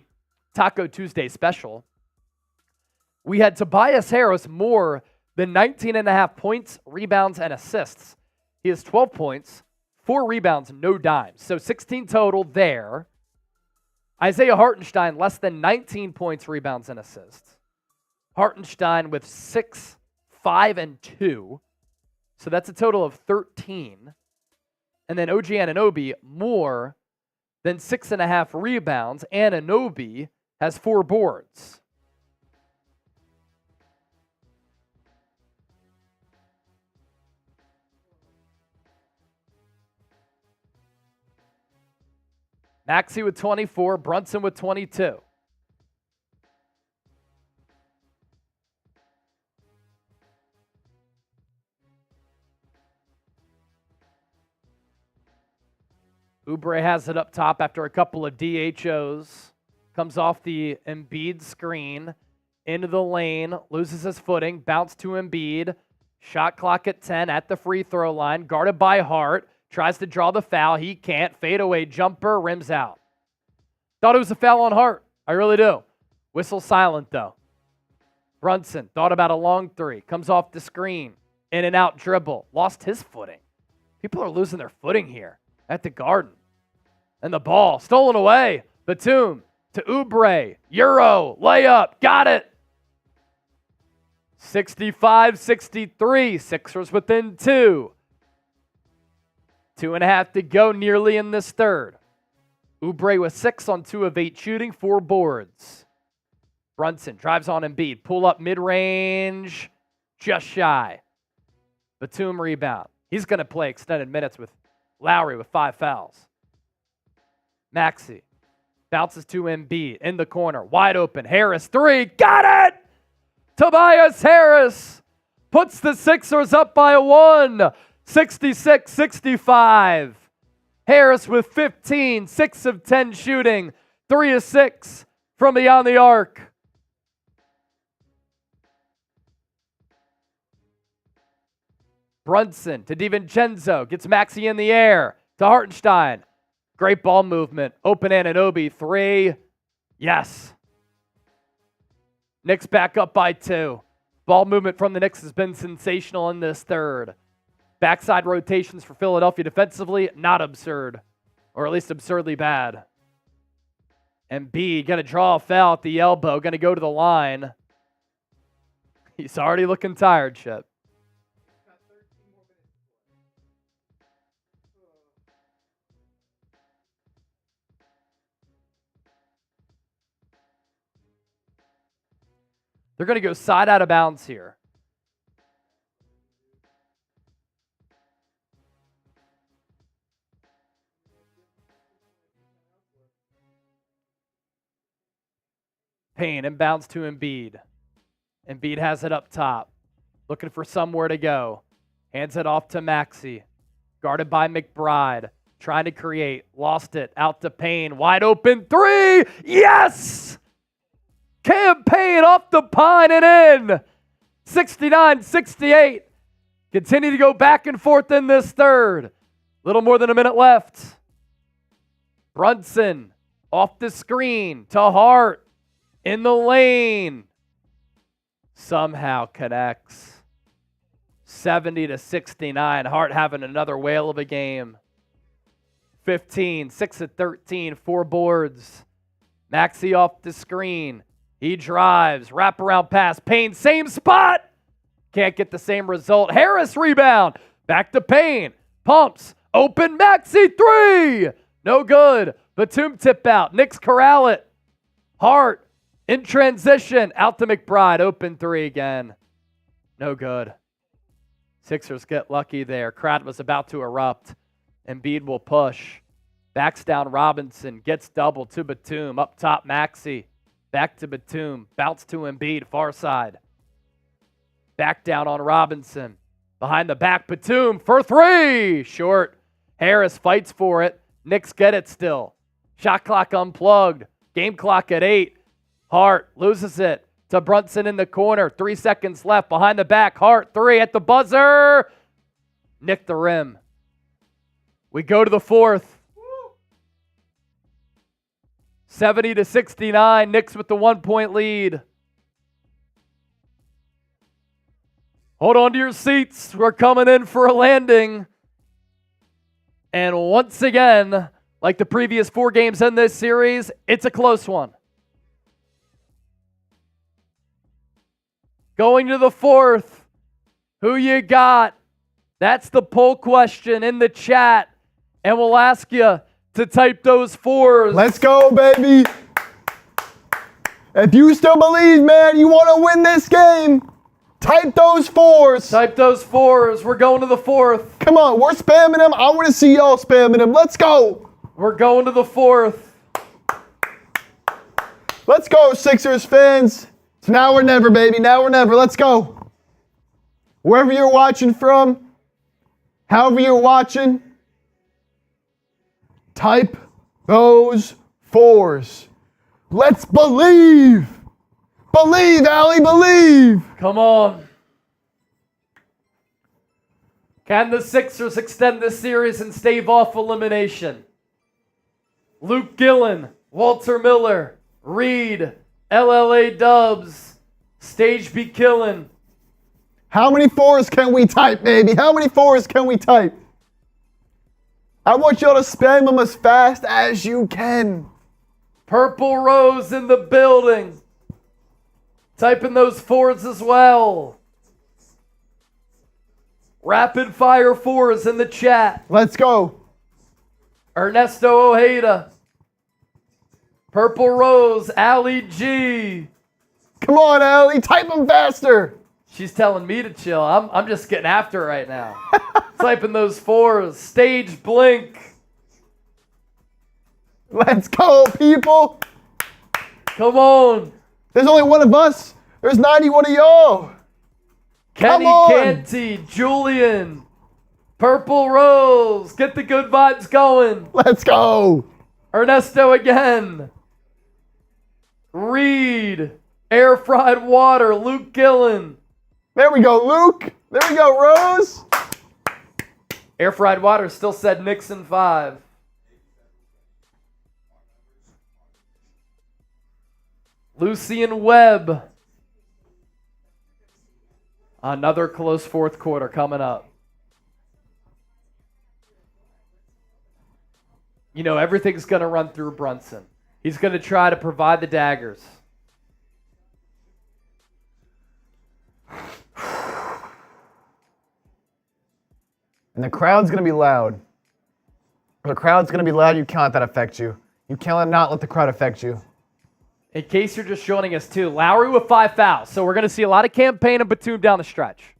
Taco Tuesday special. We had Tobias Harris more than 19.5 points, rebounds, and assists. He has 12 points, 4 rebounds, no dimes. So 16 total there. Isaiah Hartenstein, less than 19 points, rebounds, and assists. Hartenstein with 6, 5, and 2. So that's a total of 13. And then OG Anunoby, more than 6.5 rebounds. Anunoby has 4 boards. Maxey with 24, Brunson with 22. Oubre has it up top after a couple of DHOs. comes off the Embiid screen, into the lane, loses his footing, bounce to Embiid. Shot clock at 10 at the free throw line, guarded by Hart. Tries to draw the foul. He can't. Fadeaway jumper, rims out. Thought it was a foul on Hart. I really do. Whistle silent, though. Brunson thought about a long three. Comes off the screen. In and out dribble. Lost his footing. People are losing their footing here at the Garden. And the ball stolen away. Batum to Oubre. Euro. Layup. Got it. 65-63. Sixers within 2. 2.5 to go nearly in this third. Oubre with 6 on 2 of 8 shooting, 4 boards. Brunson drives on Embiid. Pull up mid-range. Just shy. Batum rebound. He's going to play extended minutes with Lowry with 5 fouls. Maxey bounces to Embiid in the corner. Wide open. Harris 3. Got it! Tobias Harris puts the Sixers up by 1. 66-65. Harris with 15, 6 of 10 shooting, 3 of 6 from beyond the arc. Brunson to DiVincenzo, gets Maxey in the air to Hartenstein. Great ball movement. Open Anunoby, 3. Yes. Knicks back up by 2. Ball movement from the Knicks has been sensational in this third. Backside rotations for Philadelphia defensively, not absurd, or at least absurdly bad. Embiid going to draw a foul at the elbow, going to go to the line. He's already looking tired, Chip. They're going to go side out of bounds here. Payne inbounds to Embiid. Embiid has it up top. Looking for somewhere to go. Hands it off to Maxey. Guarded by McBride. Trying to create. Lost it. Out to Payne. Wide open 3. Yes! Campaign off the pine and in. 69-68. Continue to go back and forth in this third. Little more than a minute left. Brunson off the screen to Hart. In the lane. Somehow connects. 70-69. Hart having another whale of a game. 15, 6 of 13, 4 boards. Maxey off the screen. He drives. Wraparound pass. Payne, same spot. Can't get the same result. Harris rebound. Back to Payne. Pumps. Open Maxey 3. No good. Batum tip out. Knicks corral it. Hart. In transition, out to McBride, open 3 again. No good. Sixers get lucky there. Crowd was about to erupt. Embiid will push. Backs down Robinson, gets double to Batum. Up top, Maxey. Back to Batum. Bounce to Embiid, far side. Back down on Robinson. Behind the back, Batum for 3. Short. Harris fights for it. Knicks get it still. Shot clock unplugged. Game clock at 8. Hart loses it to Brunson in the corner. 3 seconds left. Behind the back. Hart 3 at the buzzer. Nick the rim. We go to the fourth. 70-69. Knicks with the 1-point lead. Hold on to your seats. We're coming in for a landing. And once again, like the previous 4 games in this series, it's a close one. Going to the fourth. Who you got? That's the poll question in the chat. And we'll ask you to type those 4s. Let's go, baby. If you still believe, man, you want to win this game, type those 4s. Type those 4s. We're going to the fourth. Come on, we're spamming them. I want to see y'all spamming them. Let's go. We're going to the fourth. Let's go, Sixers fans. It's now or never, baby. Now or never. Let's go. Wherever you're watching from, however you're watching, type those 4s. Let's believe. Believe, Allie, believe. Come on. Can the Sixers extend this series and stave off elimination? Luke Gillen, Walter Miller, Reed, LLA Dubs, Stage be killing. How many fours can we type, baby? How many fours can we type? I want y'all to spam them as fast as you can. Purple Rose in the building. Type in those fours as well. Rapid fire fours in the chat. Let's go. Ernesto Ojeda. Purple Rose, Ali G. Come on, Allie, type them faster. She's telling me to chill. I'm just getting after it right now. Typing those fours. Stage blink. Let's go, people. Come on. There's only one of us. There's 91 of y'all. Kenny Come on. Canty, Julian. Purple Rose. Get the good vibes going. Let's go. Ernesto again. Reed. Air fried water. Luke Gillen. There we go, Luke. There we go, Rose. Air fried water still said Knicks in 5. Lucian Webb. Another close fourth quarter coming up. You know, everything's going to run through Brunson. He's going to try to provide the daggers. And the crowd's going to be loud. The crowd's going to be loud. You can't let that affect you. You can't not let the crowd affect you. In case you're just joining us too, Lowry with 5 fouls. So we're going to see a lot of campaign and Batum down the stretch.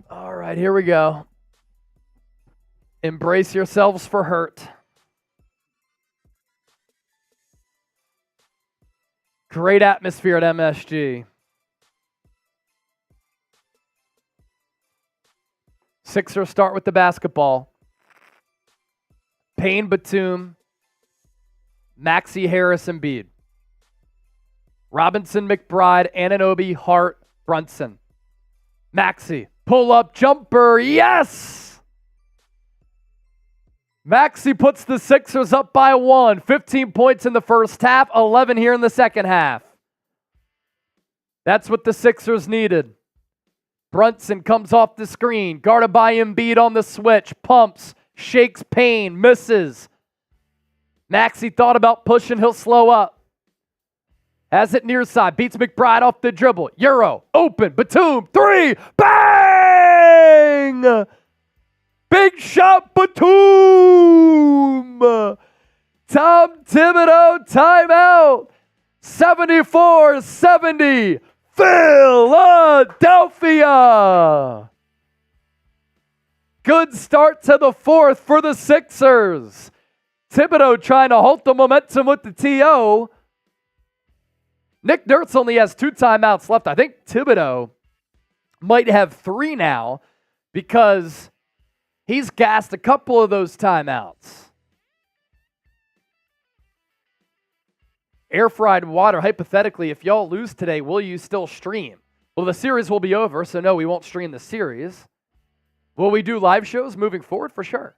All right, here we go. Embrace yourselves for hurt. Great atmosphere at MSG. Sixers start with the basketball. Payne, Batum, Maxey, Harris, Embiid. Robinson, McBride, Anunoby, Hart, Brunson. Maxey, pull-up jumper, yes! Maxey puts the Sixers up by 1. 15 points in the first half, 11 here in the second half. That's what the Sixers needed. Brunson comes off the screen, guarded by Embiid on the switch, pumps, shakes Payne, misses. Maxey thought about pushing, he'll slow up. Has it near side, beats McBride off the dribble. Euro, open, Batum, 3, bang! Big shot, Batum! Tom Thibodeau, timeout. 74-70, Philadelphia! Good start to the fourth for the Sixers. Thibodeau trying to halt the momentum with the TO. Nick Nurse only has 2 timeouts left. I think Thibodeau might have 3 now because he's gassed a couple of those timeouts. Air fried water, hypothetically, if y'all lose today, will you still stream? Well, the series will be over, so no, we won't stream the series. Will we do live shows moving forward? For sure.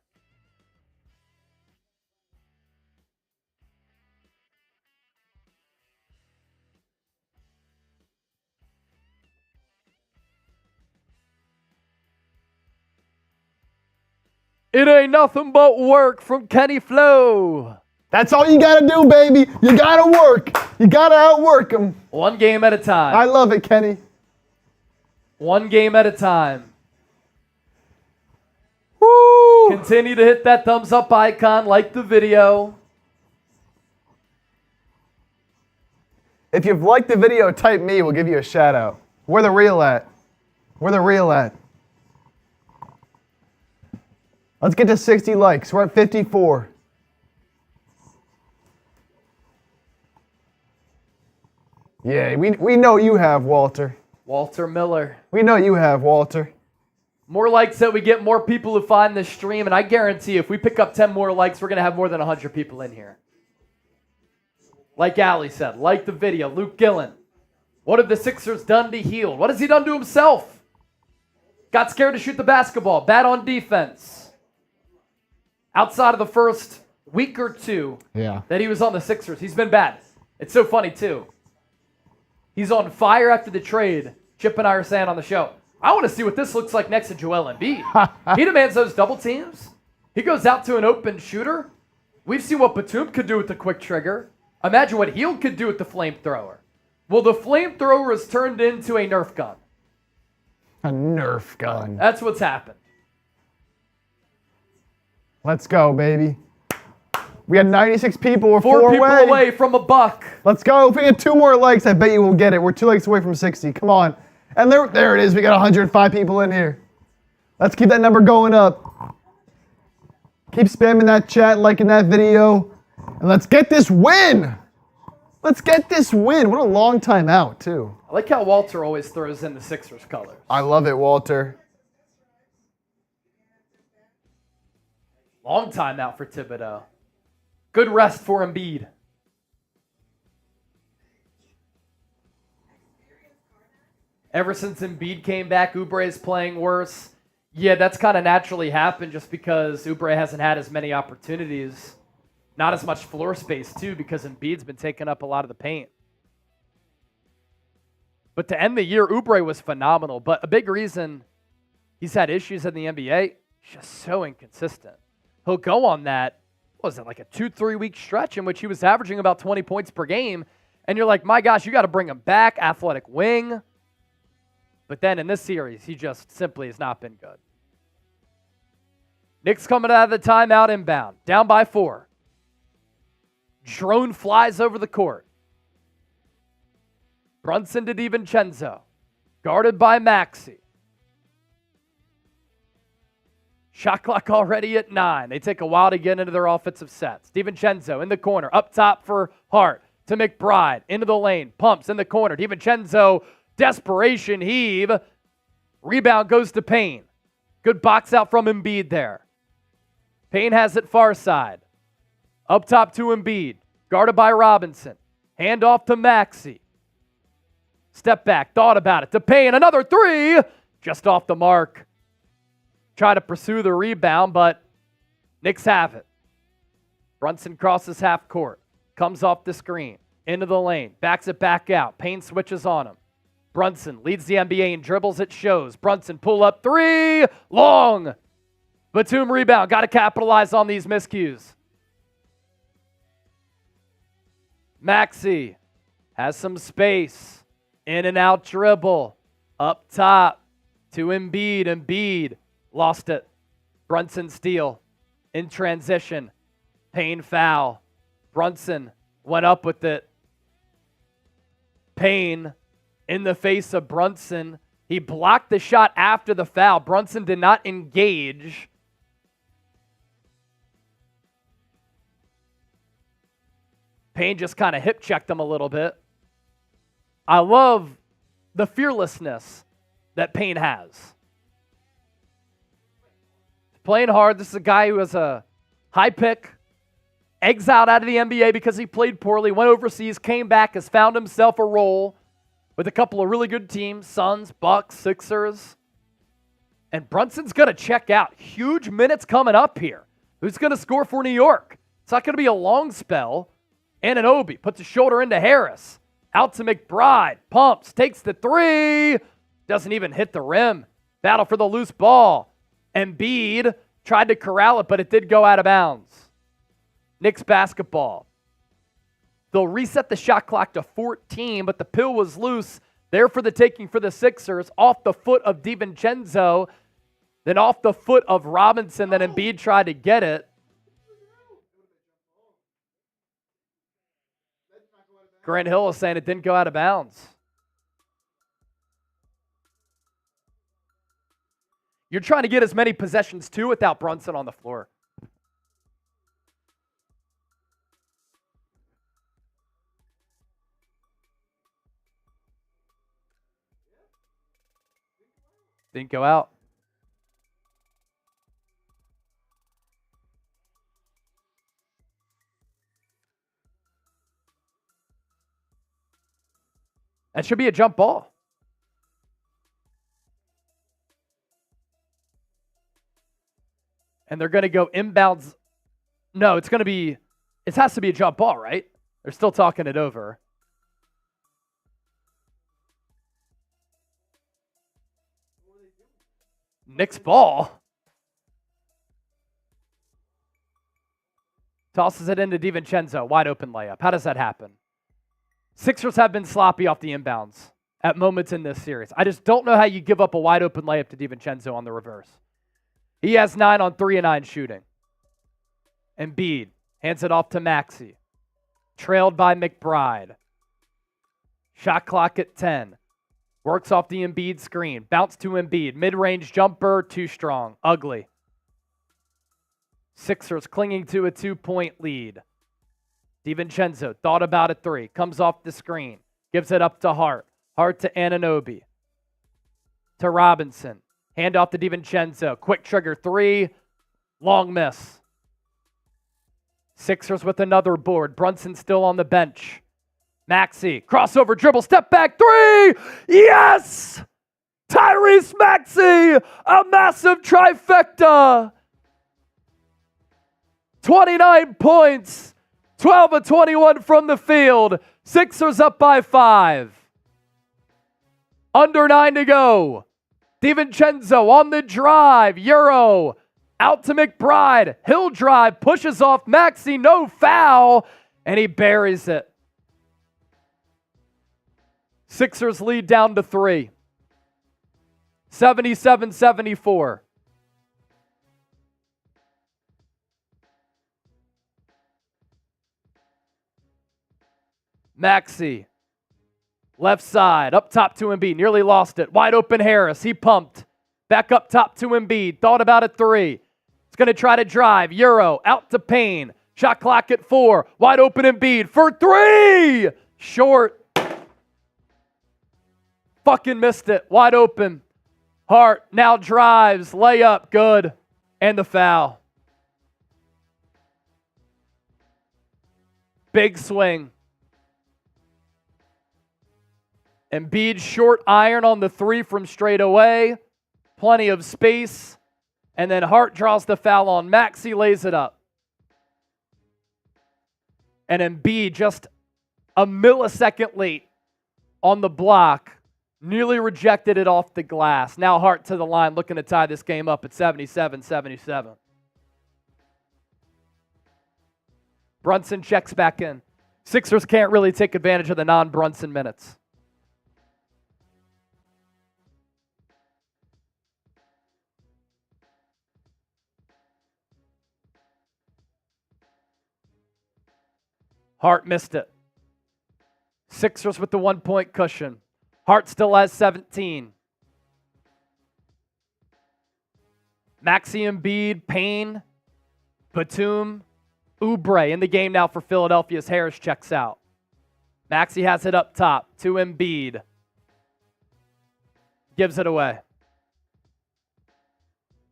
It ain't nothing but work from Kenny Flo. That's all you got to do, baby. You got to work. You got to outwork them. 1 game at a time. I love it, Kenny. 1 game at a time. Woo! Continue to hit that thumbs up icon, like the video. If you've liked the video, type me. We'll give you a shout out. Where the real at? Where the real at? Let's get to 60 likes. We're at 54. Yeah, we know you have, Walter. Walter Miller. We know you have, Walter. More likes that we get more people who find this stream, and I guarantee if we pick up 10 more likes, we're going to have more than 100 people in here. Like Allie said, like the video. Luke Gillen. What have the Sixers done to Hield? What has he done to himself? Got scared to shoot the basketball. Bad on defense. Outside of the first week or two that he was on the Sixers, he's been bad. It's so funny, too. He's on fire after the trade. Chip and I are saying on the show, I want to see what this looks like next to Joel Embiid. He demands those double teams. He goes out to an open shooter. We've seen what Batum could do with the quick trigger. Imagine what Hield could do with the flamethrower. Well, the flamethrower has turned into a Nerf gun. A Nerf gun. That's what's happened. Let's go, baby. We had 96 people. We're Four people away from a buck. Let's go. If we get 2 more likes, I bet you we'll get it. We're 2 likes away from 60. Come on. And there it is. We got 105 people in here. Let's keep that number going up. Keep spamming that chat, liking that video. And let's get this win. Let's get this win. What a long time out, too. I like how Walter always throws in the Sixers colors. I love it, Walter. Long time out for Thibodeau. Good rest for Embiid. Ever since Embiid came back, Oubre is playing worse. Yeah, that's kind of naturally happened just because Oubre hasn't had as many opportunities. Not as much floor space, too, because Embiid's been taking up a lot of the paint. But to end the year, Oubre was phenomenal. But a big reason he's had issues in the NBA, he's just so inconsistent. He'll go on that, what was it, like a 2-3 week stretch in which he was averaging about 20 points per game. And you're like, my gosh, you got to bring him back, athletic wing. But then in this series, he just simply has not been good. Knicks coming out of the timeout inbound, down by 4. Drone flies over the court. Brunson to DiVincenzo, guarded by Maxey. Shot clock already at 9. They take a while to get into their offensive sets. DiVincenzo in the corner, up top for Hart to McBride, into the lane, pumps in the corner. DiVincenzo, desperation heave. Rebound goes to Payne. Good box out from Embiid there. Payne has it far side. Up top to Embiid, guarded by Robinson. Hand off to Maxey. Step back, thought about it, to Payne. Another 3, just off the mark. Try to pursue the rebound, but Knicks have it. Brunson crosses half court, comes off the screen, into the lane, backs it back out. Payne switches on him. Brunson leads the NBA in dribbles, it shows. Brunson pull up 3, long. Batum rebound, got to capitalize on these miscues. Maxey has some space. In and out dribble. Up top to Embiid. Embiid lost it. Brunson steal. In transition. Payne foul. Brunson went up with it. Payne in the face of Brunson. He blocked the shot after the foul. Brunson did not engage. Payne just kind of hip checked him a little bit. I love the fearlessness that Payne has. Playing hard. This is a guy who has a high pick, exiled out of the NBA because he played poorly, went overseas, came back, has found himself a role with a couple of really good teams, Suns, Bucks, Sixers. And Brunson's going to check out. Huge minutes coming up here. Who's going to score for New York? It's not going to be a long spell. Anunoby puts a shoulder into Harris. Out to McBride. Pumps. Takes the 3. Doesn't even hit the rim. Battle for the loose ball. Embiid tried to corral it, but it did go out of bounds. Knicks basketball. They'll reset the shot clock to 14, but the pill was loose. There for the taking for the Sixers. Off the foot of DiVincenzo. Then off the foot of Robinson. Then Embiid tried to get it. Grant Hill is saying it didn't go out of bounds. You're trying to get as many possessions too without Brunson on the floor. Didn't go out. That should be a jump ball. And they're going to go inbounds. No, it has to be a jump ball, right? They're still talking it over. Knicks ball. Tosses it into DiVincenzo. Wide open layup. How does that happen? Sixers have been sloppy off the inbounds at moments in this series. I just don't know how you give up a wide open layup to DiVincenzo on the reverse. He has 9 on 3 and 9 shooting. Embiid hands it off to Maxey. Trailed by McBride. Shot clock at 10. Works off the Embiid screen. Bounce to Embiid. Mid-range jumper, too strong. Ugly. Sixers clinging to a 2-point lead. DiVincenzo thought about a 3. Comes off the screen. Gives it up to Hart. Hart to Anunoby. To Robinson. Hand off to DiVincenzo. Quick trigger 3. Long miss. Sixers with another board. Brunson still on the bench. Maxey. Crossover dribble. Step back 3. Yes! Tyrese Maxey. A massive trifecta. 29 points. 12 of 21 from the field. Sixers up by 5. Under 9 to go. DiVincenzo on the drive. Euro. Out to McBride. Hill drive. Pushes off Maxey. No foul. And he buries it. Sixers lead down to 3. 77-74. Maxey. Left side. Up top to Embiid. Nearly lost it. Wide open Harris. He pumped. Back up top to Embiid. Thought about a 3. He's going to try to drive. Euro. Out to Payne. Shot clock at 4. Wide open Embiid for 3. Short. Fucking missed it. Wide open. Hart now drives. Layup. Good. And the foul. Big swing. Embiid short iron on the 3 from straight away. Plenty of space. And then Hart draws the foul on Maxey, lays it up. And Embiid just a millisecond late on the block. Nearly rejected it off the glass. Now Hart to the line looking to tie this game up at 77-77. Brunson checks back in. Sixers can't really take advantage of the non-Brunson minutes. Hart missed it. Sixers with the 1-point cushion. Hart still has 17. Maxey, Embiid, Payne, Batum, Oubre in the game now for Philadelphia as Harris checks out. Maxey has it up top to Embiid. Gives it away.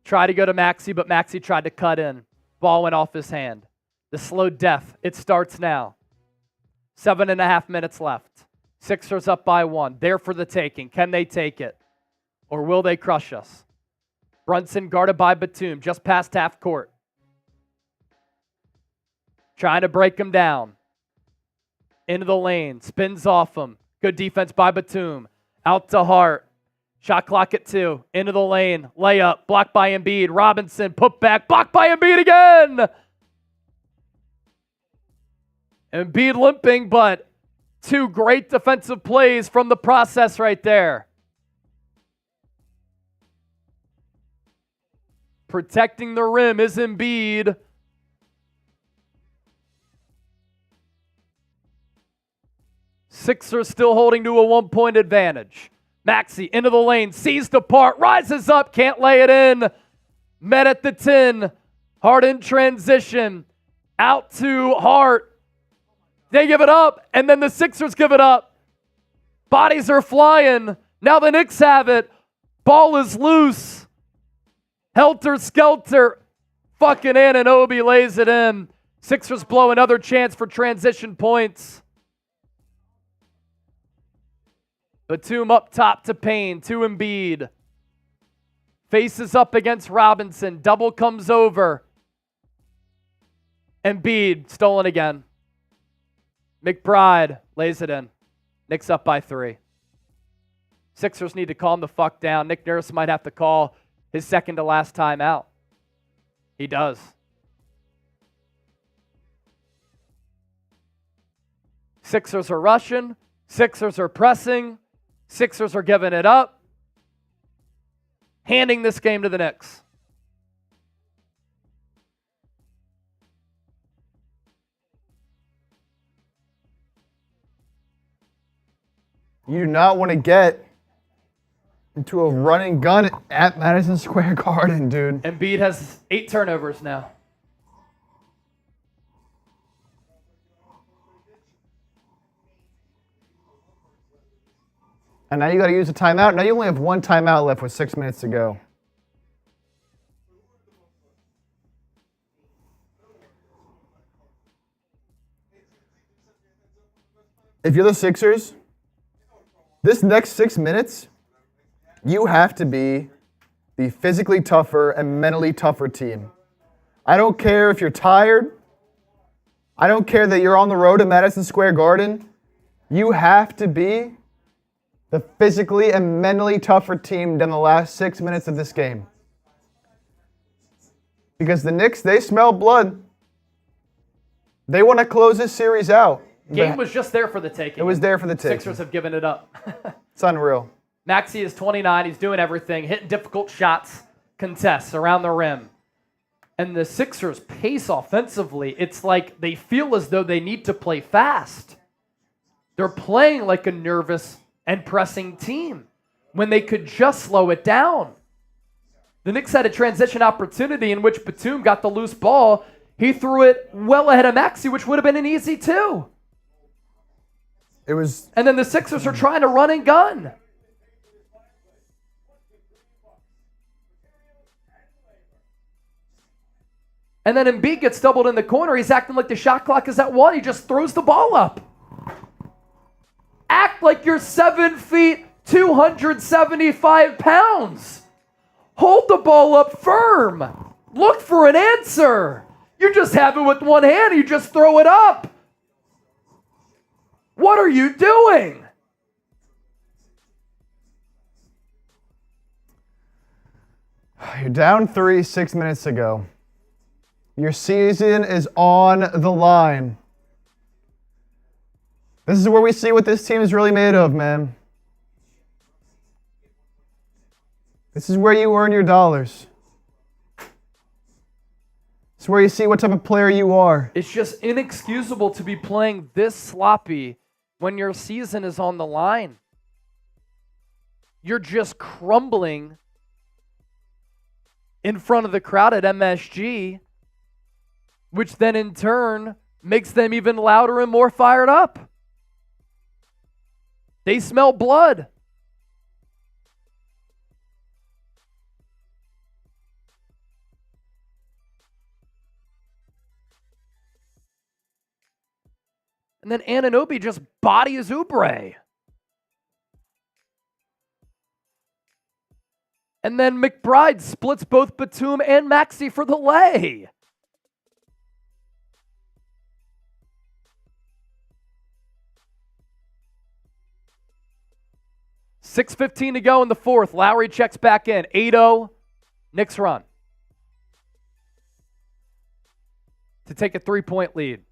Tried to go to Maxey, but Maxey tried to cut in. Ball went off his hand. The slow death. It starts now. 7.5 minutes left. Sixers up by 1. There for the taking. Can they take it? Or will they crush us? Brunson guarded by Batum just past half court. Trying to break him down. Into the lane. Spins off him. Good defense by Batum. Out to Hart. Shot clock at 2. Into the lane. Layup. Blocked by Embiid. Robinson. Put back. Blocked by Embiid again. Embiid limping, but 2 great defensive plays from the process right there. Protecting the rim is Embiid. Sixers still holding to a 1-point advantage. Maxey into the lane, sees the part, rises up, can't lay it in. Met at the 10. Hart in transition. Out to Hart. They give it up, and then the Sixers give it up. Bodies are flying. Now the Knicks have it. Ball is loose. Helter skelter. Fucking Anunoby lays it in. Sixers blow another chance for transition points. Batum up top to Payne, to Embiid. Faces up against Robinson. Double comes over. Embiid stolen again. McBride lays it in. Knicks up by 3. Sixers need to calm the fuck down. Nick Nurse might have to call his second to last timeout. He does. Sixers are rushing. Sixers are pressing. Sixers are giving it up. Handing this game to the Knicks. You do not want to get into a run and gun at Madison Square Garden, dude. Embiid has 8 turnovers now. And now you got to use a timeout. Now you only have 1 timeout left with 6 minutes to go. If you're the Sixers, this next 6 minutes, you have to be the physically tougher and mentally tougher team. I don't care if you're tired. I don't care that you're on the road to Madison Square Garden. You have to be the physically and mentally tougher team than the last 6 minutes of this game. Because the Knicks, they smell blood. They want to close this series out. Game was just there for the taking. It was there for the taking. Sixers have given it up. It's unreal. Maxey is 29. He's doing everything, hitting difficult shots, contests around the rim. And the Sixers pace offensively. It's like they feel as though they need to play fast. They're playing like a nervous and pressing team when they could just slow it down. The Knicks had a transition opportunity in which Batum got the loose ball. He threw it well ahead of Maxey, which would have been an easy 2. And then the Sixers are trying to run and gun. And then Embiid gets doubled in the corner. He's acting like the shot clock is at 1. He just throws the ball up. Act like you're 7 feet, 275 pounds. Hold the ball up firm. Look for an answer. You just have it with one hand. You just throw it up. What are you doing? You're down 3, 6 minutes to go. Your season is on the line. This is where we see what this team is really made of, man. This is where you earn your dollars. This is where you see what type of player you are. It's just inexcusable to be playing this sloppy when your season is on the line. You're just crumbling in front of the crowd at MSG, which then in turn makes them even louder and more fired up. They smell blood. And then Anunoby just bodies Oubre. And then McBride splits both Batum and Maxey for the lay. .6:15 to go in the fourth. Lowry checks back in. 8-0. Knicks run to take a 3-point lead.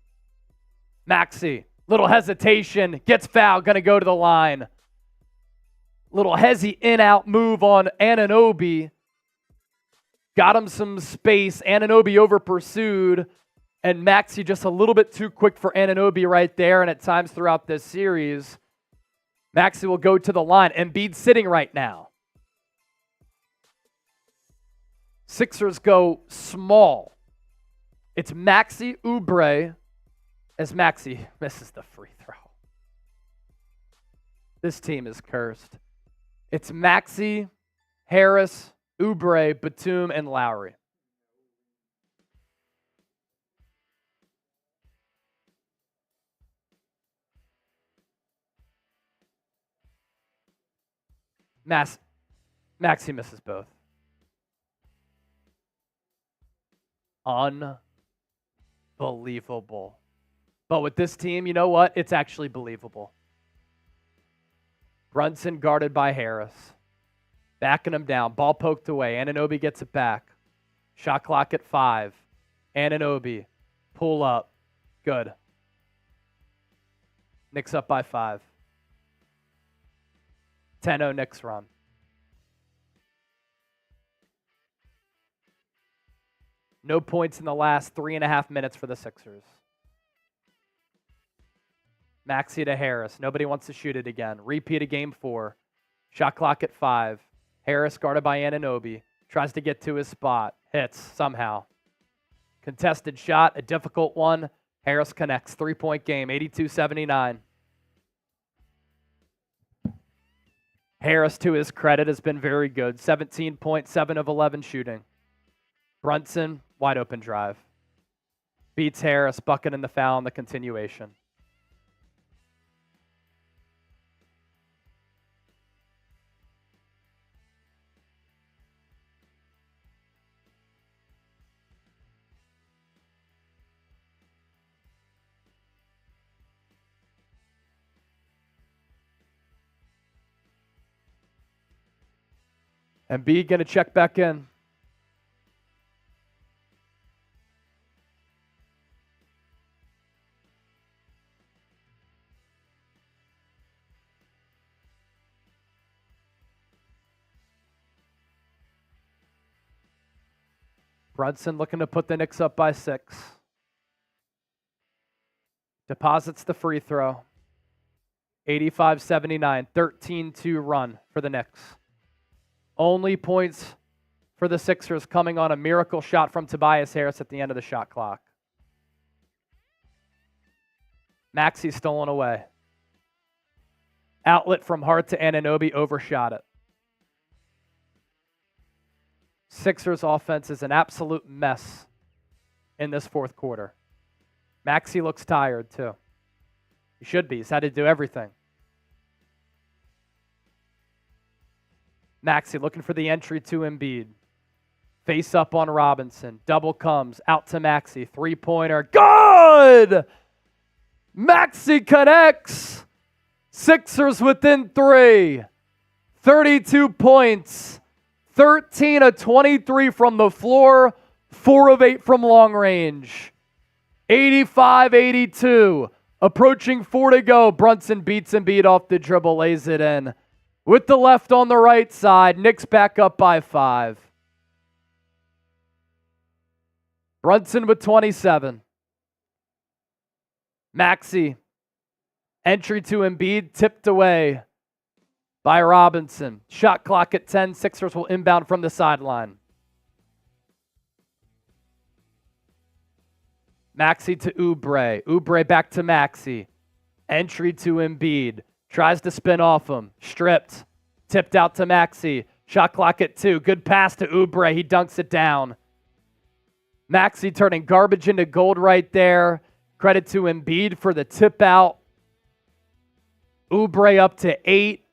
Maxey, little hesitation, gets fouled, going to go to the line. Little hezzy in-out move on Anunoby. Got him some space. Anunoby over-pursued. And Maxey just a little bit too quick for Anunoby right there. And at times throughout this series, Maxey will go to the line. Embiid sitting right now. Sixers go small. It's Maxey, Oubre, as Maxey misses the free throw. This team is cursed. It's Maxey, Harris, Oubre, Batum, and Lowry. Maxey misses both. Unbelievable. But with this team, you know what? It's actually believable. Brunson guarded by Harris. Backing him down. Ball poked away. Anunoby gets it back. Shot clock at 5. Anunoby. Pull up. Good. Knicks up by 5. 10-0 Knicks run. No points in the last 3.5 minutes for the Sixers. Maxey to Harris. Nobody wants to shoot it again. Repeat of game 4. Shot clock at 5. Harris guarded by Anunoby. Tries to get to his spot. Hits somehow. Contested shot, a difficult one. Harris connects. 3-point game, 82-79. Harris, to his credit, has been very good. 17.7 of 11 shooting. Brunson, wide open drive. Beats Harris, bucket in the foul in the continuation. Embiid going to check back in. Brunson looking to put the Knicks up by 6. Deposits the free throw. 85-79, 13-2 run for the Knicks. Only points for the Sixers coming on a miracle shot from Tobias Harris at the end of the shot clock. Maxey stolen away. Outlet from Hart to Anunoby, overshot it. Sixers offense is an absolute mess in this fourth quarter. Maxey looks tired too. He should be. He's had to do everything. Maxey looking for the entry to Embiid. Face up on Robinson. Double comes out to Maxey. 3-pointer. Good! Maxey connects. Sixers within 3. 32 points. 13 of 23 from the floor. 4 of 8 from long range. 85-82. Approaching 4 to go. Brunson beats Embiid off the dribble. Lays it in. With the left on the right side, Knicks back up by 5. Brunson with 27. Maxey. Entry to Embiid, tipped away by Robinson. Shot clock at 10. Sixers will inbound from the sideline. Maxey to Oubre. Oubre back to Maxey. Entry to Embiid. Tries to spin off him. Stripped. Tipped out to Maxey. Shot clock at 2. Good pass to Oubre. He dunks it down. Maxey turning garbage into gold right there. Credit to Embiid for the tip out. Oubre up to 8.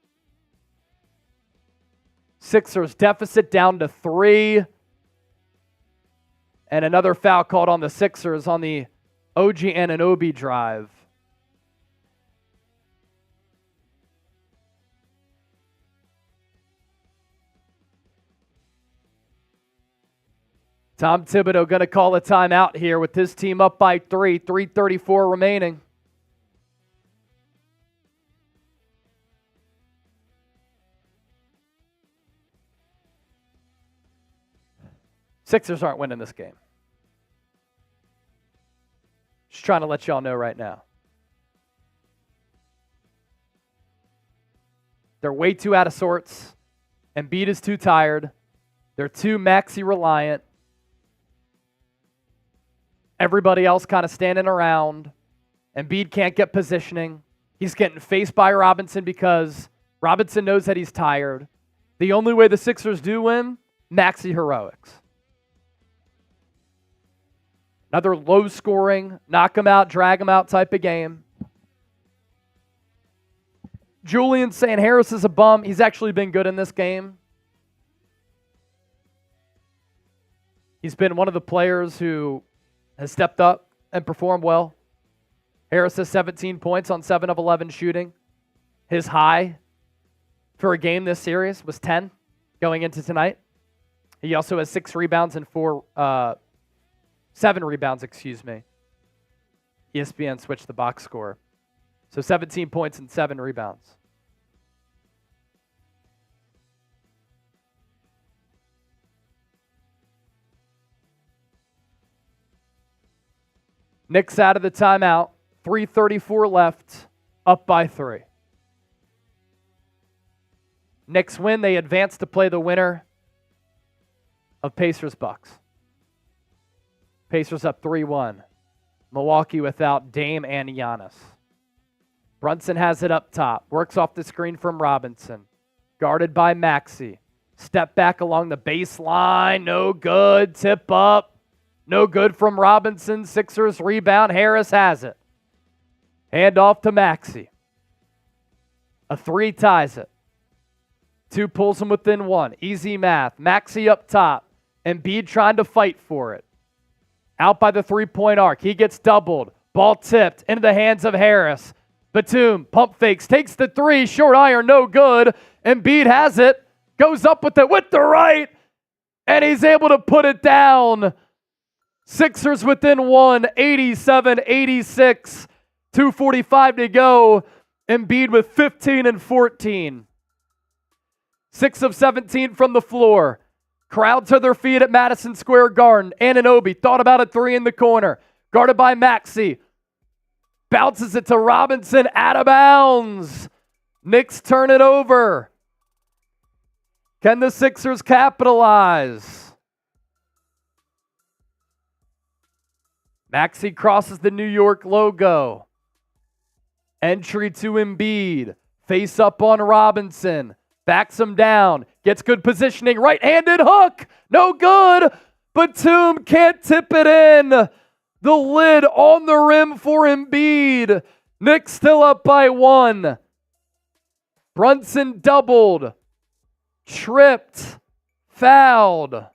Sixers deficit down to 3. And another foul called on the Sixers on the OG Anunoby drive. Tom Thibodeau going to call a timeout here with his team up by 3. 3:34 remaining. Sixers aren't winning this game. Just trying to let y'all know right now. They're way too out of sorts. Embiid is too tired. They're too Maxey reliant. Everybody else kind of standing around. Embiid can't get positioning. He's getting faced by Robinson because Robinson knows that he's tired. The only way the Sixers do win, Maxey heroics. Another low-scoring, knock him out, drag him out type of game. Julian saying Harris is a bum. He's actually been good in this game. He's been one of the players who has stepped up and performed well. Harris has 17 points on 7 of 11 shooting. His high for a game this series was 10 going into tonight. He also has 6 rebounds and 7 rebounds, ESPN switched the box score. So 17 points and 7 rebounds. Knicks out of the timeout. 3:34 left. Up by 3. Knicks win. They advance to play the winner of Pacers-Bucks. Pacers up 3-1. Milwaukee without Dame and Giannis. Brunson has it up top. Works off the screen from Robinson. Guarded by Maxey. Step back along the baseline. No good. Tip up. No good from Robinson. Sixers rebound. Harris has it. Hand off to Maxey. A 3 ties it. 2 pulls him within 1. Easy math. Maxey up top. Embiid trying to fight for it. Out by the 3-point arc. He gets doubled. Ball tipped into the hands of Harris. Batum, pump fakes, takes the 3. Short iron, no good. Embiid has it. Goes up with it with the right. And he's able to put it down. Sixers within 1. 87-86. 2:45 to go. Embiid with 15 and 14. 6 of 17 from the floor. Crowd to their feet at Madison Square Garden. Anunoby thought about a 3 in the corner. Guarded by Maxey. Bounces it to Robinson. Out of bounds. Knicks turn it over. Can the Sixers capitalize? Maxey crosses the New York logo. Entry to Embiid. Face up on Robinson. Backs him down. Gets good positioning. Right-handed hook. No good. Batum can't tip it in. The lid on the rim for Embiid. Knicks still up by 1. Brunson doubled. Tripped. Fouled.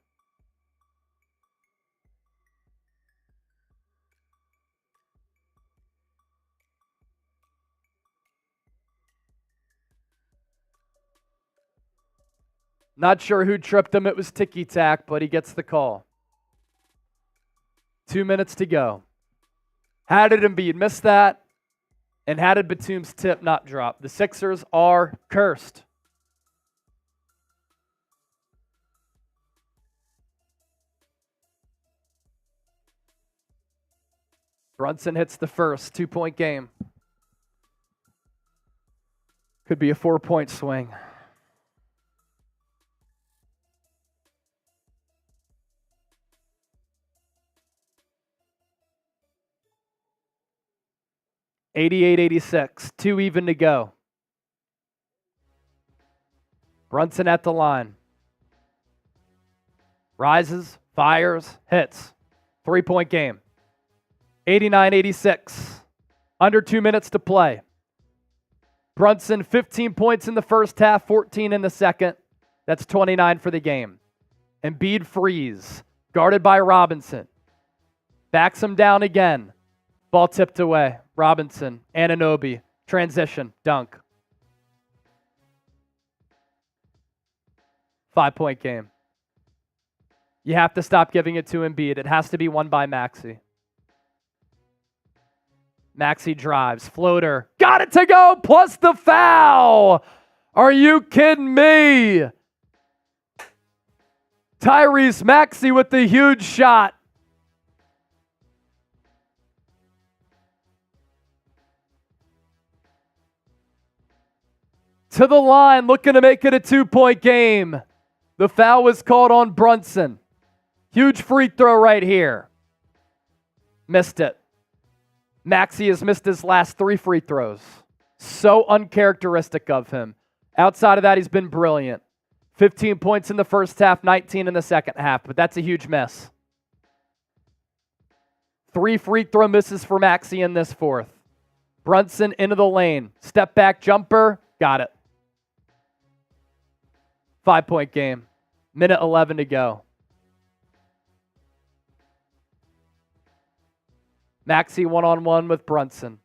Not sure who tripped him. It was ticky-tack, but he gets the call. 2 minutes to go. How did Embiid miss that? And how did Batum's tip not drop? The Sixers are cursed. Brunson hits the first 2-point game. Could be a 4-point swing. (88-86). 2 even to go. Brunson at the line. Rises, fires, hits. 3-point game. 89-86. Under 2 minutes to play. Brunson, 15 points in the first half, 14 in the second. That's 29 for the game. Embiid freeze. Guarded by Robinson. Backs him down again. Ball tipped away. Robinson, Anunoby, transition, dunk. 5-point game. You have to stop giving it to Embiid. It has to be won by Maxey. Maxey drives, floater, got it to go, plus the foul. Are you kidding me? Tyrese Maxey with the huge shot. To the line, looking to make it a 2-point game. The foul was called on Brunson. Huge free throw right here. Missed it. Maxey has missed his last 3 free throws. So uncharacteristic of him. Outside of that, he's been brilliant. 15 points in the first half, 19 in the second half, but that's a huge miss. 3 free throw misses for Maxey in this fourth. Brunson into the lane. Step back jumper. Got it. 5-point game. Minute 11 to go. Maxey one-on-one with Brunson.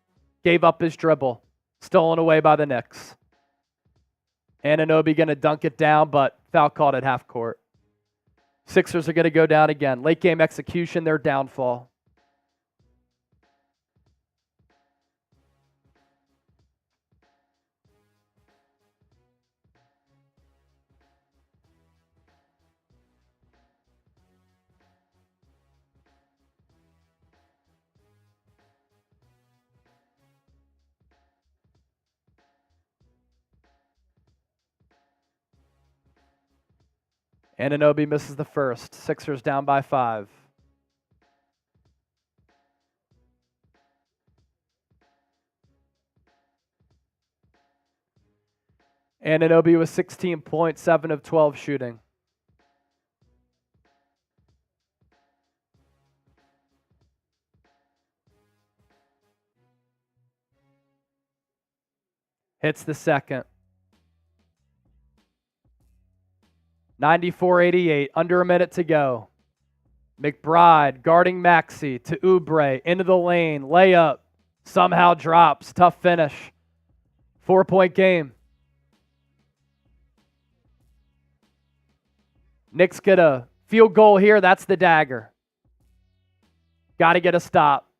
Gave up his dribble. Stolen away by the Knicks. Anunoby going to dunk it down, but foul called at half court. Sixers are going to go down again. Late game execution, their downfall. Anunoby misses the first. Sixers down by 5. Anunoby with 16 points, 7 of 12 shooting. Hits the second. 94-88, under a minute to go. McBride guarding Maxey to Oubre, into the lane, layup, somehow drops, tough finish. 4-point game. Knicks get a field goal here, that's the dagger. Got to get a stop.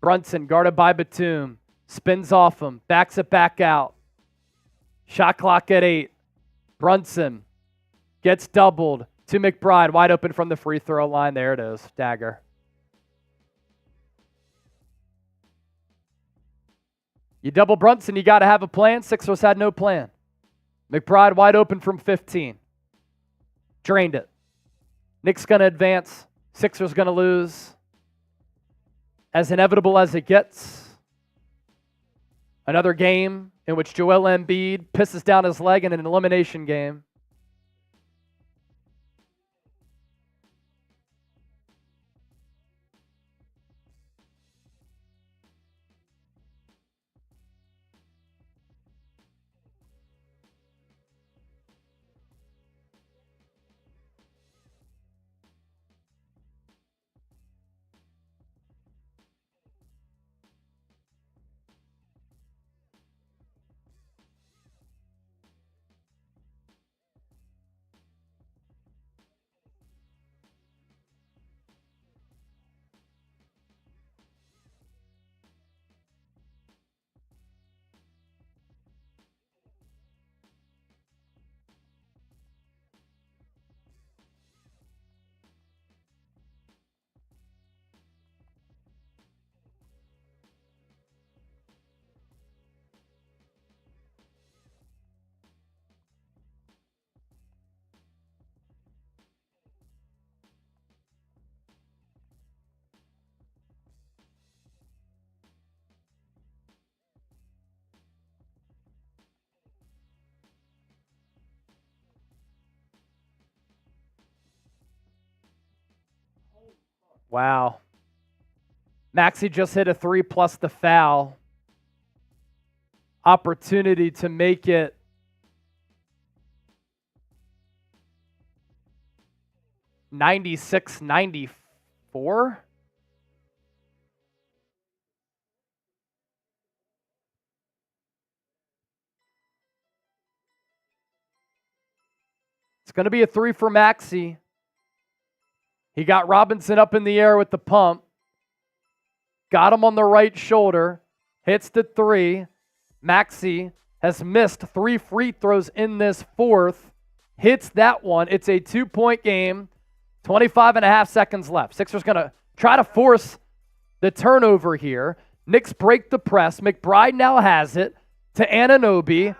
Brunson guarded by Batum, spins off him, backs it back out. Shot clock at 8. Brunson gets doubled to McBride, wide open from the free throw line. There it is, dagger. You double Brunson, you got to have a plan. Sixers had no plan. McBride wide open from 15. Drained it. Knicks going to advance. Sixers going to lose. As inevitable as it gets. Another game in which Joel Embiid pisses down his leg in an elimination game. Wow. Maxey just hit a 3 plus the foul. Opportunity to make it 96-94. It's going to be a 3 for Maxey. He got Robinson up in the air with the pump. Got him on the right shoulder. Hits the 3. Maxey has missed 3 free throws in this fourth. Hits that one. It's a 2-point game. 25.5 seconds left. Sixers going to try to force the turnover here. Knicks break the press. McBride now has it to Anunoby.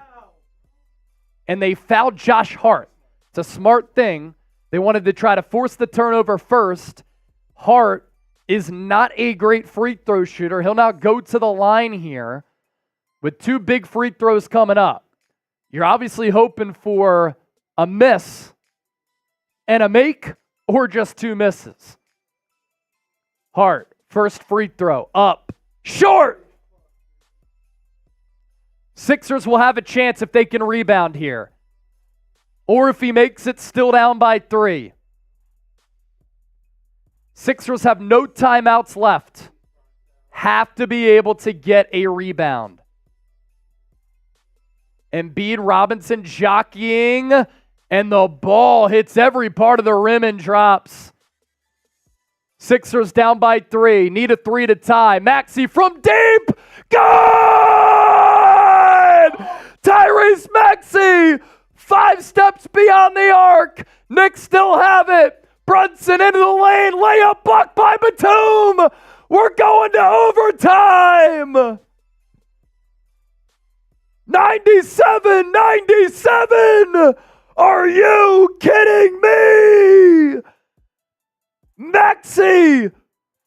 And they fouled Josh Hart. It's a smart thing. They wanted to try to force the turnover first. Hart is not a great free throw shooter. He'll now go to the line here with 2 big free throws coming up. You're obviously hoping for a miss, and a make, or just two misses? Hart, first free throw, up, short. Sixers will have a chance if they can rebound here. Or if he makes it, still down by 3. Sixers have no timeouts left. Have to be able to get a rebound. Embiid, Robinson jockeying, and the ball hits every part of the rim and drops. Sixers down by 3. Need a 3 to tie. Maxey from deep. Good! Tyrese Maxey, 5 steps beyond the arc. Knicks still have it. Brunson into the lane. Layup blocked by Batum. We're going to overtime. 97-97. Are you kidding me? Maxey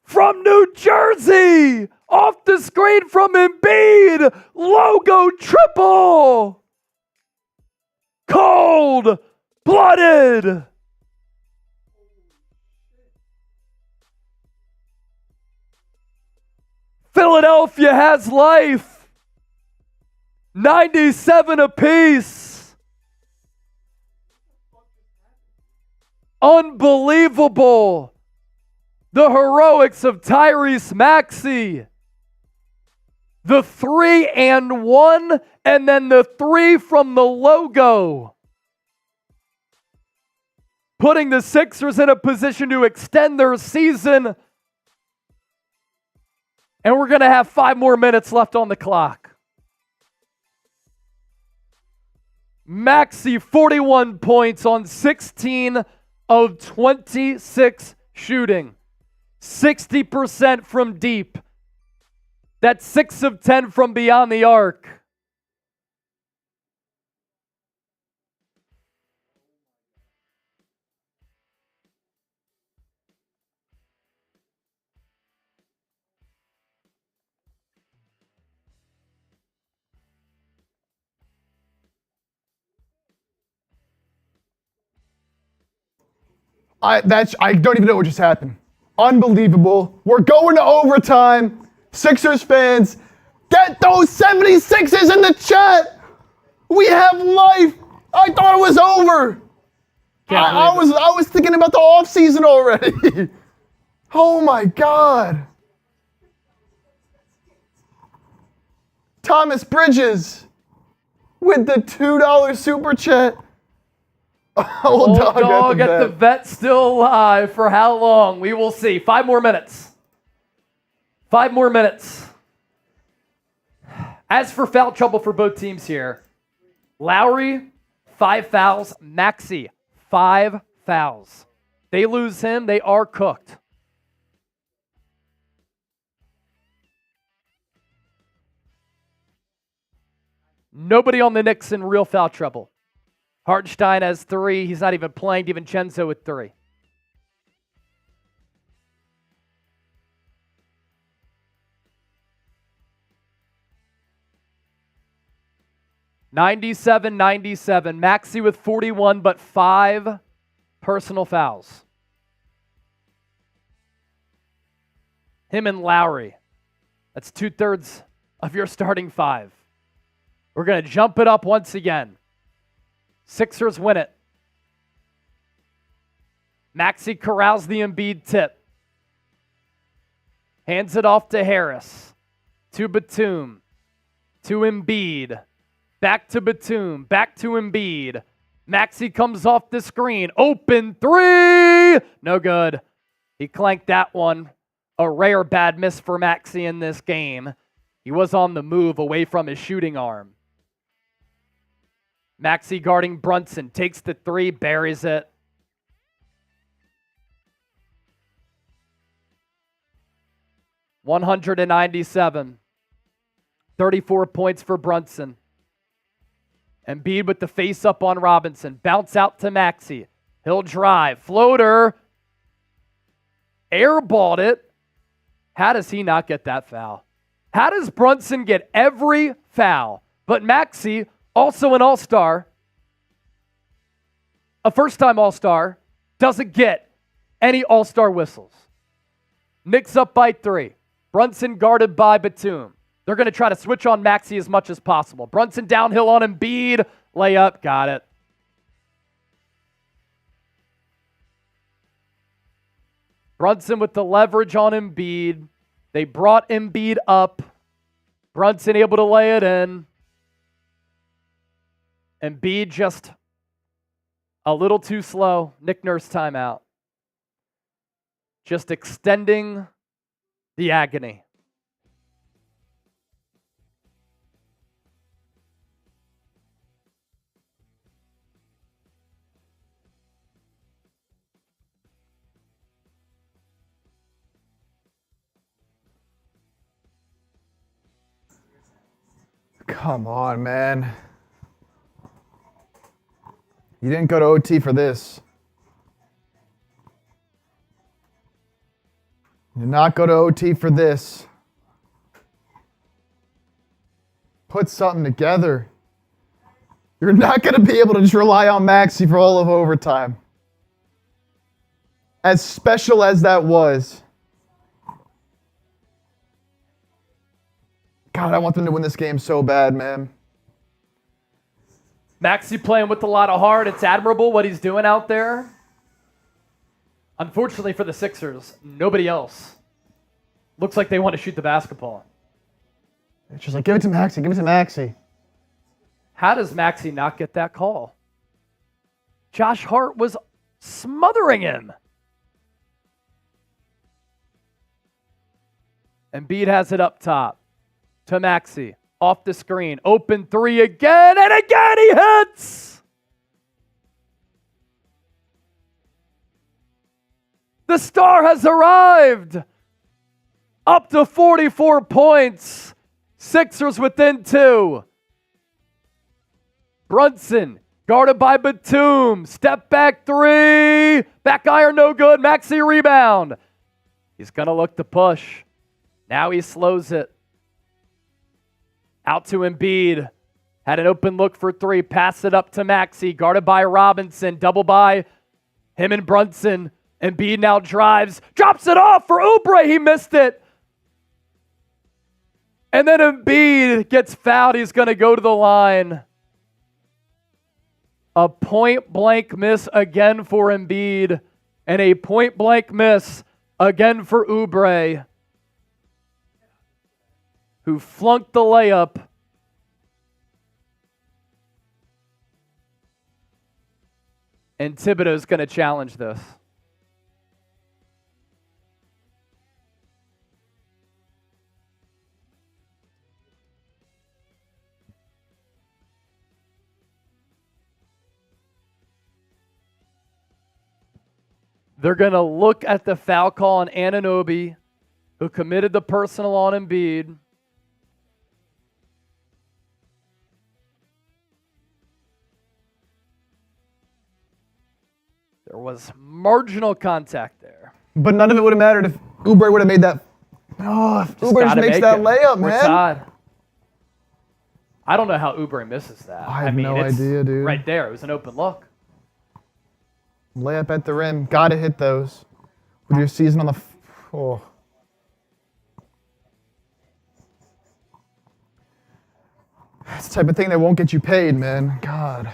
from New Jersey. Off the screen from Embiid. Logo triple. Cold-blooded. Philadelphia has life. 97 apiece. Unbelievable. The heroics of Tyrese Maxey. The 3 and 1, and then the 3 from the logo. Putting the Sixers in a position to extend their season. And we're going to have 5 more minutes left on the clock. Maxey, 41 points on 16 of 26 shooting. 60% from deep. That's 6 of 10 from beyond the arc. I don't even know what just happened. Unbelievable. We're going to overtime. Sixers fans, get those 76s in the chat. We have life. I thought it was over. I was thinking about the offseason already. Oh my God. Thomas Bridges with the $2 super chat. Old dog at the vet still alive. For how long? We will see. 5 more minutes. 5 more minutes. As for foul trouble for both teams here, Lowry, 5 fouls. Maxey, 5 fouls. They lose him, they are cooked. Nobody on the Knicks in real foul trouble. Hartenstein has 3. He's not even playing. DiVincenzo with 3. (97-97). Maxey with 41, but 5 personal fouls. Him and Lowry. That's 2/3 of your starting 5. We're going to jump it up once again. Sixers win it. Maxey corrals the Embiid tip. Hands it off to Harris. To Batum. To Embiid. Back to Batum. Back to Embiid. Maxey comes off the screen. Open 3. No good. He clanked that one. A rare bad miss for Maxey in this game. He was on the move away from his shooting arm. Maxey guarding Brunson. Takes the 3. Buries it. (197). 34 points for Brunson. Embiid with the face up on Robinson. Bounce out to Maxey. He'll drive. Floater. Airballed it. How does he not get that foul? How does Brunson get every foul? But Maxey, also an all-star, a first-time All-Star doesn't get any All-Star whistles. Knicks up by 3. Brunson guarded by Batum. They're going to try to switch on Maxey as much as possible. Brunson downhill on Embiid. Layup. Got it. Brunson with the leverage on Embiid. They brought Embiid up. Brunson able to lay it in. Embiid just a little too slow. Nick Nurse timeout. Just extending the agony. Come on, man. You didn't go to OT for this. You did not go to OT for this. Put something together. You're not going to be able to just rely on Maxey for all of overtime. As special as that was. God, I want them to win this game so bad, man. Maxey playing with a lot of heart. It's admirable what he's doing out there. Unfortunately for the Sixers, nobody else looks like they want to shoot the basketball. It's just like, give it to Maxey, give it to Maxey. How does Maxey not get that call? Josh Hart was smothering him. Embiid has it up top to Maxey. Off the screen. Open 3 again, and again he hits! The star has arrived! Up to 44 points. Sixers within 2. Brunson, guarded by Batum. Step back 3. Back iron no good. Maxey rebound. He's going to look to push. Now he slows it. Out to Embiid. Had an open look for 3. Pass it up to Maxey. Guarded by Robinson. Double by him and Brunson. Embiid now drives. Drops it off for Oubre. He missed it. And then Embiid gets fouled. He's going to go to the line. A point-blank miss again for Embiid. And a point-blank miss again for Oubre, who flunked the layup. And Thibodeau's going to challenge this. They're going to look at the foul call on Anunoby, who committed the personal on Embiid. There was marginal contact there. But none of it would have mattered if Oubre would have made that. Oh, if Oubre just makes that layup, man. Tied. I don't know how Oubre misses that. I have no idea, dude. Right there. It was an open look. Layup at the rim. Got to hit those with your season on the. Oh. That's the type of thing that won't get you paid, man. God.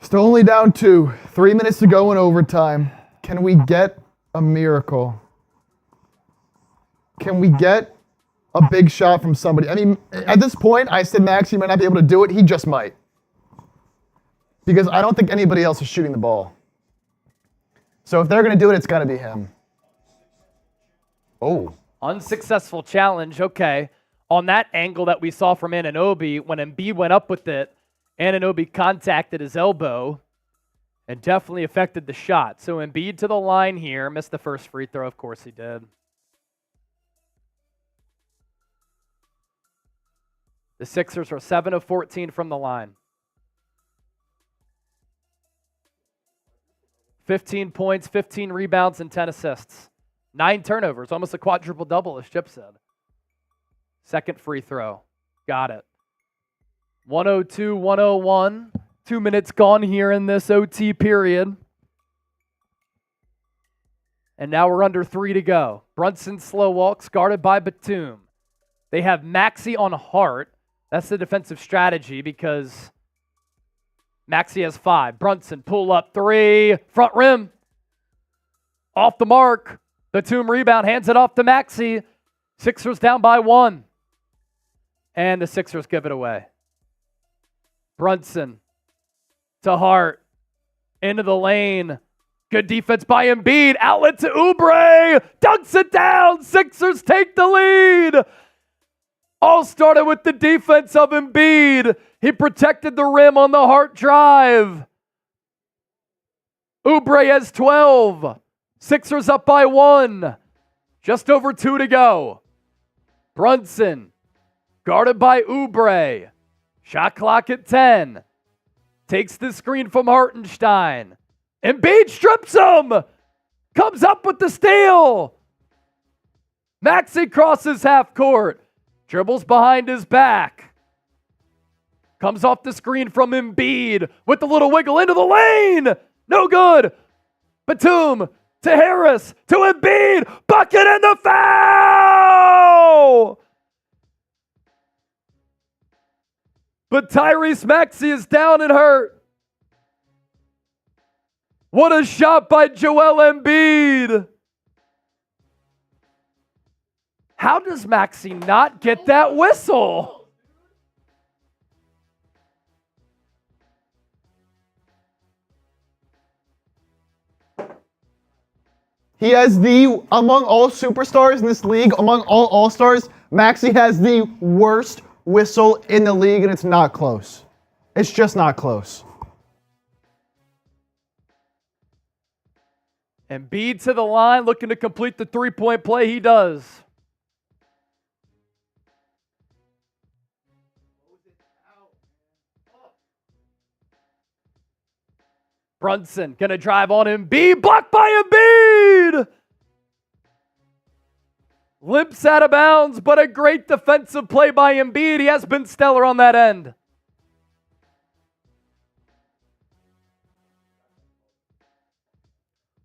Still only down 2. 3 minutes to go in overtime. Can we get a miracle? Can we get a big shot from somebody? I mean, at this point, I said Maxey might not be able to do it. He just might. Because I don't think anybody else is shooting the ball. So if they're going to do it, it's got to be him. Oh. Unsuccessful challenge. Okay. On that angle that we saw from Anunoby, when Embiid went up with it, Anunoby contacted his elbow and definitely affected the shot. So Embiid to the line here. Missed the first free throw. Of course he did. The Sixers are 7 of 14 from the line. 15 points, 15 rebounds, and 10 assists. 9 turnovers, almost a quadruple-double, as Chip said. Second free throw. Got it. 102, 101. 2 minutes gone here in this OT period. And now we're under 3 to go. Brunson slow walks, guarded by Batum. They have Maxey on Hart. That's the defensive strategy because Maxey has 5. Brunson, pull up 3. Front rim. Off the mark. Batum rebound, hands it off to Maxey. Sixers down by 1. And the Sixers give it away. Brunson to Hart. Into the lane. Good defense by Embiid. Outlet to Oubre. Dunks it down. Sixers take the lead. All started with the defense of Embiid. He protected the rim on the Hart drive. Oubre has 12. Sixers up by 1. Just over 2 to go. Brunson, guarded by Oubre. Shot clock at 10. Takes the screen from Hartenstein. Embiid strips him. Comes up with the steal. Maxey crosses half court. Dribbles behind his back. Comes off the screen from Embiid with a little wiggle into the lane. No good. Batum to Harris to Embiid. Bucket and the foul. But Tyrese Maxey is down and hurt. What a shot by Joel Embiid. How does Maxey not get that whistle? He has among all superstars in this league, among all all-stars, Maxey has the worst whistle in the league, and it's not close. It's just not close. Embiid to the line, looking to complete the three-point play. He does. Brunson going to drive on Embiid. Blocked by Embiid! Limps out of bounds, but a great defensive play by Embiid. He has been stellar on that end.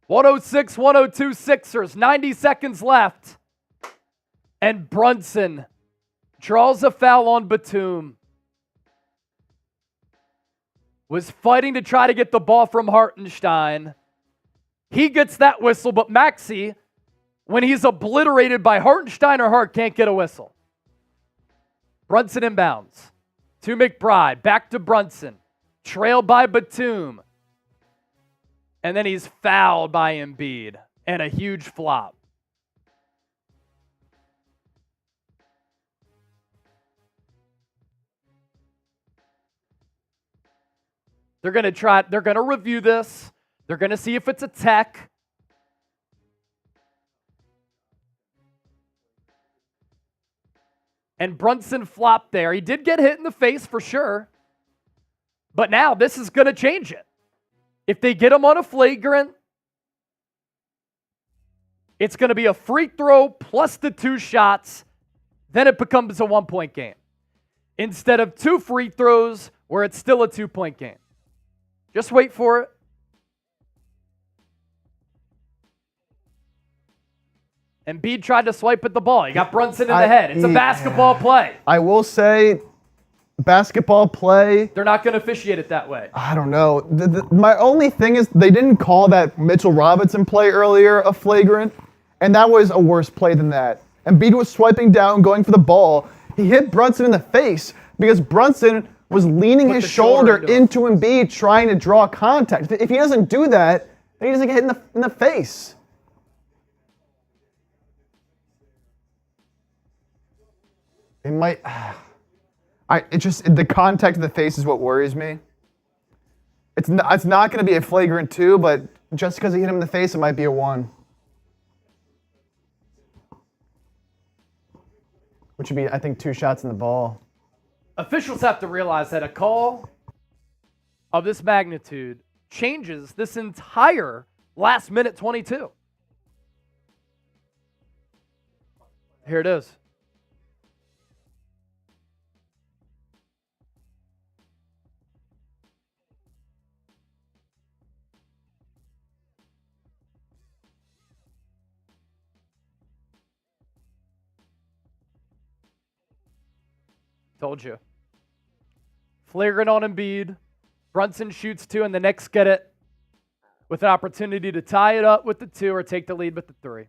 (106-102) Sixers. 90 seconds left. And Brunson draws a foul on Batum. Was fighting to try to get the ball from Hartenstein. He gets that whistle, but Maxey, when he's obliterated by Hartenstein or Hart, can't get a whistle. Brunson inbounds. To McBride. Back to Brunson. Trailed by Batum. And then he's fouled by Embiid. And a huge flop. They're going to review this. They're going to see if it's a tech. And Brunson flopped there. He did get hit in the face for sure. But now this is going to change it. If they get him on a flagrant, it's going to be a free throw plus the 2 shots. Then it becomes a 1-point game. Instead of 2 free throws where it's still a 2-point game. Just wait for it. Embiid tried to swipe at the ball. He got Brunson in the head. It's a basketball play. I will say, basketball play. They're not going to officiate it that way. I don't know. My only thing is they didn't call that Mitchell Robinson play earlier a flagrant, and that was a worse play than that. Embiid was swiping down, going for the ball. He hit Brunson in the face because Brunson was leaning his shoulder into Embiid, trying to draw contact. If he doesn't do that, then he doesn't get hit in the face. It might. The contact of the face is what worries me. It's not going to be a flagrant 2, but just because he hit him in the face, it might be a 1. Which would be, I think, 2 shots in the ball. Officials have to realize that a call of this magnitude changes this entire last minute 22. Here it is. Told you. Flagrant on Embiid. Brunson shoots 2, and the Knicks get it with an opportunity to tie it up with the 2 or take the lead with the 3.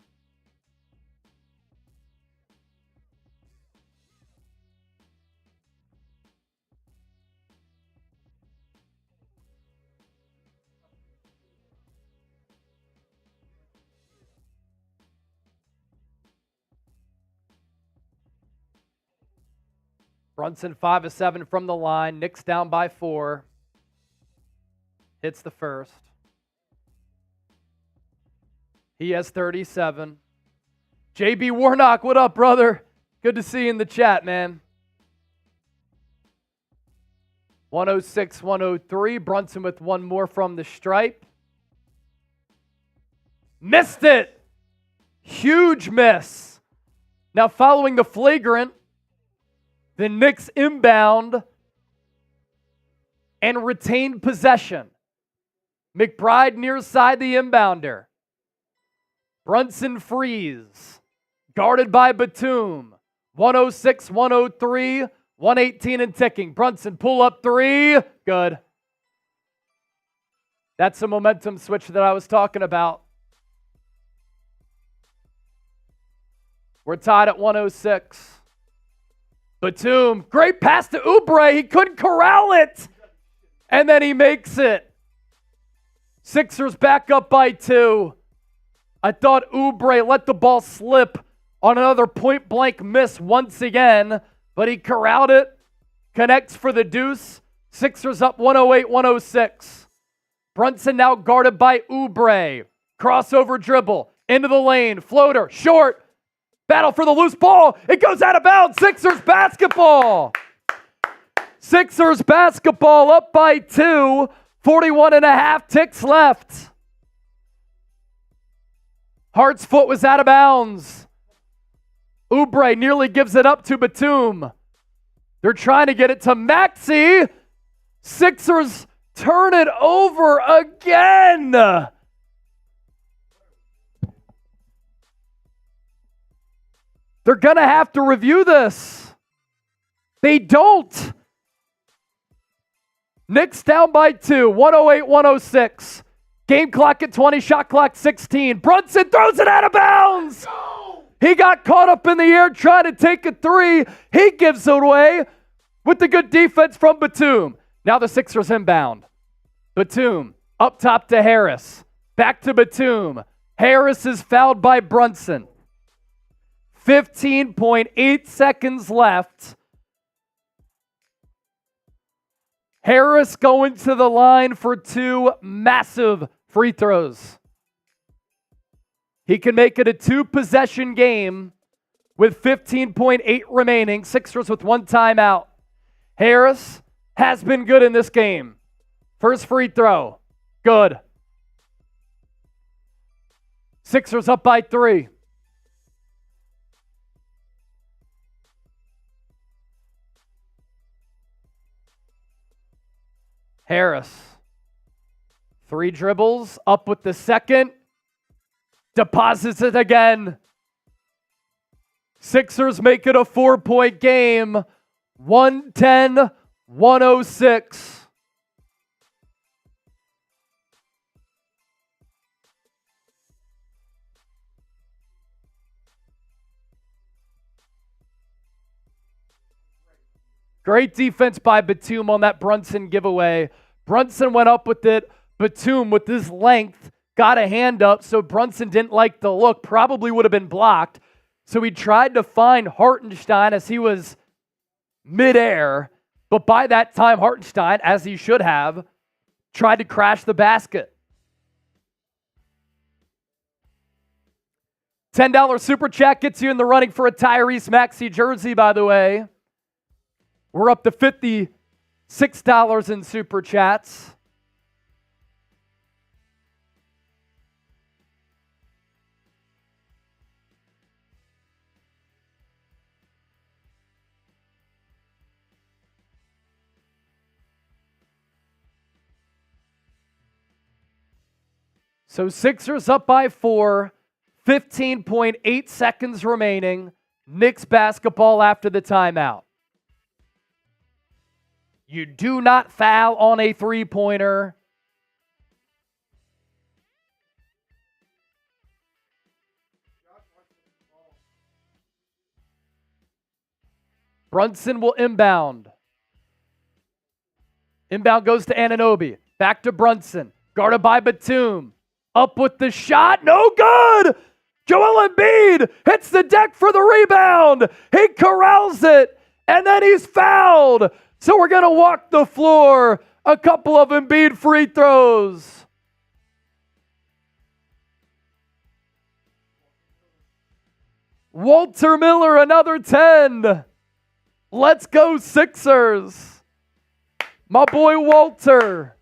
Brunson 5 of 7 from the line. Knicks down by 4. Hits the first. He has 37. JB Warnock, what up, brother? Good to see you in the chat, man. 106, 103. Brunson with one more from the stripe. Missed it. Huge miss. Now following the flagrant, the Knicks inbound and retained possession. McBride near side the inbounder. Brunson freeze. Guarded by Batum. 106, 103, 118 and ticking. Brunson pull up 3. Good. That's the momentum switch that I was talking about. We're tied at 106. Batum, great pass to Oubre. He couldn't corral it. And then he makes it. Sixers back up by 2. I thought Oubre let the ball slip on another point-blank miss once again, but he corralled it. Connects for the deuce. Sixers up 108, 106. Brunson now guarded by Oubre. Crossover dribble. Into the lane. Floater. Short. Battle for the loose ball. It goes out of bounds. Sixers basketball. Sixers basketball up by 2. 41 and a half ticks left. Hart's foot was out of bounds. Oubre nearly gives it up to Batum. They're trying to get it to Maxey. Sixers turn it over again. They're going to have to review this. They don't. Knicks down by 2, 108, 106. Game clock at 20, shot clock 16. Brunson throws it out of bounds. He got caught up in the air trying to take a 3. He gives it away with the good defense from Batum. Now the Sixers inbound. Batum up top to Harris. Back to Batum. Harris is fouled by Brunson. 15.8 seconds left. Harris going to the line for 2 massive free throws. He can make it a 2-possession game with 15.8 remaining. Sixers with 1 timeout. Harris has been good in this game. First free throw. Good. Sixers up by 3. Harris. 3 dribbles. Up with the second. Deposits it again. Sixers make it a 4-point game. 110-106. Great defense by Batum on that Brunson giveaway. Brunson went up with it. Batum, with his length, got a hand up, so Brunson didn't like the look. Probably would have been blocked. So he tried to find Hartenstein as he was midair. But by that time, Hartenstein, as he should have, tried to crash the basket. $10 super chat gets you in the running for a Tyrese Maxey jersey, by the way. We're up to $56 in super chats. So Sixers up by 4, 15.8 seconds remaining. Knicks basketball after the timeout. You do not foul on a three-pointer. Brunson will inbound. Inbound goes to Anunoby. Back to Brunson. Guarded by Batum. Up with the shot. No good! Joel Embiid hits the deck for the rebound. He corrals it, and then he's fouled. So we're going to walk the floor. A couple of Embiid free throws. Walter Miller, another 10. Let's go, Sixers. My boy Walter.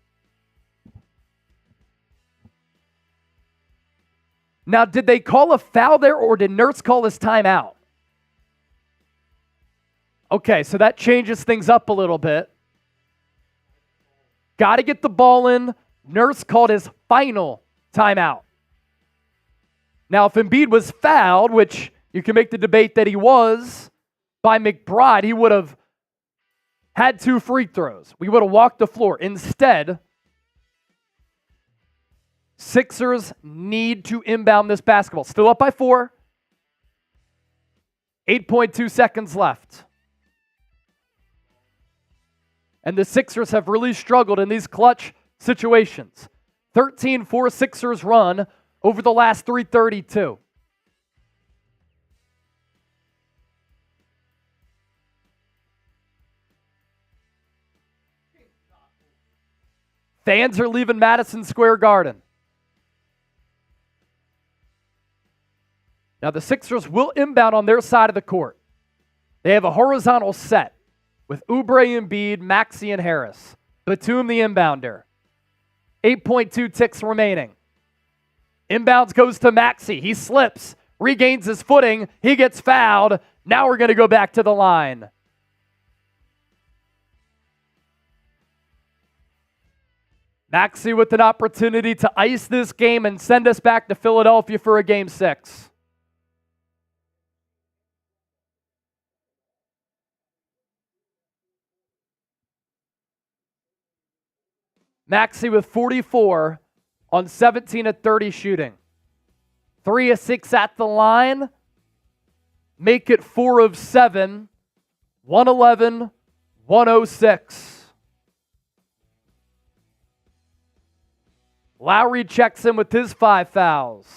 Now, did they call a foul there, or did Nurse call his timeout? Okay, so that changes things up a little bit. Got to get the ball in. Nurse called his final timeout. Now, if Embiid was fouled, which you can make the debate that he was, by McBride, he would have had 2 free throws. We would have walked the floor. Instead, Sixers need to inbound this basketball. Still up by 4. 8.2 seconds left. And the Sixers have really struggled in these clutch situations. 13-4 Sixers run over the last 332. Fans are leaving Madison Square Garden. Now the Sixers will inbound on their side of the court. They have a horizontal set with Oubre, Embiid, Maxey, and Harris. Batum the inbounder. 8.2 ticks remaining. Inbounds goes to Maxey. He slips, regains his footing. He gets fouled. Now we're going to go back to the line. Maxey with an opportunity to ice this game and send us back to Philadelphia for a Game 6. Maxey with 44 on 17 of 30 shooting. 3 of 6 at the line. Make it 4 of 7. 111, 106. Lowry checks in with his 5 fouls.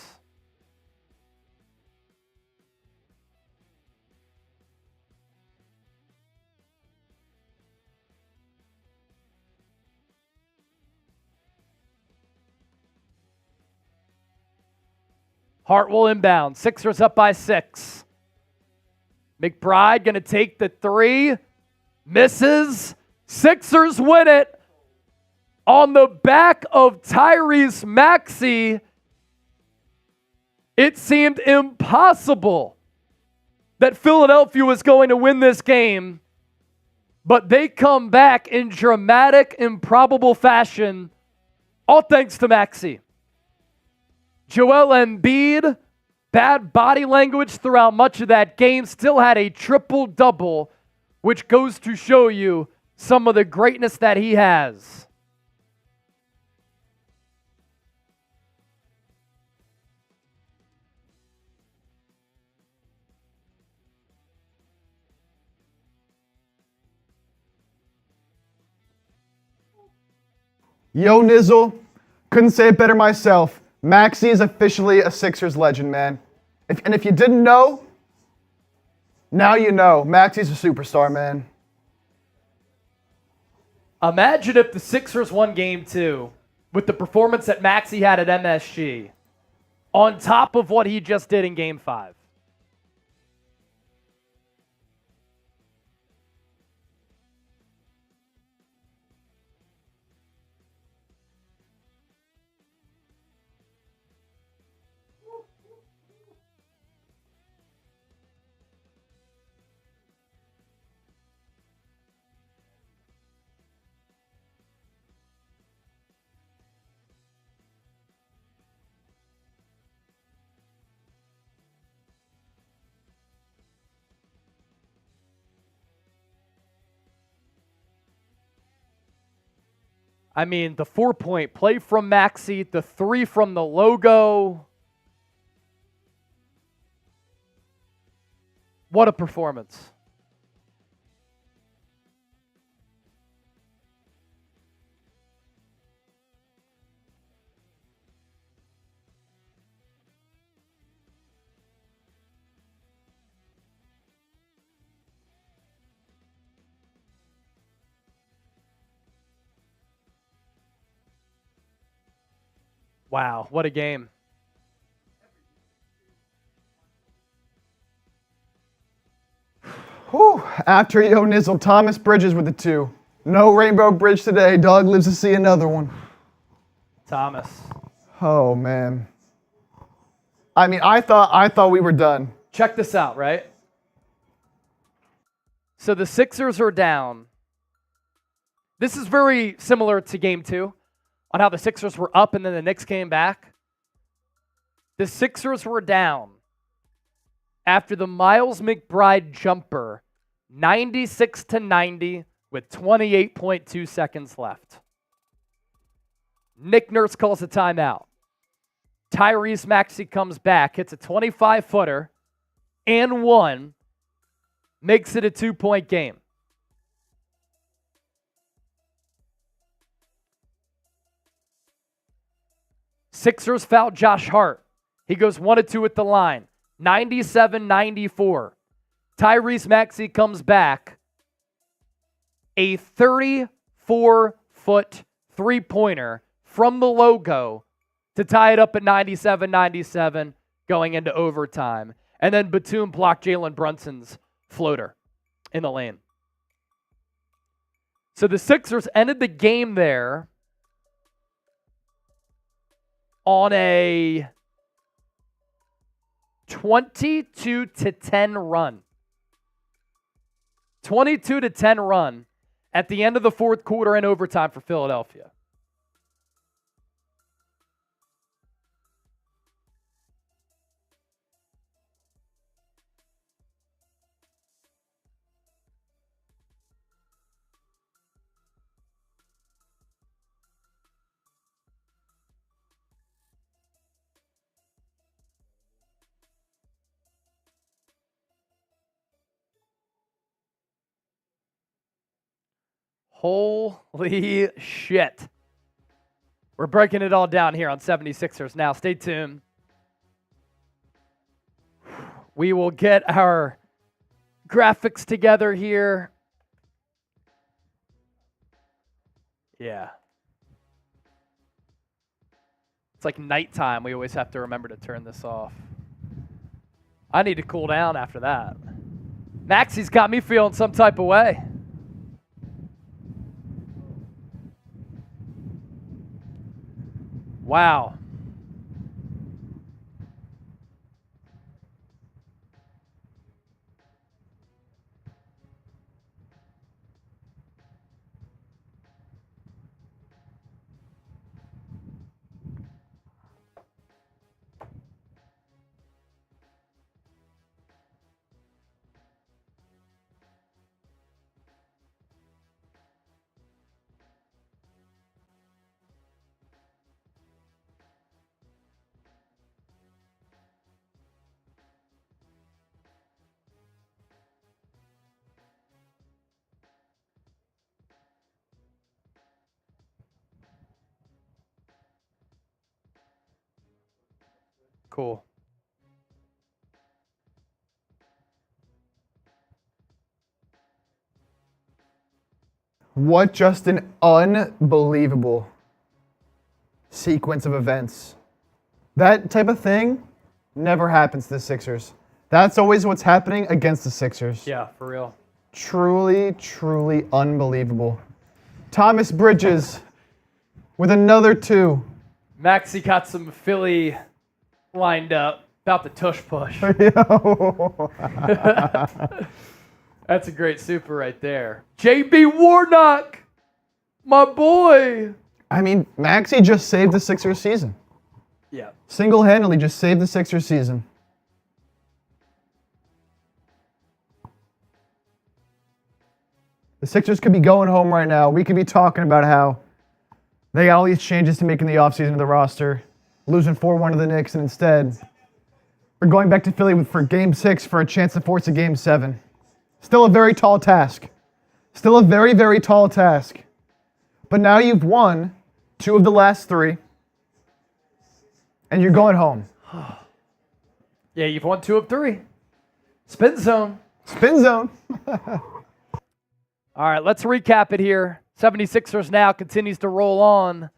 Hart will inbound. Sixers up by 6. McBride going to take the 3. Misses. Sixers win it. On the back of Tyrese Maxey, it seemed impossible that Philadelphia was going to win this game, but they come back in dramatic, improbable fashion, all thanks to Maxey. Joel Embiid, bad body language throughout much of that game, still had a triple-double, which goes to show you some of the greatness that he has. Yo, Nizzle. Couldn't say it better myself. Maxey is officially a Sixers legend, man. If you didn't know, now you know. Maxey's a superstar, man. Imagine if the Sixers won Game 2 with the performance that Maxey had at MSG on top of what he just did in Game 5. I mean, the 4-point play from Maxey, the 3 from the logo. What a performance. Wow, what a game. Whew. After Yo Nizzle, Thomas Bridges with the 2. No Rainbow Bridge today. Dog lives to see another one. Thomas. Oh, man. I mean, I thought we were done. Check this out, right? So the Sixers are down. This is very similar to game 2 on how the Sixers were up and then the Knicks came back. The Sixers were down after the Miles McBride jumper, 96-90 with 28.2 seconds left. Nick Nurse calls a timeout. Tyrese Maxey comes back, hits a 25-footer and 1, makes it a 2-point game. Sixers foul Josh Hart. He goes 1 of 2 at the line. 97-94. Tyrese Maxey comes back. A 34-foot three-pointer from the logo to tie it up at 97-97 going into overtime. And then Batum blocked Jalen Brunson's floater in the lane. So the Sixers ended the game there on a 22-10 run. 22-10 run at the end of the fourth quarter in overtime for Philadelphia. Holy shit. We're breaking it all down here on 76ers now. Stay tuned. We will get our graphics together here. Yeah. It's like nighttime. We always have to remember to turn this off. I need to cool down after that. Maxey's got me feeling some type of way. Wow. Cool. What just an unbelievable sequence of events. That type of thing never happens to the Sixers. That's always what's happening against the Sixers. Yeah, for real. Truly, truly unbelievable. Thomas Bridges with another 2. Maxey got some Philly lined up. About the tush push. That's a great super right there. JB Warnock, my boy. I mean, Maxey just saved the Sixers season. Yeah. Single-handedly just saved the Sixers season. The Sixers could be going home right now. We could be talking about how They got all these changes to make in the offseason to the roster, losing 4-1 to the Knicks, and instead, we're going back to Philly for Game 6 for a chance to force a Game 7. Still a very tall task. Still a very, very tall task. But now you've won 2 of the last 3, and you're going home. Yeah, you've won 2 of 3. Spin zone. Spin zone. All right, let's recap it here. 76ers now continues to roll on.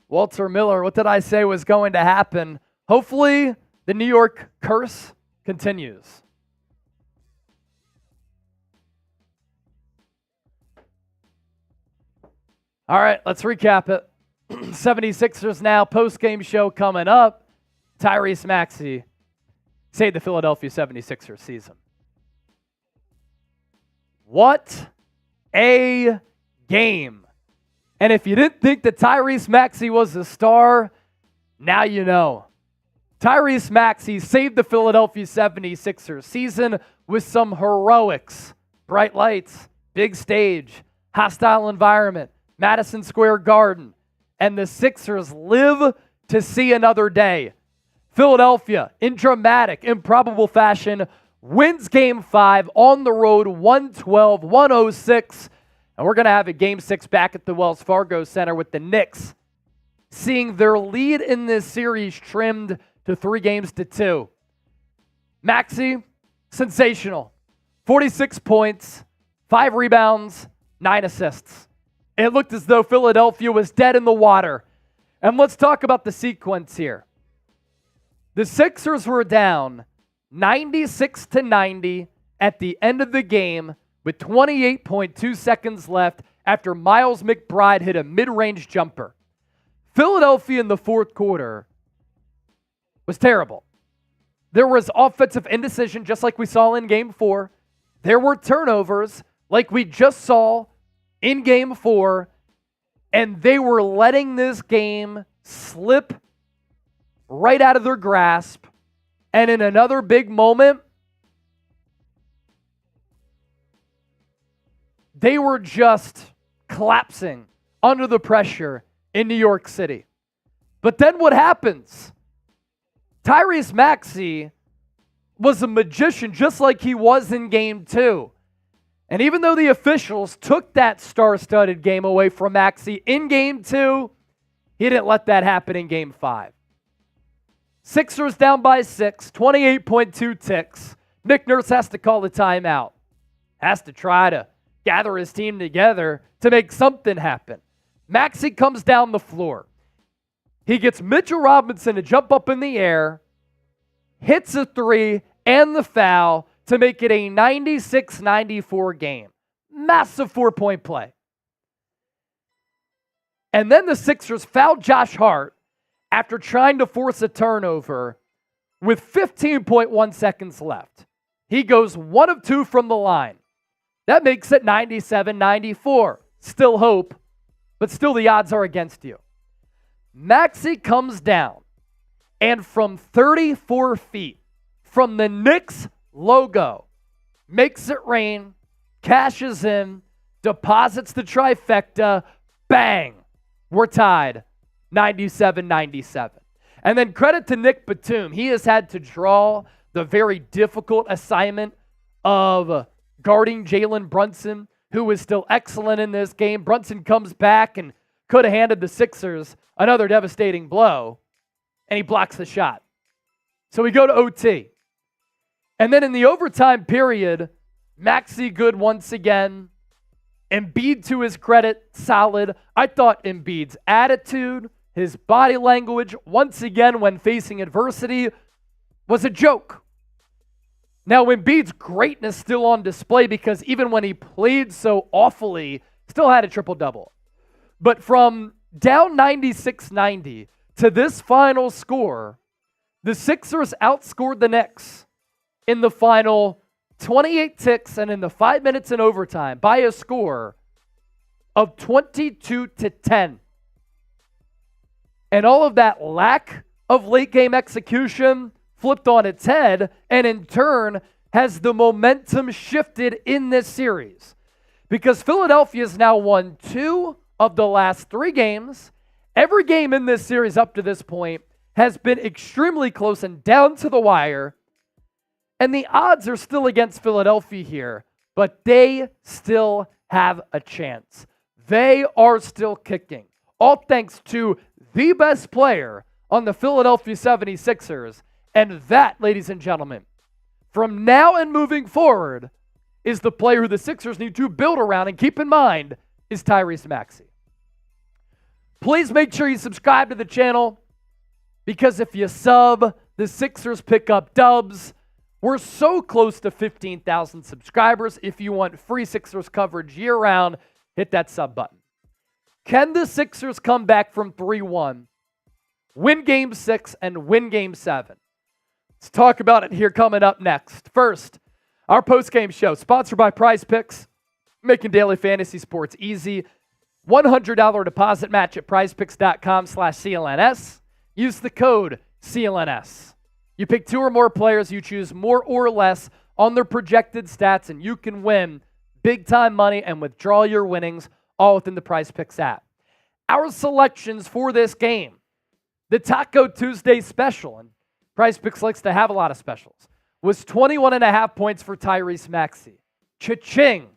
Walter Miller, what did I say was going to happen? Hopefully, the New York curse continues. All right, let's recap it. 76ers now, post-game show coming up. Tyrese Maxey saved the Philadelphia 76ers season. What a game. And if you didn't think that Tyrese Maxey was a star, now you know. Tyrese Maxey saved the Philadelphia 76ers season with some heroics. Bright lights, big stage, hostile environment, Madison Square Garden. And the Sixers live to see another day. Philadelphia, in dramatic, improbable fashion, wins Game 5 on the road, 112-106. And we're going to have a Game 6 back at the Wells Fargo Center with the Knicks seeing their lead in this series trimmed to 3-2. Maxey, sensational. 46 points, 5 rebounds, 9 assists. It looked as though Philadelphia was dead in the water. And let's talk about the sequence here. The Sixers were down 96-90 at the end of the game with 28.2 seconds left after Miles McBride hit a mid-range jumper. Philadelphia in the fourth quarter was terrible. There was offensive indecision just like we saw in Game 4. There were turnovers like we just saw in Game 4. And they were letting this game slip right out of their grasp. And in another big moment, they were just collapsing under the pressure in New York City. But then what happens? Tyrese Maxey was a magician just like he was in Game 2. And even though the officials took that star-studded game away from Maxey in Game 2, he didn't let that happen in Game 5. Sixers down by 6, 28.2 ticks. Nick Nurse has to call the timeout. Has to try to gather his team together to make something happen. Maxey comes down the floor. He gets Mitchell Robinson to jump up in the air, hits a 3 and the foul to make it a 96-94 game. Massive 4-point play. And then the Sixers fouled Josh Hart after trying to force a turnover with 15.1 seconds left. He goes 1 of 2 from the line. That makes it 97-94. Still hope, but still the odds are against you. Maxey comes down, and from 34 feet, from the Knicks logo, makes it rain, cashes in, deposits the trifecta, bang, we're tied, 97-97. And then credit to Nick Batum. He has had to draw the very difficult assignment of guarding Jalen Brunson, who is still excellent in this game. Brunson comes back and could have handed the Sixers another devastating blow, and he blocks the shot. So we go to OT. And then in the overtime period, Maxey good once again. Embiid, to his credit, solid. I thought Embiid's attitude, his body language, once again when facing adversity, was a joke. Now, Embiid's greatness still on display because even when he played so awfully, still had a triple-double. But from down 96-90 to this final score, the Sixers outscored the Knicks in the final 28 ticks and in the 5 minutes in overtime by a score of 22-10. And all of that lack of late game execution flipped on its head and in turn has the momentum shifted in this series. Because Philadelphia's now won 2 of the last 3 games Every game in this series up to this point has been extremely close and down to the wire. And the odds are still against Philadelphia here, but they still have a chance. They are still kicking. All thanks to the best player on the Philadelphia 76ers. And that, ladies and gentlemen, from now and moving forward, is the player who the Sixers need to build around and keep in mind is Tyrese Maxey. Please make sure you subscribe to the channel because if you sub, the Sixers pick up dubs. We're so close to 15,000 subscribers. If you want free Sixers coverage year-round, hit that sub button. Can the Sixers come back from 3-1, win Game 6, and win Game 7? Let's talk about it here coming up next. First, our post-game show, sponsored by Prize Picks, making daily fantasy sports easy. $100 deposit match at prizepicks.com/CLNS. Use the code CLNS. You pick 2 or more players, you choose more or less on their projected stats, and you can win big-time money and withdraw your winnings all within the Prize Picks app. Our selections for this game, the Taco Tuesday special, and Prize Picks likes to have a lot of specials, was 21.5 points for Tyrese Maxey. Cha-ching!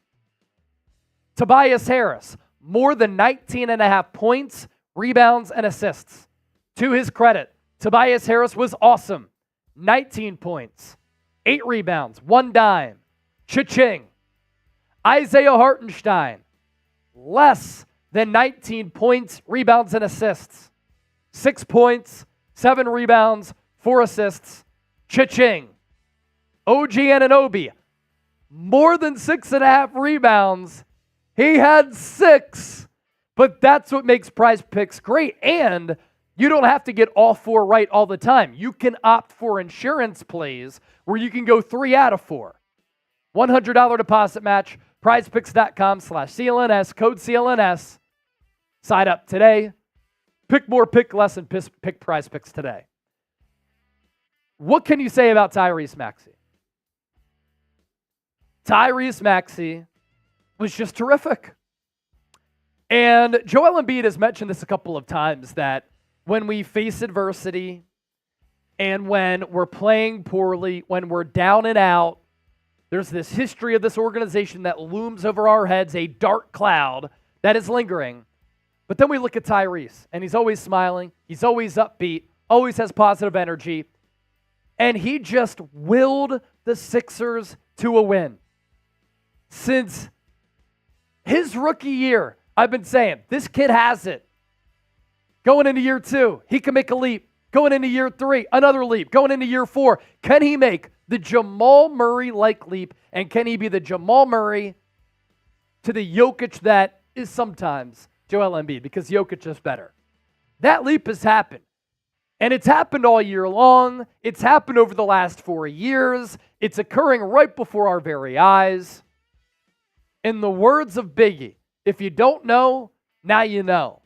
Tobias Harris, more than 19.5 points, rebounds, and assists. To his credit, Tobias Harris was awesome. 19 points, 8 rebounds, 1 dime. Cha-ching. Isaiah Hartenstein, less than 19 points, rebounds, and assists. 6 points, 7 rebounds, 4 assists. Cha-ching. OG Anunoby, more than 6.5 rebounds. He had 6, but that's what makes Prize Picks great. And you don't have to get all 4 right all the time. You can opt for insurance plays where you can go 3 out of 4. $100 deposit match, prizepicks.com/CLNS, code CLNS. Sign up today. Pick more, pick less, and pick Prize Picks today. What can you say about Tyrese Maxey? Tyrese Maxey was just terrific. And Joel Embiid has mentioned this a couple of times that when we face adversity and when we're playing poorly, when we're down and out, there's this history of this organization that looms over our heads, a dark cloud that is lingering. But then we look at Tyrese, and he's always smiling. He's always upbeat, always has positive energy. And he just willed the Sixers to a win. Since his rookie year, I've been saying, this kid has it. Going into year 2, he can make a leap. Going into year 3, another leap. Going into year 4, can he make the Jamal Murray-like leap? And can he be the Jamal Murray to the Jokic that is sometimes Joel Embiid? Because Jokic is better. That leap has happened. And it's happened all year long. It's happened over the last 4 years. It's occurring right before our very eyes. In the words of Biggie, if you don't know, now you know.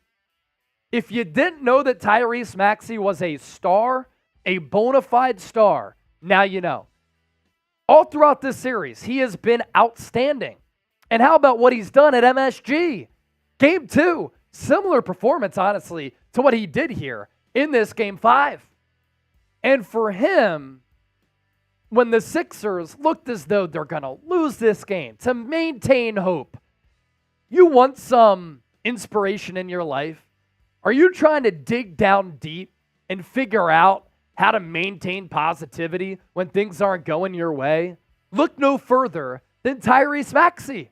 If you didn't know that Tyrese Maxey was a star, a bona fide star, now you know. All throughout this series, he has been outstanding. And how about what he's done at MSG? Game 2, similar performance, honestly, to what he did here in this Game 5. And for him, when the Sixers looked as though they're going to lose this game, to maintain hope, you want some inspiration in your life? Are you trying to dig down deep and figure out how to maintain positivity when things aren't going your way? Look no further than Tyrese Maxey.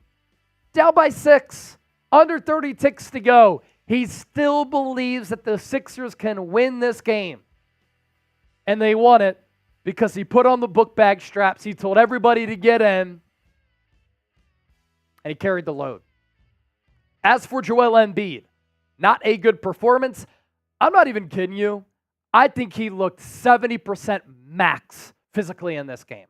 Down by 6, under 30 ticks to go. He still believes that the Sixers can win this game. And they won it because he put on the book bag straps. He told everybody to get in. And he carried the load. As for Joel Embiid, not a good performance. I'm not even kidding you. I think he looked 70% max physically in this game.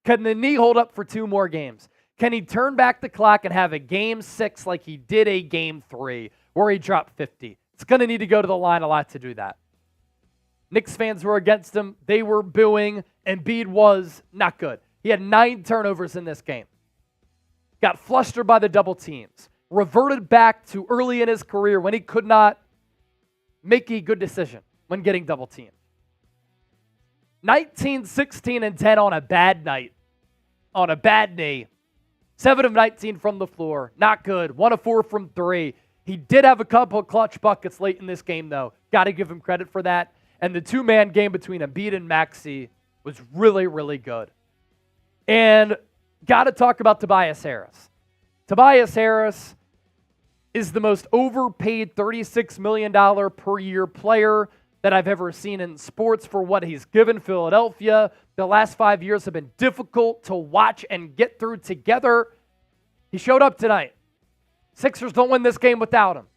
Can the knee hold up for 2 more games? Can he turn back the clock and have a Game 6 like he did a Game 3 where he dropped 50? It's going to need to go to the line a lot to do that. Knicks fans were against him. They were booing. Embiid was not good. He had 9 turnovers in this game. Got flustered by the double teams. Reverted back to early in his career when he could not make a good decision when getting double teamed. 19, 16, and 10 on a bad night, on a bad knee. 7 of 19 from the floor. Not good. 1 of 4 from 3. He did have a couple of clutch buckets late in this game, though. Got to give him credit for that. And the two-man game between Embiid and Maxey was really, really good. And got to talk about Tobias Harris. Tobias Harris is the most overpaid $36 million per year player that I've ever seen in sports for what he's given Philadelphia. The last 5 years have been difficult to watch and get through together. He showed up tonight. Sixers don't win this game without him.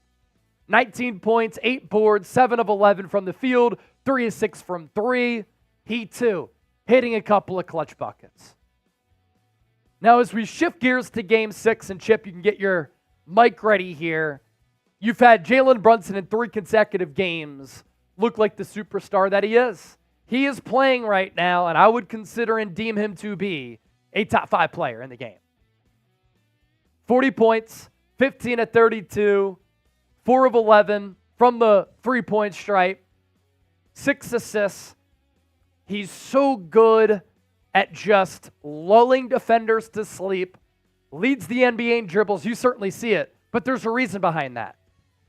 19 points, 8 boards, 7 of 11 from the field, 3 of 6 from 3. He, too, hitting a couple of clutch buckets. Now, as we shift gears to Game 6, and Chip, you can get your mic ready here. You've had Jalen Brunson in 3 consecutive games look like the superstar that he is. He is playing right now, and I would consider and deem him to be a top 5 player in the game. 40 points, 15 of 32, 4 of 11 from the three-point stripe, 6 assists. He's so good at just lulling defenders to sleep, leads the NBA in dribbles. You certainly see it, but there's a reason behind that.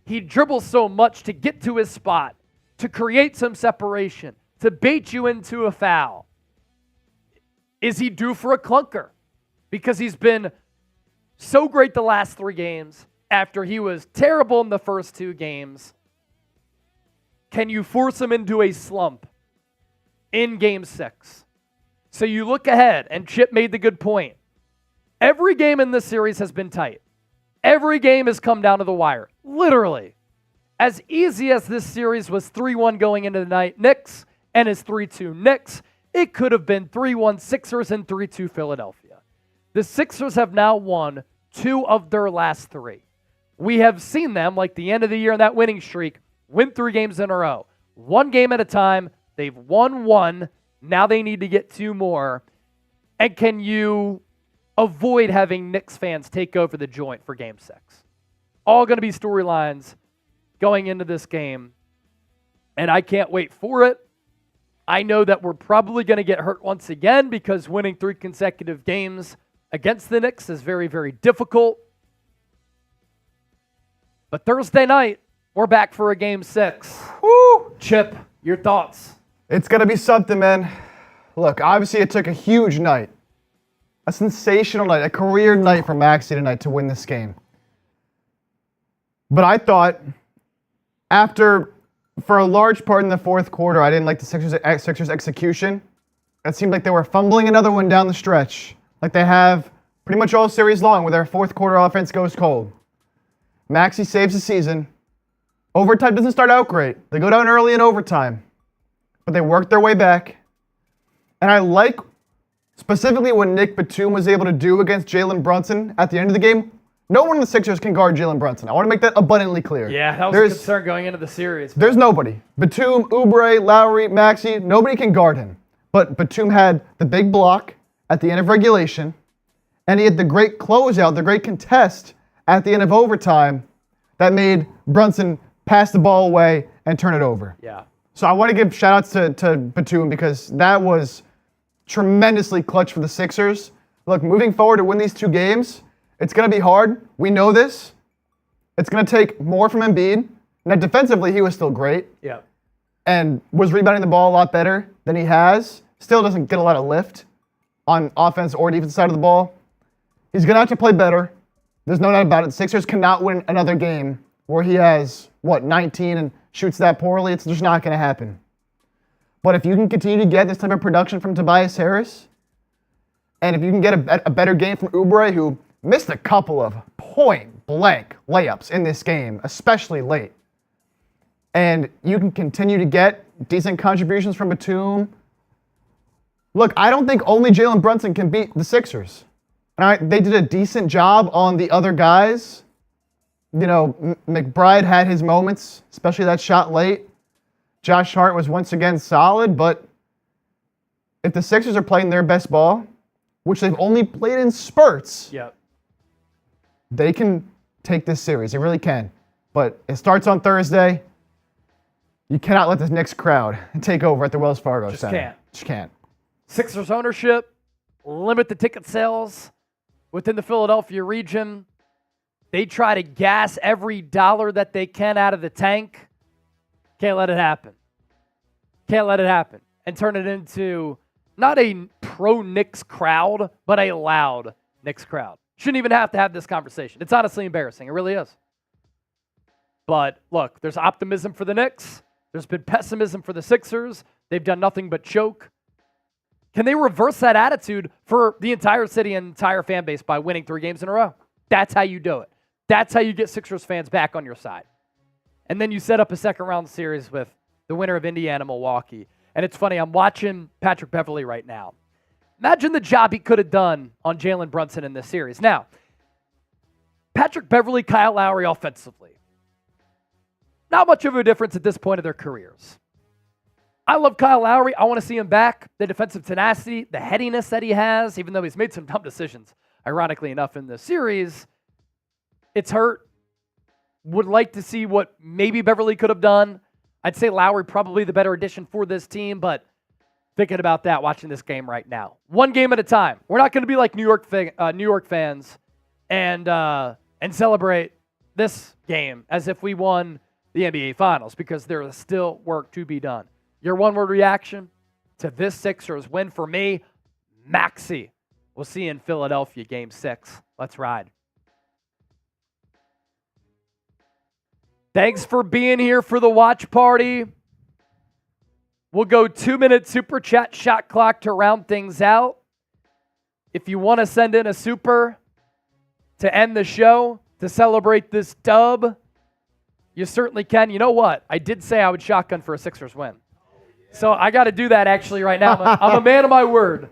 He dribbles so much to get to his spot, to create some separation, to bait you into a foul. Is he due for a clunker? Because he's been so great the last 3 games after he was terrible in the first 2 games. Can you force him into a slump in Game 6? So you look ahead, and Chip made the good point. Every game in this series has been tight. Every game has come down to the wire, literally. As easy as this series was 3-1 going into the night, Knicks, and is 3-2 Knicks, it could have been 3-1 Sixers and 3-2 Philadelphia. The Sixers have now won 2 of their last 3. We have seen them, like the end of the year in that winning streak, win 3 games in a row. 1 game at a time. They've won 1. Now they need to get 2 more. And can you avoid having Knicks fans take over the joint for Game 6? All going to be storylines going into this game, and I can't wait for it. I know that we're probably going to get hurt once again because winning 3 consecutive games against the Knicks is very, very difficult. But Thursday night, we're back for a Game 6. Woo! Chip, your thoughts? It's going to be something, man. Look, obviously it took a huge night, a sensational night, a career night for Maxey tonight to win this game. But I thought, for a large part in the fourth quarter, I didn't like the Sixers' execution. It seemed like they were fumbling another one down the stretch, like they have pretty much all series long where their fourth quarter offense goes cold. Maxey saves the season. Overtime doesn't start out great. They go down early in overtime, but they work their way back. And I like specifically what Nick Batum was able to do against Jalen Brunson at the end of the game. No one in the Sixers can guard Jalen Brunson. I want to make that abundantly clear. Yeah, that was a concern going into the series. There's nobody. Batum, Oubre, Lowry, Maxey, nobody can guard him. But Batum had the big block at the end of regulation, and he had the great closeout, the great contest at the end of overtime that made Brunson pass the ball away and turn it over. Yeah. So I want to give shout-outs to Batum because that was tremendously clutch for the Sixers. Look, moving forward to win these 2 games, it's going to be hard. We know this. It's going to take more from Embiid. Now, defensively, he was still great. Yeah. And was rebounding the ball a lot better than he has. Still doesn't get a lot of lift on offense or defense side of the ball. He's going to have to play better. There's no doubt about it. The Sixers cannot win another game where he has, 19 and shoots that poorly. It's just not going to happen. But if you can continue to get this type of production from Tobias Harris, and if you can get a better game from Oubre, who missed a couple of point-blank layups in this game, especially late, and you can continue to get decent contributions from Batum. Look, I don't think only Jalen Brunson can beat the Sixers. They did a decent job on the other guys. You know, McBride had his moments, especially that shot late. Josh Hart was once again solid, but if the Sixers are playing their best ball, which they've only played in spurts, they can take this series. They really can. But it starts on Thursday. You cannot let this Knicks crowd take over at the Wells Fargo Center. Just can't. Sixers ownership, limit the ticket sales within the Philadelphia region. They try to gas every dollar that they can out of the tank. Can't let it happen. Can't let it happen. And turn it into not a pro-Knicks crowd, but a loud Knicks crowd. Shouldn't even have to have this conversation. It's honestly embarrassing. It really is. But look, there's optimism for the Knicks. There's been pessimism for the Sixers. They've done nothing but choke. Can they reverse that attitude for the entire city and entire fan base by winning 3 games in a row? That's how you do it. That's how you get Sixers fans back on your side. And then you set up a second-round series with the winner of Indiana-Milwaukee. And it's funny, I'm watching Patrick Beverley right now. Imagine the job he could have done on Jalen Brunson in this series. Now, Patrick Beverley, Kyle Lowry offensively. Not much of a difference at this point of their careers. I love Kyle Lowry. I want to see him back. The defensive tenacity, the headiness that he has, even though he's made some dumb decisions, ironically enough, in this series. It's hurt. Would like to see what maybe Beverley could have done. I'd say Lowry probably the better addition for this team, but thinking about that, watching this game right now. One game at a time. We're not going to be like New York fans and celebrate this game as if we won the NBA Finals, because there is still work to be done. Your one-word reaction to this Sixers win for me, Maxey. We'll see you in Philadelphia, Game 6. Let's ride. Thanks for being here for the watch party. We'll go 2-minute super chat shot clock to round things out. If you want to send in a super to end the show to celebrate this dub, you certainly can. You know what? I did say I would shotgun for a Sixers win. So I got to do that actually right now. I'm a man of my word.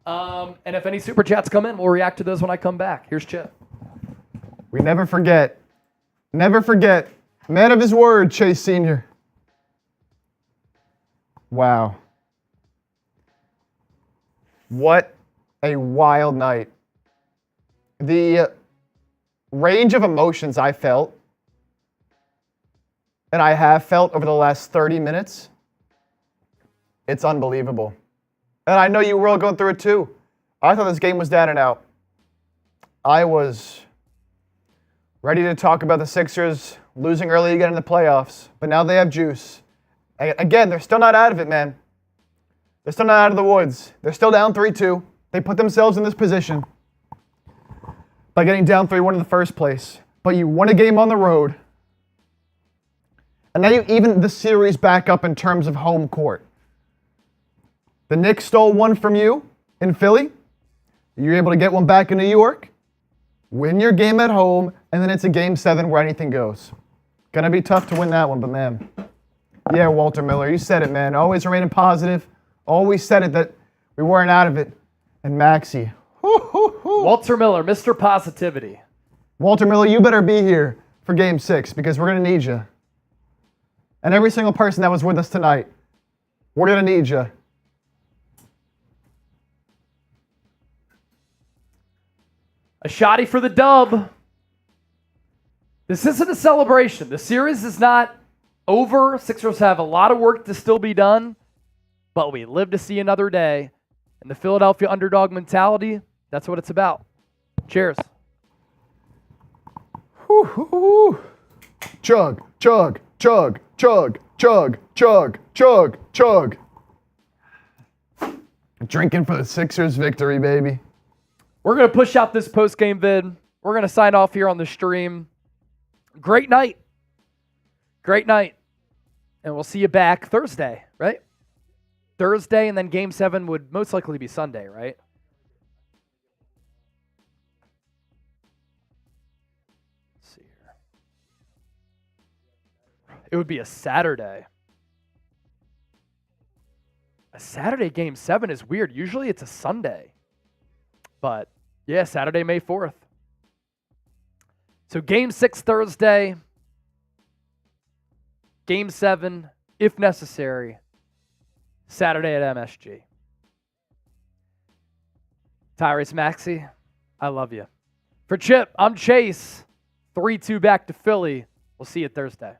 And if any super chats come in, we'll react to those when I come back. Here's Chip. We never forget. Never forget. Man of his word, Chase Sr. Wow. What a wild night. The range of emotions I felt and I have felt over the last 30 minutes, it's unbelievable. And I know you were all going through it too. I thought this game was down and out. I was ready to talk about the Sixers losing early again in the playoffs, but now they have juice. And again, they're still not out of it, man. They're still not out of the woods. They're still down 3-2. They put themselves in this position by getting down 3-1 in the first place. But you won a game on the road. And now you even the series back up in terms of home court. The Knicks stole one from you in Philly. You're able to get one back in New York. Win your game at home, and then it's a Game 7 where anything goes. Gonna be tough to win that one, but man. Yeah, Walter Miller, you said it, man. Always remaining positive. Always said it that we weren't out of it. And Maxey. Walter Miller, Mr. Positivity. Walter Miller, you better be here for Game 6 because we're going to need you. And every single person that was with us tonight, we're going to need you. A shotty for the dub. This isn't a celebration. The series is not over. Sixers have a lot of work to still be done, but we live to see another day. And the Philadelphia underdog mentality, that's what it's about. Cheers. Chug, chug, chug, chug, chug, chug, chug, chug. Drinking for the Sixers victory, baby. We're going to push out this post-game vid. We're going to sign off here on the stream. Great night. Great night. And we'll see you back Thursday, right? Thursday, and then Game 7 would most likely be Sunday, right? Let's see here. It would be a Saturday. A Saturday Game 7 is weird. Usually it's a Sunday. But, yeah, Saturday, May 4th. So Game 6 Thursday. Game 7, if necessary, Saturday at MSG. Tyrese Maxey, I love you. For Chip, I'm Chase. 3-2 back to Philly. We'll see you Thursday.